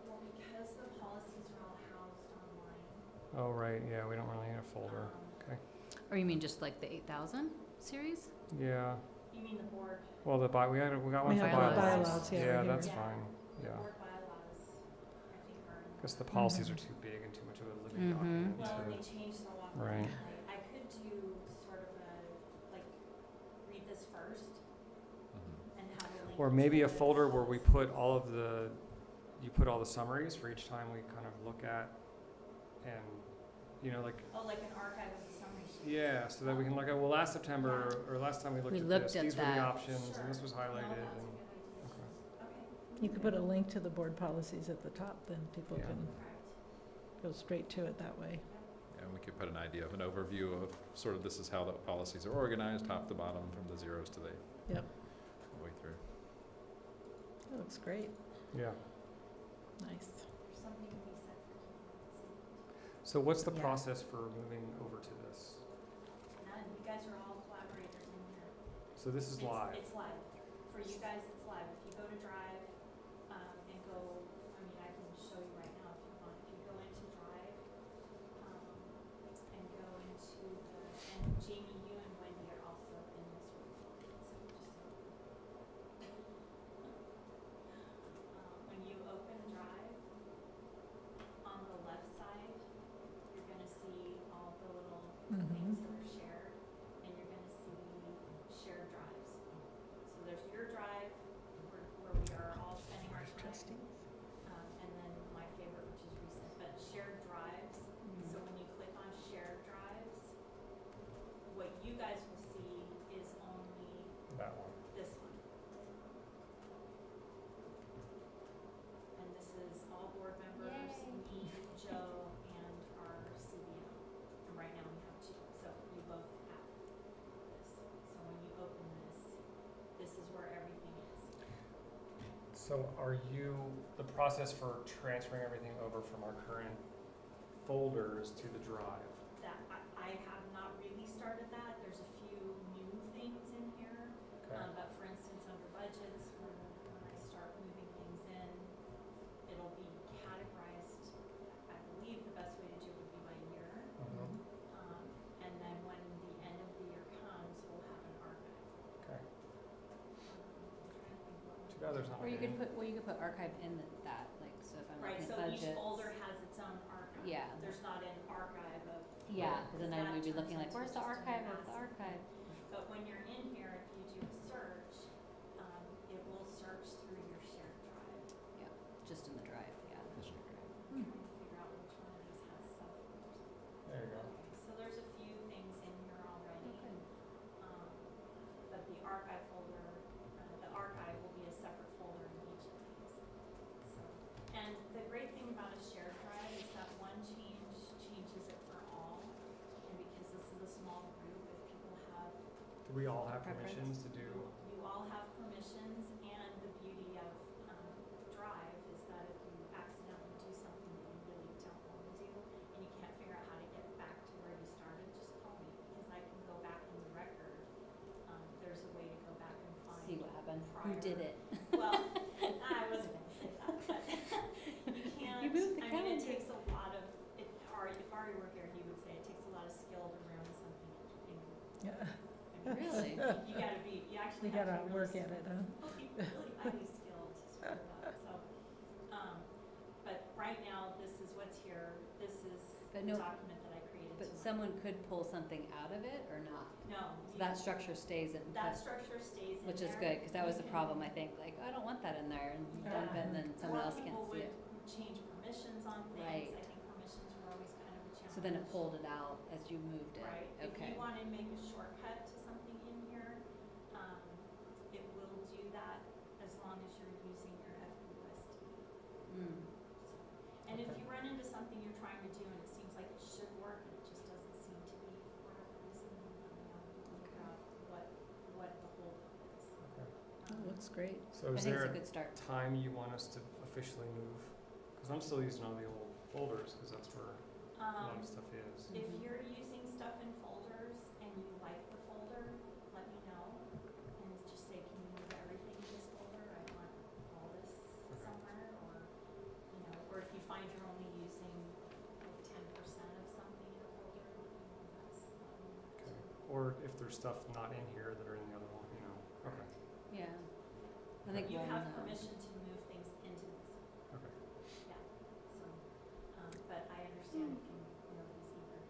Well, because the policies are all housed online. Oh, right, yeah, we don't really need a folder. Okay, Or you mean just like the 8,000 series? yeah, You mean the board, well, we got one We for have bylaws. bylaws. yeah, Yeah, right that's here. fine, the yeah. board bylaws, I think are. in Because the there. policies are Mhm. too big and too much of a living Mhm. document. Well, and to- they change so often. Right. I could do sort of read this first Mhm. and have a link. Or maybe to a the folder where we policy. put you put all the summaries for each time we kind of look at and, like, Oh, like an archive of the summary sheet. yeah, so that we can look at, well, last September, or last time we looked We at looked this, at these were the that. options, and this was No, highlighted, that's a and, good idea. okay. Okay. You could put a link to the board policies at the top, then people Yeah. can Correct. go straight to it that way. And we could put an idea of an overview of sort of this is how the policies are organized, top to bottom, from the zeros to the Yep, the way through. that looks great, Yeah. nice. There's something to be said for keeping So what's the Yeah. process for moving over to this? it. None, you guys are all collaborators in here. So this is live? It's live. For you guys, it's live. If you go to Drive, and go, I can show you right now if you want. If you go into Drive, and go into and Jamie, you and Wendy are also in this room. When you open Drive, on the left side, you're gonna see all the little Mhm. things that are shared, and you're gonna see shared drives. So there's your drive, where we are all spending our time. And then my favorite, which is recent, but shared drives. So when you click on shared drives, what you guys will see is only That one. this one. And this is all board members, me, Joe, and our CBO. And right now we have two, so you both have this. So when you open this is where everything is. So are the process for transferring everything over from our current folders to the drive? That, I have not really started that. There's a few new things in here. Okay. But for instance, under budgets, when I start moving things in, it'll be categorized. I believe the best way to do it would be by year. Mhm. And then oh, there's not Or like you an could put archive in that, like, so if I'm Right, looking so at each budgets. folder has its own archive. Yeah. There's not an archive of. Yeah, because then that we'd be turns looking like, into where's the just a archive of the massive- archive? But when you're in here, if you do a search, it will search through your shared drive. Just in the drive, yeah. the shared drive. I'm trying to figure out which one of these has subfolders. There you go. Okay, so there's a few things in here already. Okay. But the archive folder, the archive will be a separate folder in each of these. So, and the great thing about a shared drive is that one change changes it for all. And because this is a small group, if people have, Do we all have Preference? permissions to do? you all have permissions, and the beauty of Drive is that if you accidentally do something that you really don't want to do, and you can't figure out how to get back to where you started, just call me, because I can go back in the record. There's a way to go back and find. See what happened, who did it? Well, I wasn't gonna say that, but you can't, You moved the I mean, it calendar. takes a lot of, if Ari were here, he would say it takes a lot of skill to ruin something in, Yeah. I mean, Really? you gotta be, you actually You have to gotta be work really at it, huh? really highly skilled to screw it up, so. But right now, this is what's here, this is But the no- document that I created But tonight. someone could pull something out of it or not? No. So that structure stays in, That structure stays in there. which is good, because that was You the can- problem, I think, like, I don't want that in there, and you dump it, and then someone else can't see it. Or people would change permissions on things. Right. I think permissions were always kind of a challenge. So then it pulled it out as you moved it? Right. If Okay. you want to make a shortcut to something in here, it will do that as long as you're using your FUSD. Mm. And if you run into something you're trying to do and it seems like it should work and it just doesn't seem to be for whatever reason, then let me know. We'll figure out what the whole is. It looks great. So I is think there it's a a good start. time you want us to officially move? Because I'm still using all the old folders, because that's where a lot of stuff is. If Mhm. you're using stuff in folders and you like the folder, let me know and just say, can you move everything in this folder? I want all this somewhere, or if you find you're only using like 10% of something in a folder, that's not enough. Okay. Or if there's stuff not in here that are in the other one, Okay. Yeah. I think You we'll have know. permission to move things into this, Okay. yeah, so, but I understand if you know these either.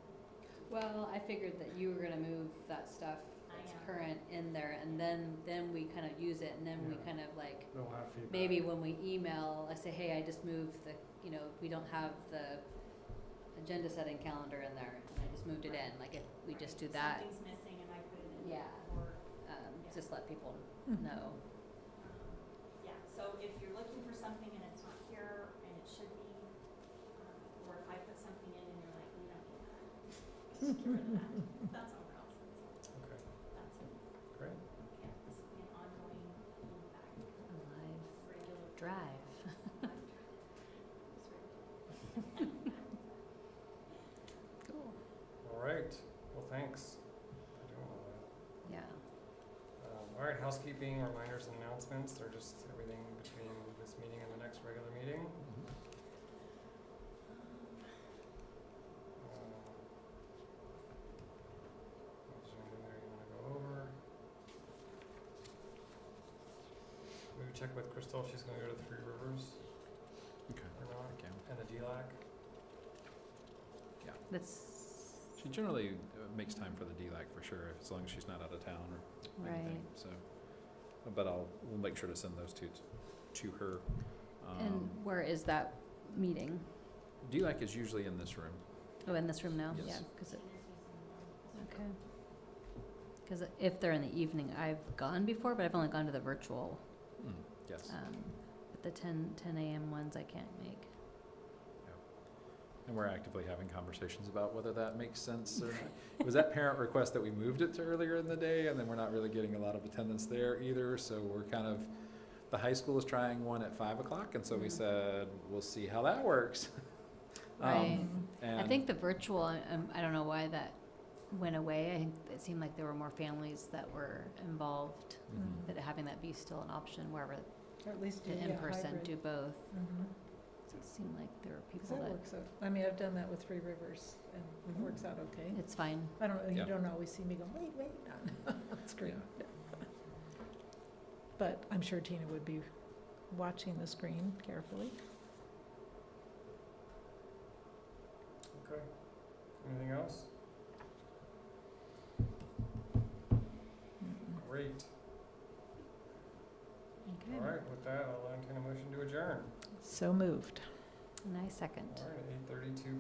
Well, I figured that you were gonna move that stuff I that's am. current in there, and then we kind of use it, and then we Yeah. kind of like, They'll have feedback. maybe when we email, I say, hey, I just moved the, we don't have the agenda setting calendar in there, and I just moved it in, like if we just do that, Something's missing and I put it in. Yeah. Or, just let people Mhm. know. yeah, so if you're looking for something and it's not here and it should be, or if I put something in and you're like, we don't need that, just get rid of that, that's somewhere else, Okay, that's it. great. Yeah, this will be an ongoing feedback, Live regular. drive. Cool. All right, well, thanks for doing all that. Yeah. All right, housekeeping, reminders and announcements, they're just everything between this meeting and the next regular meeting. What agenda there you wanna go over? Maybe check with Crystal, if she's gonna go to Three Rivers Okay. or not, Okay. and the DLAC. That's, She generally makes time for the DLAC for sure, as long as she's not out of town or anything, right. so. But we'll make sure to send those two to her. And where is that meeting? DLAC is usually in this room. Oh, in this room now? Yes. Yeah, because it, okay. Because if they're in the evening, I've gone before, but I've only gone to the virtual. Yes. But the 10 a.m. ones I can't make. And we're actively having conversations about whether that makes sense or not. It was that parent request that we moved it to earlier in the day, and then we're not really getting a lot of attendance there either, so we're kind of, the high school is trying one at 5 o'clock, and so we Mhm. said, we'll see how that works. Right. I And think the virtual, I don't know why that went away. I think it seemed like there were more families that were involved, Mhm. that having that be still an option, wherever Or at least do, the yeah, in-person hybrid. do both. Mhm. So it seemed like there were 'Cause people that that, works out. I mean, I've done that with Three Rivers and it works out okay. it's fine. I don't, you Yeah. don't always see me go, wait, on the screen. But I'm sure Tina would be watching the screen carefully. Okay. Anything else? Great. Okay. All right, with that, I'll entertain a motion to adjourn. So moved. And I second. All right, at 8:32.